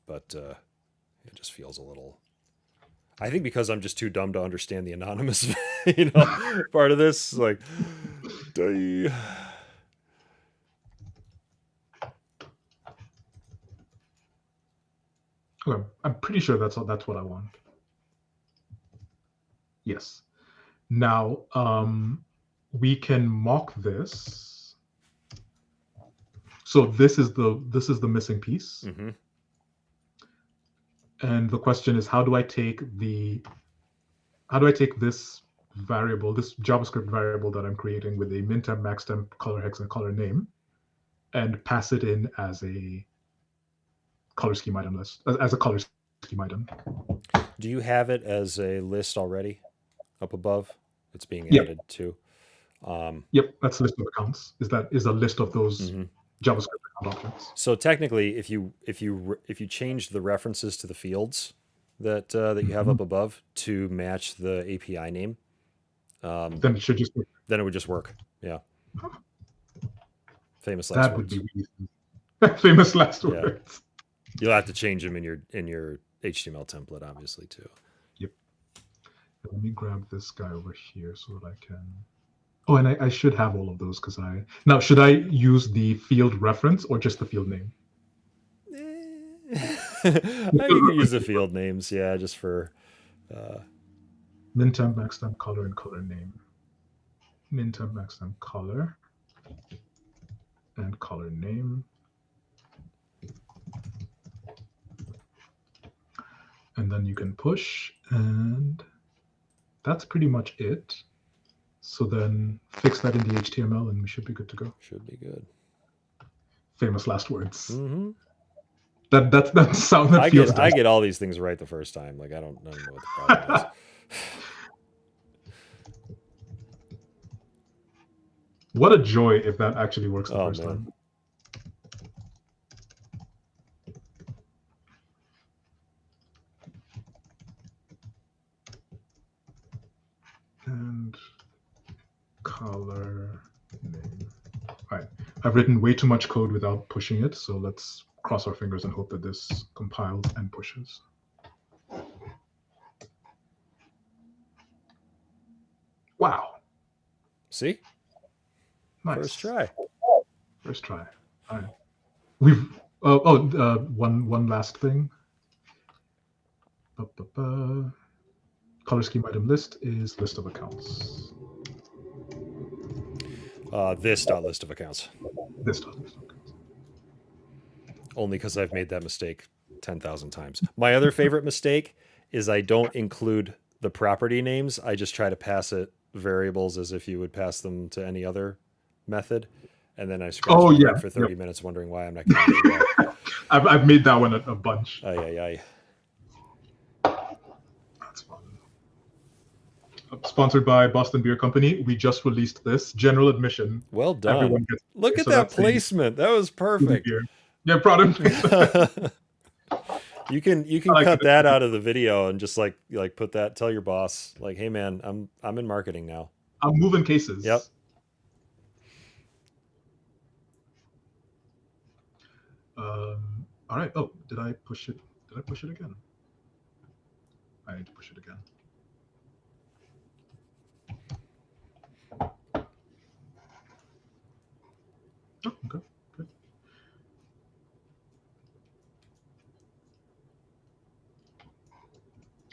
[SPEAKER 1] But it just feels a little. I think because I'm just too dumb to understand the anonymous, part of this. Like, die.
[SPEAKER 2] Okay, I'm pretty sure that's what I want. Yes. Now we can mock this. So this is the missing piece.
[SPEAKER 1] Mm-hmm.
[SPEAKER 2] And the question is, how do I take this variable, this JavaScript variable that I'm creating with a mintemp, maxtemp, color hex, and color name, and pass it in as a color scheme item list, as a color scheme item.
[SPEAKER 1] Do you have it as a list already up above? It's being
[SPEAKER 2] Yep.
[SPEAKER 1] added to.
[SPEAKER 2] Yep, that's a list of accounts. Is a list of those
[SPEAKER 1] Mm-hmm.
[SPEAKER 2] JavaScript account objects.
[SPEAKER 1] So technically, if you change the references to the fields that you have up above to match the API name,
[SPEAKER 2] then it should just work.
[SPEAKER 1] then it would just work. Yeah. Famous last
[SPEAKER 2] That
[SPEAKER 1] words.
[SPEAKER 2] would be really famous last words.
[SPEAKER 1] You'll have to change them in your HTML template, obviously, too.
[SPEAKER 2] Yep. Let me grab this guy over here so that I can. Oh, and I should have all of those because now should I use the field reference or just the field name?
[SPEAKER 1] You can use the field names, yeah, just for
[SPEAKER 2] mintemp, maxtemp, color, and color name. Mintemp, maxtemp, color, and color name. And then you can push, and that's pretty much it. So then fix that in the HTML, and we should be good to go.
[SPEAKER 1] Should be good.
[SPEAKER 2] Famous last words.
[SPEAKER 1] Mm-hmm.
[SPEAKER 2] That sound that feels.
[SPEAKER 1] I get all these things right the first time. Like I don't know what the problem is.
[SPEAKER 2] What a joy if that actually works the first time. And color name. All right, I've written way too much code without pushing it, so let's cross our fingers and hope that this compiles and pushes. Wow.
[SPEAKER 1] See?
[SPEAKER 2] Nice.
[SPEAKER 1] First try.
[SPEAKER 2] First try. All right. We've one last thing. Color scheme item list is list of accounts.
[SPEAKER 1] This list of accounts.
[SPEAKER 2] This list of accounts.
[SPEAKER 1] Only because I've made that mistake 10,000 times. My other favorite mistake is I don't include the property names. I just try to pass it variables as if you would pass them to any other method. And then I scratch my head for 30 minutes wondering why I'm not getting it.
[SPEAKER 2] I've made that one a bunch.
[SPEAKER 1] Aye.
[SPEAKER 2] That's fun. Sponsored by Boston Beer Company. We just released this. General admission.
[SPEAKER 1] Well done. Look at that placement. That was perfect.
[SPEAKER 2] Yeah, proud of me.
[SPEAKER 1] You can cut that out of the video and just like put that. Tell your boss like, hey man, I'm in marketing now.
[SPEAKER 2] I'm moving cases.
[SPEAKER 1] Yep.
[SPEAKER 2] All right. Oh, did I push it? Did I push it again? I need to push it again. Oh, okay. Good.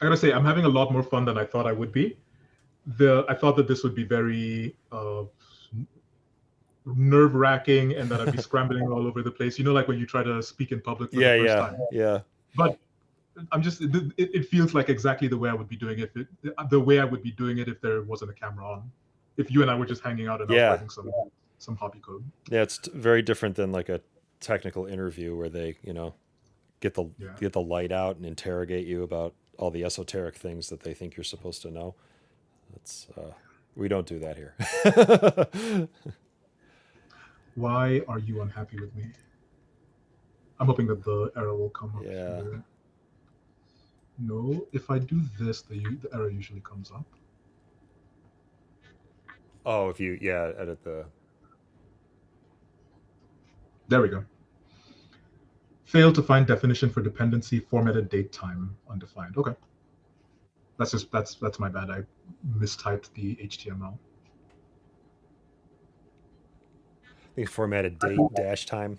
[SPEAKER 2] I gotta say, I'm having a lot more fun than I thought I would be. I thought that this would be very nerve-wracking and that I'd be scrambling all over the place. You know, like when you try to speak in public for the first time.
[SPEAKER 1] Yeah.
[SPEAKER 2] But I'm just it feels like exactly the way I would be doing it the way I would be doing it if there wasn't a camera on. If you and I were just hanging out and I was writing some hobby code.
[SPEAKER 1] Yeah, it's very different than like a technical interview where they, get the light out and interrogate you about all the esoteric things that they think you're supposed to know. That's we don't do that here.
[SPEAKER 2] Why are you unhappy with me? I'm hoping that the error will come up here. No, if I do this, the error usually comes up.
[SPEAKER 1] Oh, if you edit the.
[SPEAKER 2] There we go. Failed to find definition for dependency, formatted date time undefined. Okay. That's my bad. I mistyped the HTML.
[SPEAKER 1] I think formatted date dash time.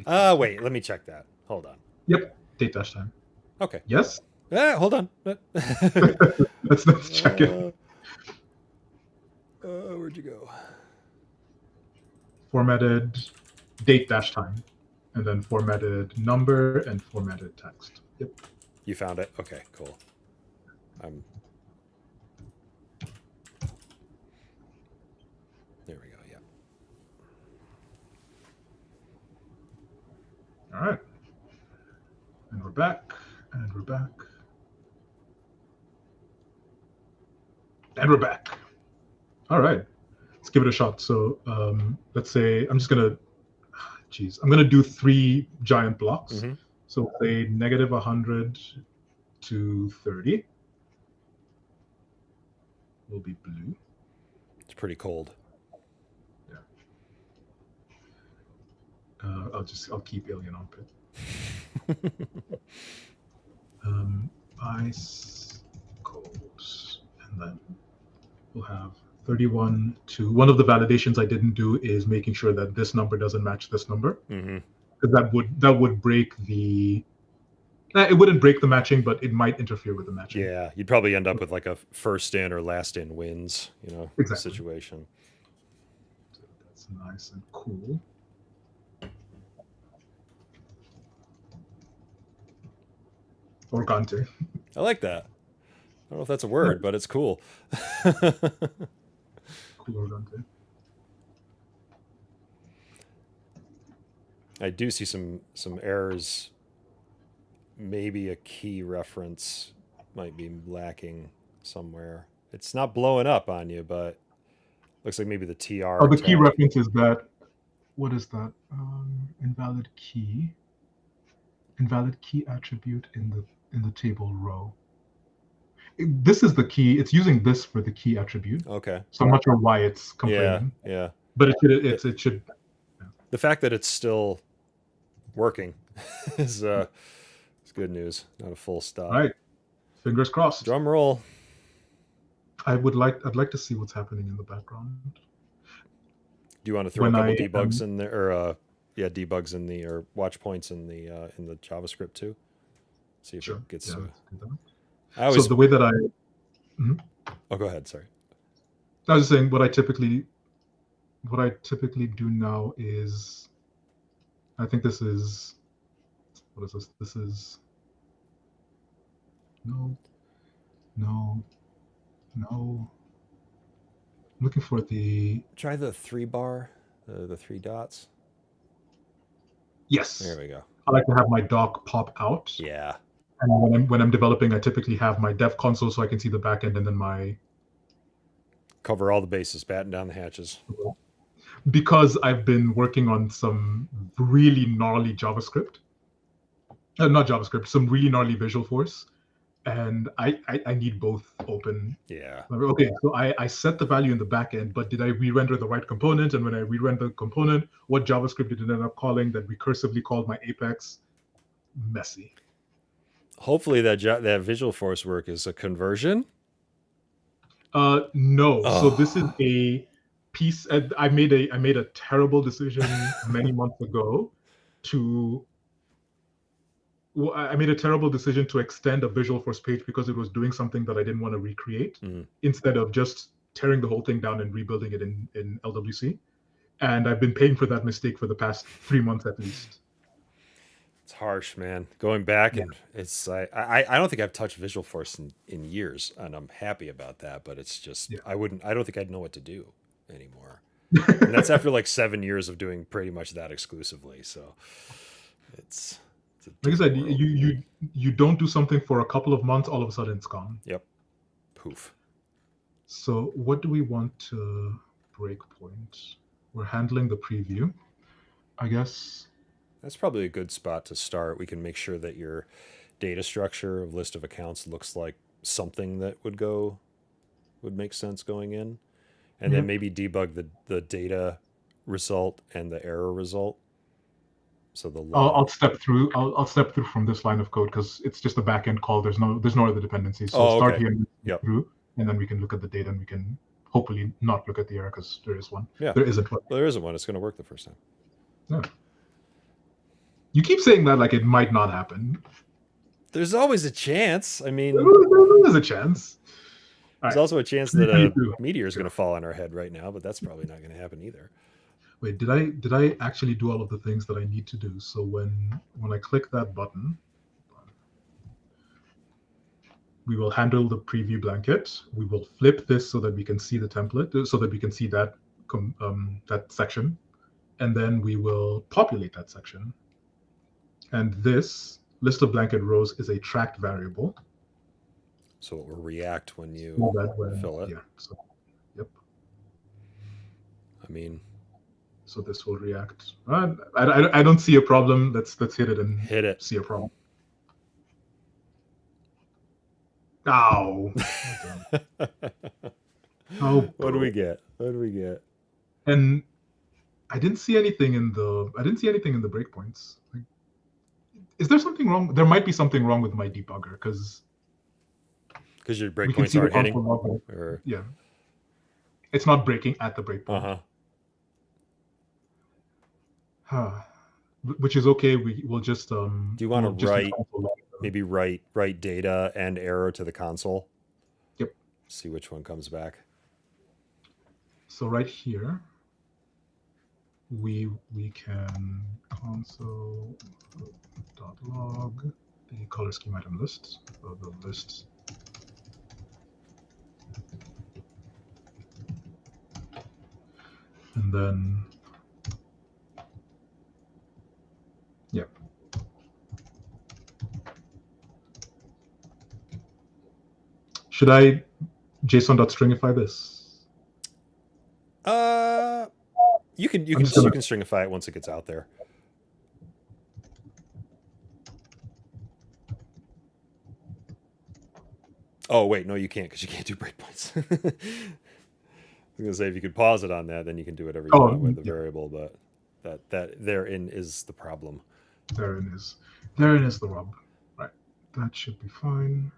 [SPEAKER 1] Wait, let me check that. Hold on.
[SPEAKER 2] Yep, date dash time.
[SPEAKER 1] Okay.
[SPEAKER 2] Yes?
[SPEAKER 1] Hold on.
[SPEAKER 2] Let's check it.
[SPEAKER 1] Where'd you go?
[SPEAKER 2] Formatted date dash time, and then formatted number and formatted text. Yep.
[SPEAKER 1] You found it? Okay, cool. There we go, yeah.
[SPEAKER 2] All right. And we're back, and we're back. And we're back. All right. Let's give it a shot. So let's say I'm going to do 3 giant blocks. Mm-hmm. So say negative 100 to 30 will be blue.
[SPEAKER 1] It's pretty cold.
[SPEAKER 2] Yeah. I'll keep alien on pit. Ice cold, and then we'll have 31 to one of the validations I didn't do is making sure that this number doesn't match this number.
[SPEAKER 1] Mm-hmm.
[SPEAKER 2] Because that would break the. It wouldn't break the matching, but it might interfere with the matching.
[SPEAKER 1] Yeah, you'd probably end up with like a first in or last in wins,
[SPEAKER 2] exactly.
[SPEAKER 1] situation.
[SPEAKER 2] So that's nice and cool. Organte.
[SPEAKER 1] I like that. I don't know if that's a word, but it's cool.
[SPEAKER 2] Cool organte.
[SPEAKER 1] I do see some errors. Maybe a key reference might be lacking somewhere. It's not blowing up on you, but looks like maybe the TR.
[SPEAKER 2] Oh, the key reference is that. What is that? Invalid key attribute in the table row. This is the key. It's using this for the key attribute.
[SPEAKER 1] Okay.
[SPEAKER 2] So I'm not sure why it's complaining.
[SPEAKER 1] Yeah.
[SPEAKER 2] But it should.
[SPEAKER 1] Yeah. The fact that it's still working is good news. Not a full stop.
[SPEAKER 2] All right. Fingers crossed.
[SPEAKER 1] Drum roll.
[SPEAKER 2] I'd like to see what's happening in the background.
[SPEAKER 1] Do you want to throw a couple debugs in there, or debugs in the or watch points in the JavaScript too? See if it gets. So
[SPEAKER 2] the way that I.
[SPEAKER 1] Mm-hmm. Oh, go ahead. Sorry.
[SPEAKER 2] I was just saying what I typically do now is. I think this is. What is this? This is. No. I'm looking for the.
[SPEAKER 1] Try the 3 bar, the 3 dots.
[SPEAKER 2] Yes.
[SPEAKER 1] There we go.
[SPEAKER 2] I like to have my doc pop out.
[SPEAKER 1] Yeah.
[SPEAKER 2] And when I'm developing, I typically have my dev console so I can see the back end and then my.
[SPEAKER 1] Cover all the bases, batten down the hatches.
[SPEAKER 2] Because I've been working on some really gnarly JavaScript. Not JavaScript, some really gnarly Visualforce. And I need both open.
[SPEAKER 1] Yeah.
[SPEAKER 2] Okay, so I set the value in the back end, but did I re-render the right component? And when I re-render the component, what JavaScript did it end up calling that recursively called my Apex? Messy.
[SPEAKER 1] Hopefully that Visualforce work is a conversion.
[SPEAKER 2] No. Oh. So this is a piece. I made a terrible decision many months ago to. I made a terrible decision to extend a Visualforce page because it was doing something that I didn't want to recreate, instead of just tearing the whole thing down and rebuilding it in LWC. And I've been paying for that mistake for the past 3 months at least.
[SPEAKER 1] It's harsh, man. Going back
[SPEAKER 2] Yeah.
[SPEAKER 1] and I don't think I've touched Visualforce in years, and I'm happy about that. But it's just
[SPEAKER 2] Yeah.
[SPEAKER 1] I don't think I'd know what to do anymore. And that's after like 7 years of doing pretty much that exclusively. So it's it's a
[SPEAKER 2] Like I
[SPEAKER 1] different
[SPEAKER 2] said,
[SPEAKER 1] world.
[SPEAKER 2] you don't do something for a couple of months, all of a sudden it's gone.
[SPEAKER 1] Yep. Poof.
[SPEAKER 2] So what do we want to breakpoint? We're handling the preview, I guess.
[SPEAKER 1] That's probably a good spot to start. We can make sure that your data structure of list of accounts looks like something that would make sense going in, and then
[SPEAKER 2] Yep.
[SPEAKER 1] maybe debug the data result and the error result. So the
[SPEAKER 2] I'll
[SPEAKER 1] log.
[SPEAKER 2] step through. I'll step through from this line of code because it's just a backend call. There's no other dependencies. So
[SPEAKER 1] Oh,
[SPEAKER 2] start
[SPEAKER 1] okay.
[SPEAKER 2] here and
[SPEAKER 1] Yep.
[SPEAKER 2] through, and then we can look at the data, and we can hopefully not look at the error because there is one.
[SPEAKER 1] Yeah.
[SPEAKER 2] There isn't one.
[SPEAKER 1] Well, there isn't one. It's going to work the first time.
[SPEAKER 2] No. You keep saying that like it might not happen.
[SPEAKER 1] There's always a chance. I mean,
[SPEAKER 2] There's a chance.
[SPEAKER 1] there's
[SPEAKER 2] All right.
[SPEAKER 1] also a chance that a
[SPEAKER 2] 2022.
[SPEAKER 1] meteor is going to fall on our head right now, but that's probably not going to happen either.
[SPEAKER 2] Wait, did I actually do all of the things that I need to do? So when I click that button, we will handle the preview blanket. We will flip this so that we can see the template, so that we can see that that section, and then we will populate that section. And this list of blanket rows is a tracked variable.
[SPEAKER 1] So it will react when you
[SPEAKER 2] So that when,
[SPEAKER 1] fill it.
[SPEAKER 2] yeah. So, yep.
[SPEAKER 1] I mean,
[SPEAKER 2] So this will react. I don't see a problem. Let's hit it and
[SPEAKER 1] hit it.
[SPEAKER 2] see a problem. Ow. Oh,
[SPEAKER 1] What do we get? What do we get?
[SPEAKER 2] And I didn't see anything in the breakpoints. Like, is there something wrong? There might be something wrong with my debugger because
[SPEAKER 1] your
[SPEAKER 2] we can
[SPEAKER 1] breakpoints
[SPEAKER 2] see the
[SPEAKER 1] aren't hitting.
[SPEAKER 2] console log.
[SPEAKER 1] Or
[SPEAKER 2] Yeah, it's not breaking at the breakpoint. Which is okay. We'll just
[SPEAKER 1] do you want to maybe write data and error to the console?
[SPEAKER 2] Yep.
[SPEAKER 1] See which one comes back.
[SPEAKER 2] So right here, we can console.log the color scheme item list, or the list. And then, yeah. Should I JSON.stringify this?
[SPEAKER 1] You can stringify it once it gets out there. Oh wait, no, you can't because you can't do breakpoints. I was gonna say if you could pause it on that, then you can do whatever you want with the variable, but that therein is the problem.
[SPEAKER 2] Therein is the rub. Right. That should be fine.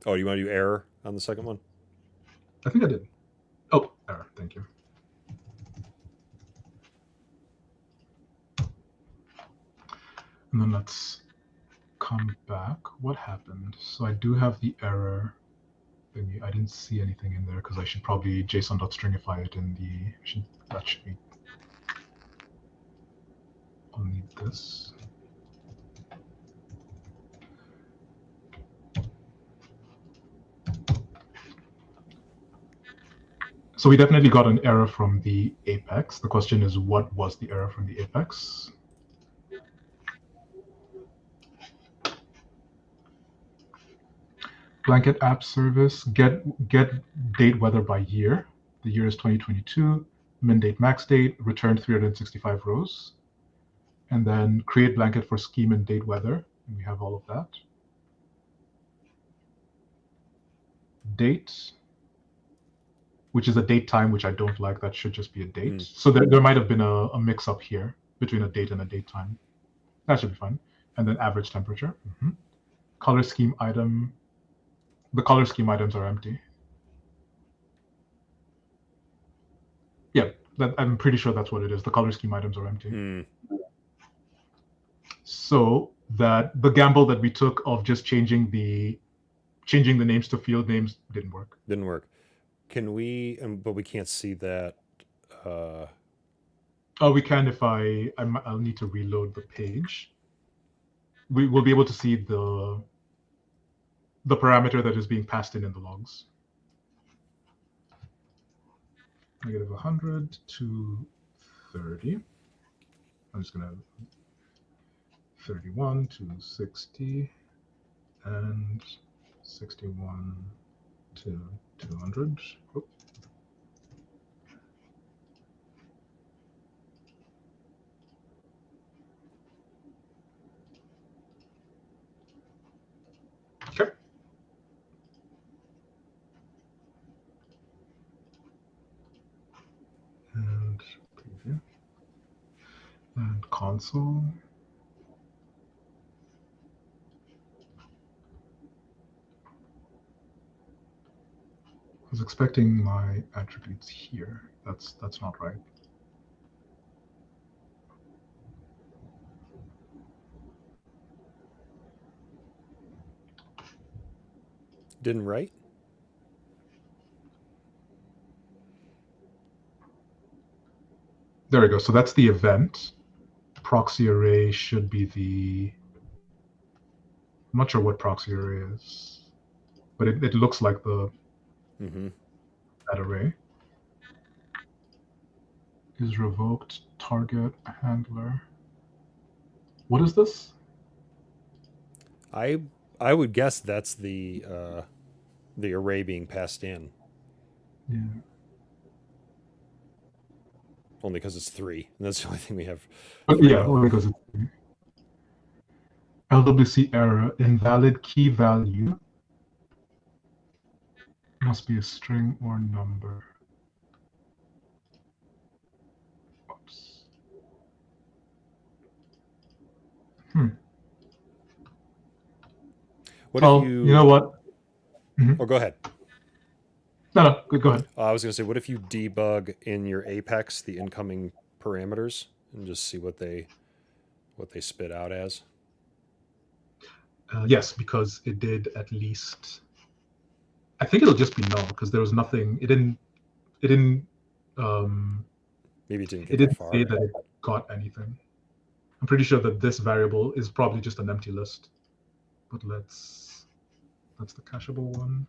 [SPEAKER 1] Oh, you want to do error on the second one?
[SPEAKER 2] I think I did. Oh, error. Thank you. And then let's come back. What happened? So I do have the error thingy. I didn't see anything in there because I should probably JSON.stringify it in the. That should be. I'll need this. So we definitely got an error from the apex. The question is, what was the error from the apex? Blanket app service, get date weather by year. The year is 2022. Min date, max date, returned 365 rows. And then create blanket for scheme and date weather. And we have all of that. Date, which is a date time, which I don't like. That should just be a date. So there might have been a mix up here between a date and a date time. That should be fine. And then average temperature. Color scheme item. The color scheme items are empty. Yeah, I'm pretty sure that's what it is. The color scheme items are empty. So that the gamble that we took of just changing the names to field names didn't work.
[SPEAKER 1] Didn't work. Can we? But we can't see that.
[SPEAKER 2] Oh, we can if I'll need to reload the page. We will be able to see the parameter that is being passed in the logs. Negative 100 to 30. I'm just gonna 31 to 60 and 61 to 200. Oh. Okay. And preview. And console. I was expecting my attributes here. That's not right.
[SPEAKER 1] Didn't write?
[SPEAKER 2] There we go. So that's the event. Proxy array should be the... I'm not sure what proxy array is, but it looks like the that array. Is revoked target handler. What is this?
[SPEAKER 1] I would guess that's the array being passed in.
[SPEAKER 2] Yeah.
[SPEAKER 1] Only because it's 3, and that's the only thing we have.
[SPEAKER 2] But yeah, only because it's 3. LWC error, invalid key value. Must be a string or number. Oops.
[SPEAKER 1] What if
[SPEAKER 2] you know what?
[SPEAKER 1] Oh, go ahead.
[SPEAKER 2] No, go ahead.
[SPEAKER 1] I was going to say, what if you debug in your Apex the incoming parameters and just see what they spit out as?
[SPEAKER 2] Yes, because it did at least. I think it'll just be null because there was nothing. It didn't.
[SPEAKER 1] Maybe it didn't get
[SPEAKER 2] it didn't
[SPEAKER 1] far.
[SPEAKER 2] say that it got anything. I'm pretty sure that this variable is probably just an empty list. But that's the cacheable one.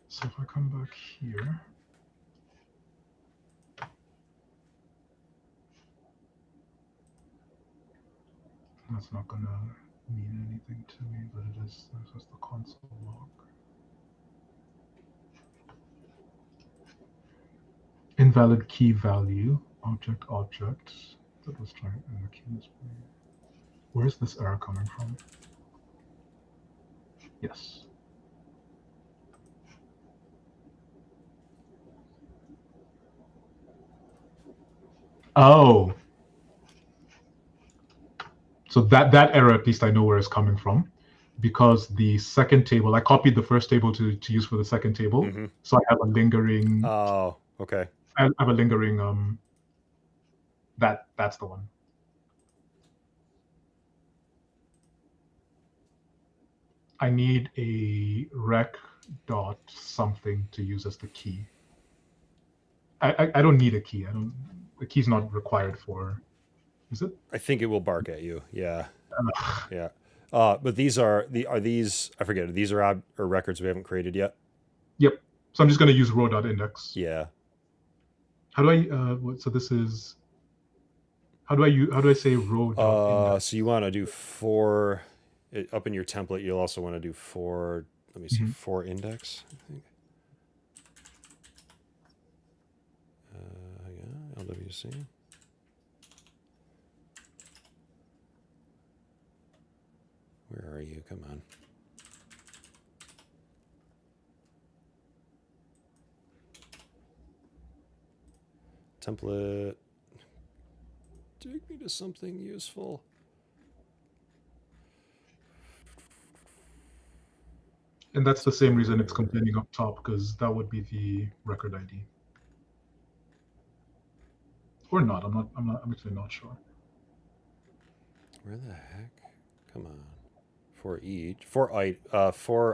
[SPEAKER 2] So if I come back here, that's not going to mean anything to me, but it is. This is the console log. Invalid key value, object. That was trying in the key display. Where's this error coming from? Yes. Oh. So that error, at least I know where it's coming from, because the second table, I copied the first table to use for the second table. So I have a lingering.
[SPEAKER 1] Oh, okay.
[SPEAKER 2] I have a lingering. That's the one. I need a rec dot something to use as the key. I don't need a key. The key's not required for. Is it?
[SPEAKER 1] I think it will bark at you. Yeah. Yeah. But these are these, I forget, these are records we haven't created yet?
[SPEAKER 2] Yep. So I'm just going to use row.index.
[SPEAKER 1] Yeah.
[SPEAKER 2] How do I so this is, how do I say row.index?
[SPEAKER 1] So you want to do 4 up in your template. You'll also want to do 4, let me see, 4 index, I think. Yeah, LWC. Where are you? Come on. Template. Take me to something useful.
[SPEAKER 2] And that's the same reason it's complaining up top, because that would be the record ID. Or not. I'm actually not sure.
[SPEAKER 1] Where the heck? Come on. for each for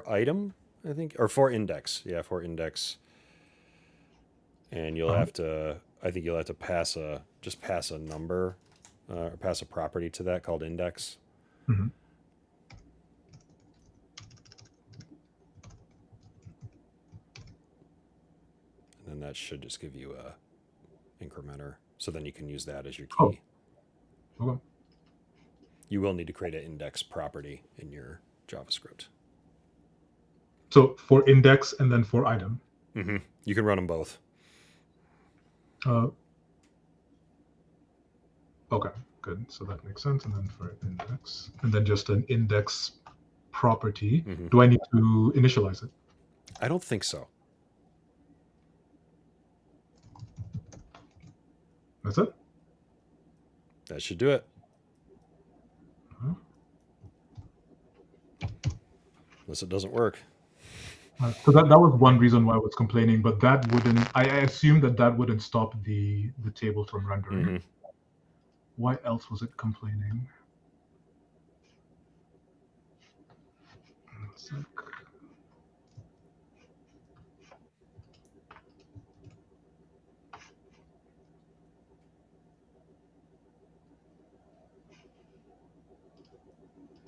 [SPEAKER 1] item, I think, or for index. Yeah, for index. And you'll
[SPEAKER 2] Uh-huh.
[SPEAKER 1] have to. I think you'll have to pass a number, or pass a property to that called index.
[SPEAKER 2] Mhm.
[SPEAKER 1] And then that should just give you a incrementer. So then you can use that as your
[SPEAKER 2] Oh,
[SPEAKER 1] key.
[SPEAKER 2] okay.
[SPEAKER 1] You will need to create an index property in your JavaScript.
[SPEAKER 2] So for index and then for item.
[SPEAKER 1] Mm-hmm. You can run them both.
[SPEAKER 2] Uh, okay, good. So that makes sense. And then for index, and then just an index property.
[SPEAKER 1] Mm-hmm.
[SPEAKER 2] Do I need to initialize it?
[SPEAKER 1] I don't think so.
[SPEAKER 2] That's it?
[SPEAKER 1] That should do it.
[SPEAKER 2] Uh-huh.
[SPEAKER 1] Unless it doesn't work.
[SPEAKER 2] So that was one reason why I was complaining, but that wouldn't. I assumed that wouldn't stop the table from rendering.
[SPEAKER 1] Mm-hmm.
[SPEAKER 2] Why else was it complaining? One sec.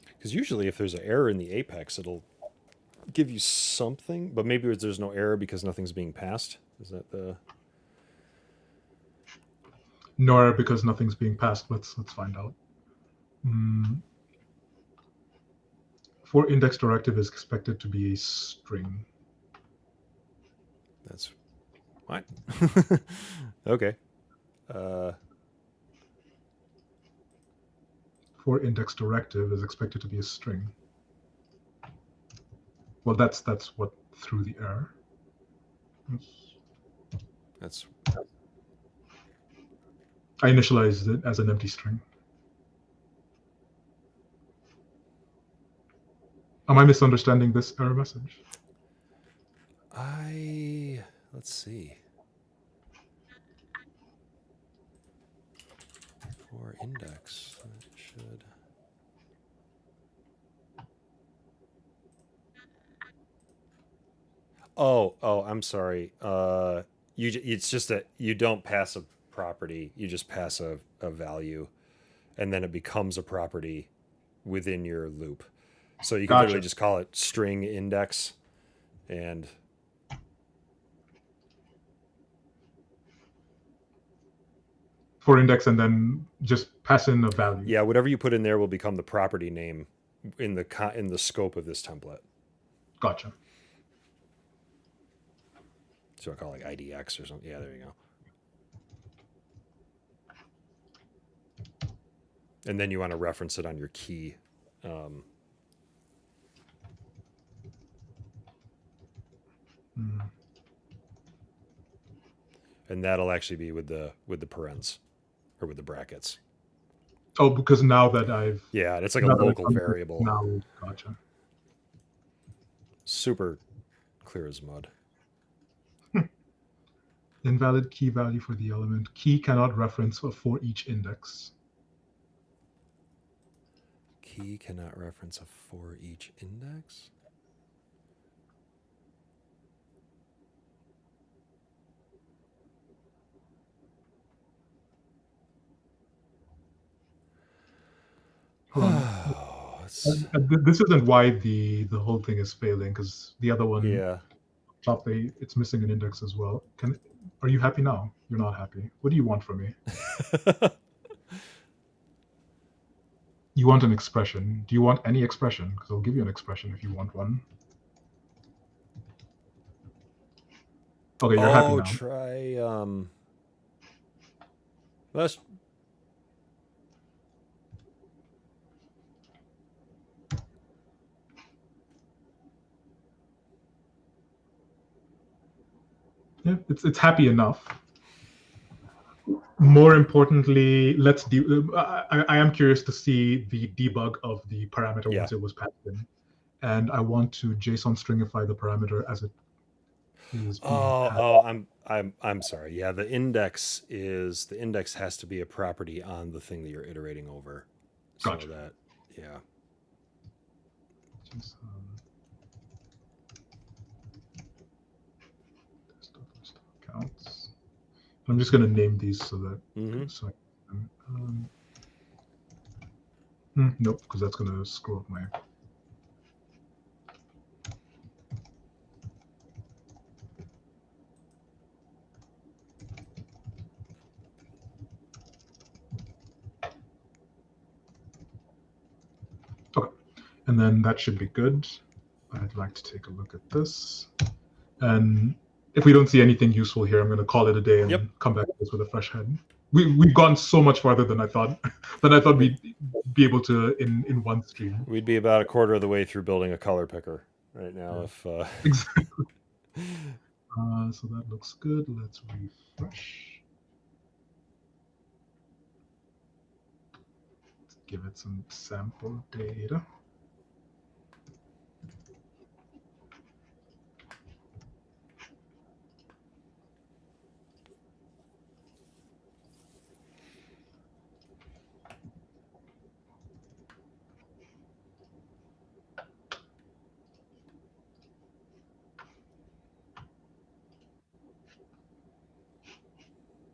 [SPEAKER 1] Because usually if there's an error in the apex, it'll give you something, but maybe there's no error because nothing's being passed. Is that the...
[SPEAKER 2] Nor because nothing's being passed. Let's find out. For index directive is expected to be a string.
[SPEAKER 1] That's... What? Okay.
[SPEAKER 2] For index directive is expected to be a string. Well, that's what threw the error.
[SPEAKER 1] That's...
[SPEAKER 2] I initialized it as an empty string. Am I misunderstanding this error message?
[SPEAKER 1] Let's see. For index, that should... Oh, I'm sorry. It's just that you don't pass a property. You just pass a value, and then it becomes a property within your loop. So you can
[SPEAKER 2] Gotcha.
[SPEAKER 1] literally just call it string index, and
[SPEAKER 2] for index, and then just pass in a value.
[SPEAKER 1] yeah, whatever you put in there will become the property name in the scope of this template.
[SPEAKER 2] Gotcha.
[SPEAKER 1] So I call it like IDX or something. Yeah, there you go. And then you want to reference it on your key. And that'll actually be with the parens or with the brackets.
[SPEAKER 2] Oh, because now that I've...
[SPEAKER 1] Yeah, it's like a local variable.
[SPEAKER 2] Now, gotcha.
[SPEAKER 1] Super clear as mud.
[SPEAKER 2] Invalid key value for the element. Key cannot reference for each index.
[SPEAKER 1] Key cannot reference a for each index?
[SPEAKER 2] This isn't why the whole thing is failing, because the other one,
[SPEAKER 1] yeah,
[SPEAKER 2] top it's missing an index as well. Are you happy now? You're not happy. What do you want from me? You want an expression. Do you want any expression? Because I'll give you an expression if you want one. Okay, you're happy now.
[SPEAKER 1] Try let's...
[SPEAKER 2] Yeah, it's happy enough. More importantly, I am curious to see the debug of the parameter once it was passed in, and I want to JSON stringify the parameter as it is being
[SPEAKER 1] I'm sorry. Yeah, the index has to be a property on the thing that you're iterating over. So
[SPEAKER 2] Gotcha.
[SPEAKER 1] that, yeah.
[SPEAKER 2] Accounts. I'm just going to name these so that nope, because that's going to screw up my. Okay, and then that should be good. I'd like to take a look at this, and if we don't see anything useful here, I'm going to call it a day and come back to this with a fresh head. We've gone so much farther than I thought. We'd be able to in one stream.
[SPEAKER 1] We'd be about a quarter of the way through building a color picker right now. If
[SPEAKER 2] exactly. So that looks good. Let's refresh. Let's give it some sample data.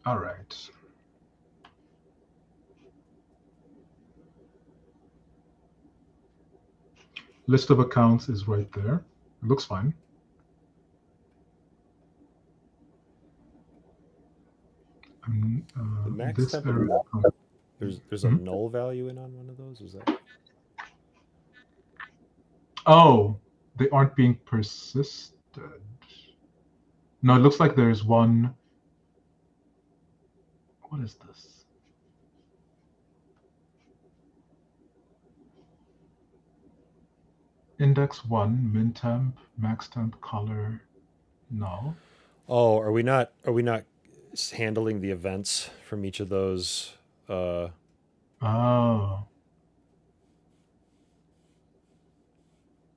[SPEAKER 2] All right. List of accounts is right there. It looks fine.
[SPEAKER 1] the max
[SPEAKER 2] this
[SPEAKER 1] temp
[SPEAKER 2] area,
[SPEAKER 1] there's a null value in on one of those. Is that?
[SPEAKER 2] Oh, they aren't being persisted. No, it looks like there's one. What is this? Index 1, min temp, max temp, color, null.
[SPEAKER 1] Oh, are we not handling the events from each of those?
[SPEAKER 2] Oh.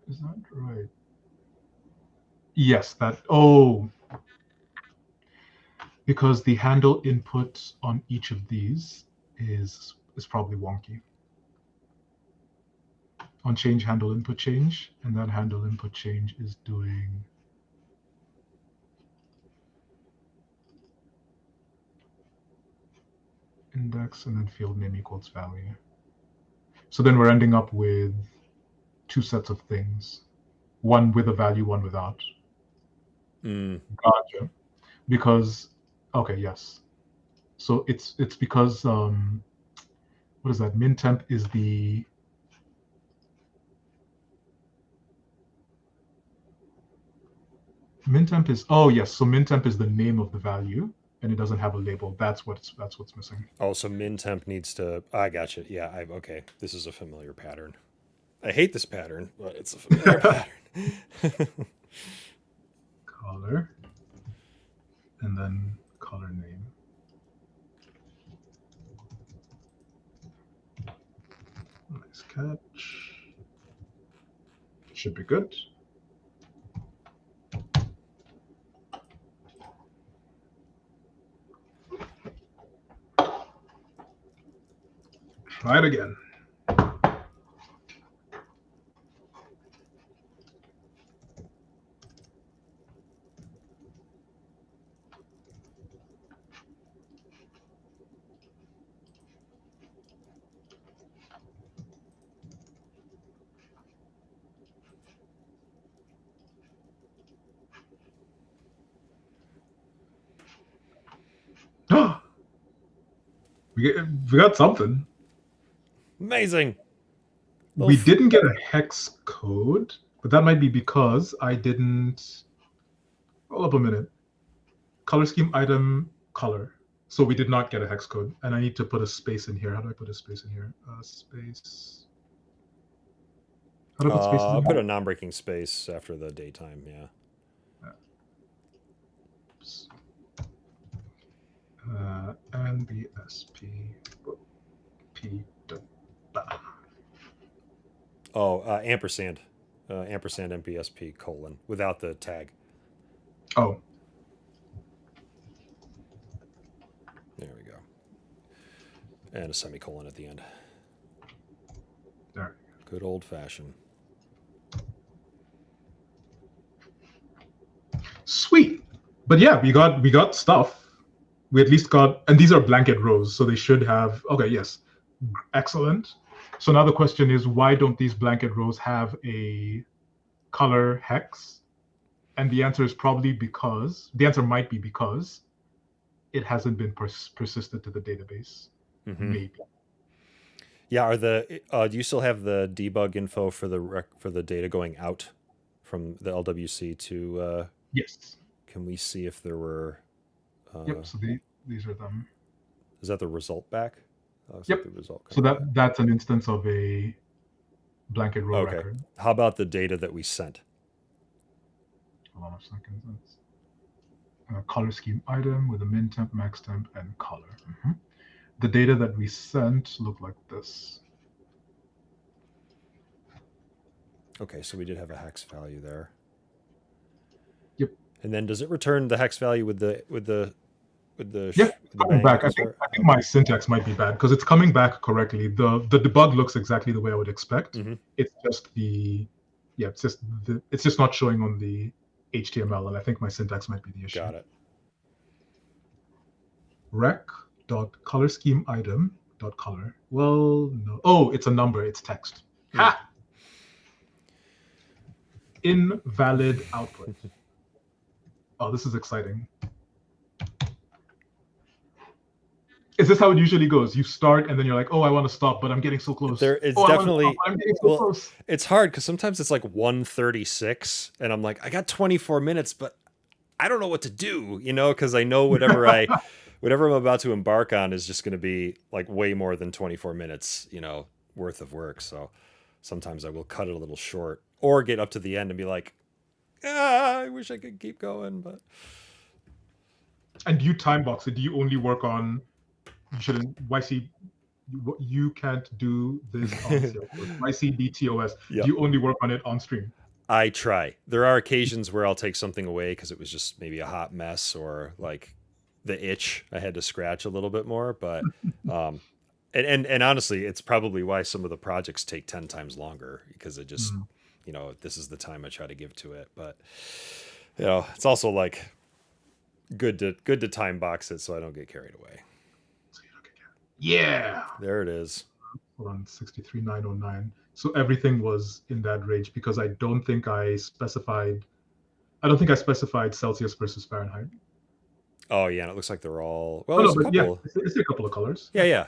[SPEAKER 2] Is that right? Yes, that. Oh. Because the handle input on each of these is probably wonky. On change handle input change, and that handle input change is doing index and then field name equals value. So then we're ending up with two sets of things, one with a value, one without. Gotcha. Because okay, yes. So it's because what is that? Min temp is the min temp is yes. So min temp is the name of the value, and it doesn't have a label. That's what's missing.
[SPEAKER 1] Oh, so min temp needs to. I gotcha. Yeah. Okay. This is a familiar pattern. I hate this pattern, but it's a familiar pattern.
[SPEAKER 2] Color, and then color name. Nice catch. Should be good. Try it again. We got something.
[SPEAKER 1] Amazing.
[SPEAKER 2] We didn't get a hex code, but that might be because I didn't. Hold up a minute. Color scheme item color. So we did not get a hex code, and I need to put a space in here. How do I put a space in here? Space. How do I put spaces in
[SPEAKER 1] I'll
[SPEAKER 2] here?
[SPEAKER 1] put a non-breaking space after the daytime. Yeah.
[SPEAKER 2] NBSP P.
[SPEAKER 1] Oh, ampersand MPSP : without the tag.
[SPEAKER 2] Oh.
[SPEAKER 1] There we go. And a semicolon at the end.
[SPEAKER 2] There.
[SPEAKER 1] Good old fashioned.
[SPEAKER 2] Sweet. But yeah, we got stuff. We at least got, and these are blanket rows, so they should have. Okay, yes, excellent. So now the question is, why don't these blanket rows have a color hex? And the answer is probably because the answer might be because it hasn't been persisted to the database.
[SPEAKER 1] Mm-hmm.
[SPEAKER 2] Maybe.
[SPEAKER 1] Yeah. Do you still have the debug info for the data going out from the LWC to?
[SPEAKER 2] Yes.
[SPEAKER 1] Can we see if there were?
[SPEAKER 2] Yep. So these are them.
[SPEAKER 1] Is that the result back?
[SPEAKER 2] Yep.
[SPEAKER 1] The result
[SPEAKER 2] So that's an instance of a blanket row
[SPEAKER 1] okay.
[SPEAKER 2] record.
[SPEAKER 1] How about the data that we sent?
[SPEAKER 2] Hold on a second. That's a color scheme item with a min temp, max temp, and color. Mm-hmm. The data that we sent looked like this.
[SPEAKER 1] Okay, so we did have a hex value there.
[SPEAKER 2] Yep.
[SPEAKER 1] And then does it return the hex value with the
[SPEAKER 2] yeah, coming back. I think my syntax might be bad because it's coming back correctly. The debug looks exactly the way I would expect.
[SPEAKER 1] Mm-hmm.
[SPEAKER 2] It's just it's just not showing on the HTML, and I think my syntax might be the issue.
[SPEAKER 1] Got it.
[SPEAKER 2] rec.colorSchemeItem.color. Well, no. Oh, it's a number. It's text. Ha! Invalid output. Oh, this is exciting. Is this how it usually goes? You start and then you're like, oh, I want to stop, but I'm getting so close.
[SPEAKER 1] It's definitely. I'm getting so close. It's hard because sometimes it's like 1:36, and I'm like, I got 24 minutes, but I don't know what to do, because I know whatever I'm about to embark on is just going to be like way more than 24 minutes, worth of work. So sometimes I will cut it a little short or get up to the end and be like, I wish I could keep going, but.
[SPEAKER 2] And do you time box it? Do you only work on? You shouldn't. You can't do this on Salesforce. YCDTOSF. Yep. Do you only work on it on stream?
[SPEAKER 1] I try. There are occasions where I'll take something away because it was just maybe a hot mess or like the itch I had to scratch a little bit more. But and honestly, it's probably why some of the projects take 10 times longer because it just this is the time I try to give to it. But it's also like good to time box it so I don't get carried away.
[SPEAKER 2] Yeah.
[SPEAKER 1] There it is.
[SPEAKER 2] Hold on, 63909. So everything was in that range because I don't think I specified Celsius versus Fahrenheit.
[SPEAKER 1] Oh yeah, and it looks like they're all there's a couple.
[SPEAKER 2] Yeah, it's a couple of colors.
[SPEAKER 1] Yeah.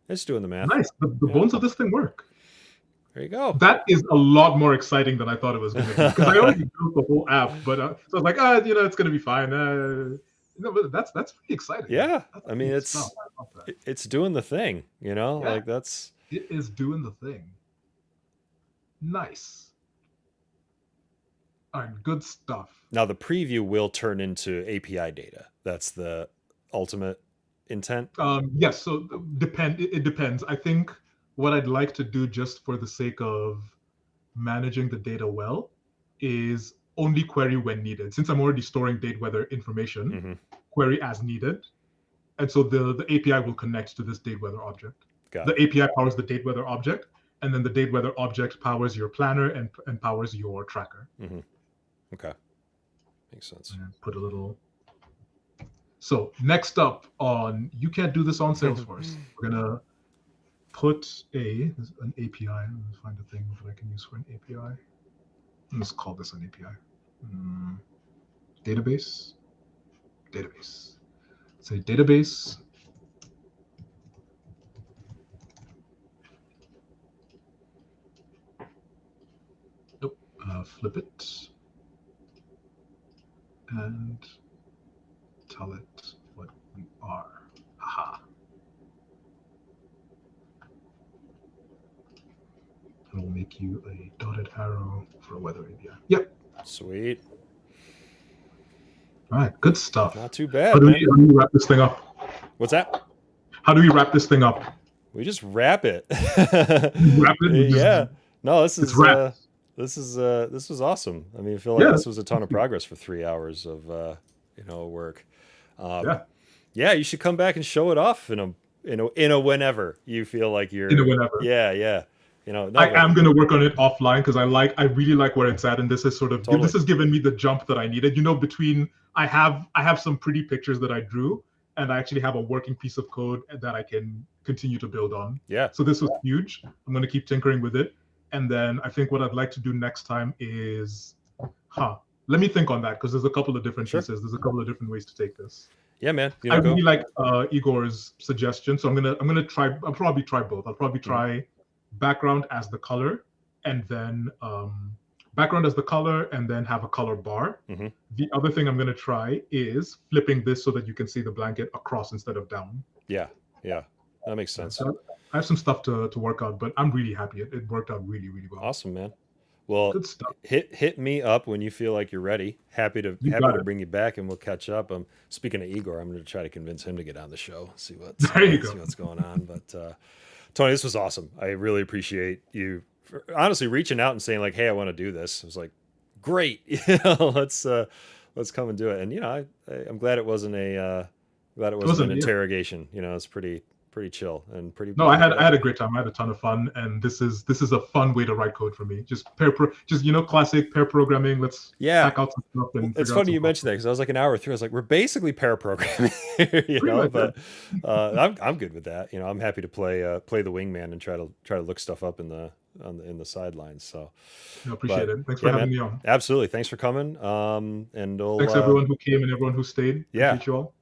[SPEAKER 1] It's doing the math.
[SPEAKER 2] Nice. The bones of this thing work.
[SPEAKER 1] There you go.
[SPEAKER 2] That is a lot more exciting than I thought it was going to be because I already built the whole app, but so I was like, it's going to be fine. No, but that's pretty exciting.
[SPEAKER 1] Yeah, I mean it's doing the thing, like that's
[SPEAKER 2] it is doing the thing. Nice. All right, good stuff.
[SPEAKER 1] Now the preview will turn into API data. That's the ultimate intent.
[SPEAKER 2] Yes. So it depends. I think what I'd like to do just for the sake of managing the data well is only query when needed. Since I'm already storing date weather information, query as needed. And so the API will connect to this date weather object. The API powers the date weather object, and then the date weather object powers your planner and powers your tracker.
[SPEAKER 1] Okay. Makes sense.
[SPEAKER 2] And put a little. So next up you can't do this on Salesforce. We're going to put an API. Let me find a thing that I can use for an API. Let's call this an API. Database. Say database. Nope. Flip it. And tell it what we are. Haha. And we'll make you a dotted arrow for a weather API. Yep.
[SPEAKER 1] Sweet.
[SPEAKER 2] All right, good stuff.
[SPEAKER 1] Not too bad.
[SPEAKER 2] How do we wrap this thing up?
[SPEAKER 1] What's that?
[SPEAKER 2] How do we wrap this thing up?
[SPEAKER 1] We just wrap it.
[SPEAKER 2] Wrap it?
[SPEAKER 1] Yeah. No, this is
[SPEAKER 2] wrapped.
[SPEAKER 1] This was awesome. I mean, I feel like this was a ton of progress for 3 hours of work. Yeah, you should come back and show it off in a whenever you feel like you're
[SPEAKER 2] in a whenever.
[SPEAKER 1] Yeah. No,
[SPEAKER 2] I
[SPEAKER 1] but
[SPEAKER 2] am going to work on it offline because I really like where it's at, and this is
[SPEAKER 1] totally.
[SPEAKER 2] this has given me the jump that I needed. Between I have some pretty pictures that I drew, and I actually have a working piece of code that I can continue to build on.
[SPEAKER 1] Yeah,
[SPEAKER 2] So this was huge. I'm going to keep tinkering with it, and then I think what I'd like to do next time is, let me think on that because there's a couple of different
[SPEAKER 1] sure.
[SPEAKER 2] pieces. There's a couple of different ways to take this.
[SPEAKER 1] Yeah, man.
[SPEAKER 2] I
[SPEAKER 1] Go.
[SPEAKER 2] really like Igor's suggestion, so I'm gonna try. I'll probably try both. I'll probably
[SPEAKER 1] Mhm.
[SPEAKER 2] try background as the color, and then background as the color, and then have a color bar.
[SPEAKER 1] Mhm.
[SPEAKER 2] The other thing I'm gonna try is flipping this so that you can see the blanket across instead of down.
[SPEAKER 1] Yeah, yeah, that makes sense.
[SPEAKER 2] So I have some stuff to work out, but I'm really happy. It worked out really, really well.
[SPEAKER 1] Awesome, man. Well,
[SPEAKER 2] Good stuff.
[SPEAKER 1] hit me up when you feel like you're ready.
[SPEAKER 2] You
[SPEAKER 1] Happy
[SPEAKER 2] got
[SPEAKER 1] to
[SPEAKER 2] it.
[SPEAKER 1] bring you back, and we'll catch up. Speaking of Igor, I'm going to try to convince him to get on the show.
[SPEAKER 2] There you go.
[SPEAKER 1] See what's going on. But Tony, this was awesome. I really appreciate you honestly reaching out and saying like, "Hey, I want to do this." I was like, "Great, let's come and do it." And I'm glad it wasn't
[SPEAKER 2] It
[SPEAKER 1] an
[SPEAKER 2] wasn't. Yeah.
[SPEAKER 1] interrogation. It's pretty chill and pretty.
[SPEAKER 2] No, I had a great time. I had a ton of fun, and this is a fun way to write code for me. Just classic pair programming. Let's hack out some stuff and
[SPEAKER 1] it's
[SPEAKER 2] figure out
[SPEAKER 1] funny you
[SPEAKER 2] some
[SPEAKER 1] mentioned that because I was like an hour through. I was like, we're basically pair programming, but I'm good with that. I'm happy to play the wingman and try to look stuff up in the sidelines. So,
[SPEAKER 2] I appreciate
[SPEAKER 1] but
[SPEAKER 2] it. Thanks for having me on.
[SPEAKER 1] Absolutely, thanks for coming. And
[SPEAKER 2] Thanks everyone who came and everyone who stayed.
[SPEAKER 1] Yeah.
[SPEAKER 2] Appreciate you all.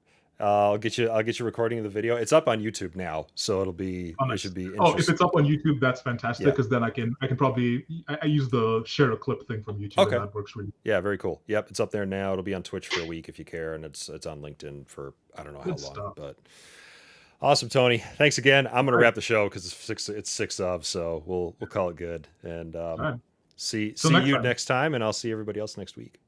[SPEAKER 1] I'll get you a recording of the video. It's up on YouTube now, so
[SPEAKER 2] Nice.
[SPEAKER 1] it should be
[SPEAKER 2] Oh, if it's up on YouTube, that's fantastic because then I can probably I use the share a clip thing from YouTube
[SPEAKER 1] Okay.
[SPEAKER 2] and that works really.
[SPEAKER 1] Yeah, very cool. Yep, it's up there now. It'll be on Twitch for a week if you care, and it's on LinkedIn for I don't know
[SPEAKER 2] Good
[SPEAKER 1] how long,
[SPEAKER 2] stuff.
[SPEAKER 1] but awesome, Tony. Thanks again. I'm gonna wrap the show because it's six of, so we'll call it good. And see you next time, and I'll see everybody else next week.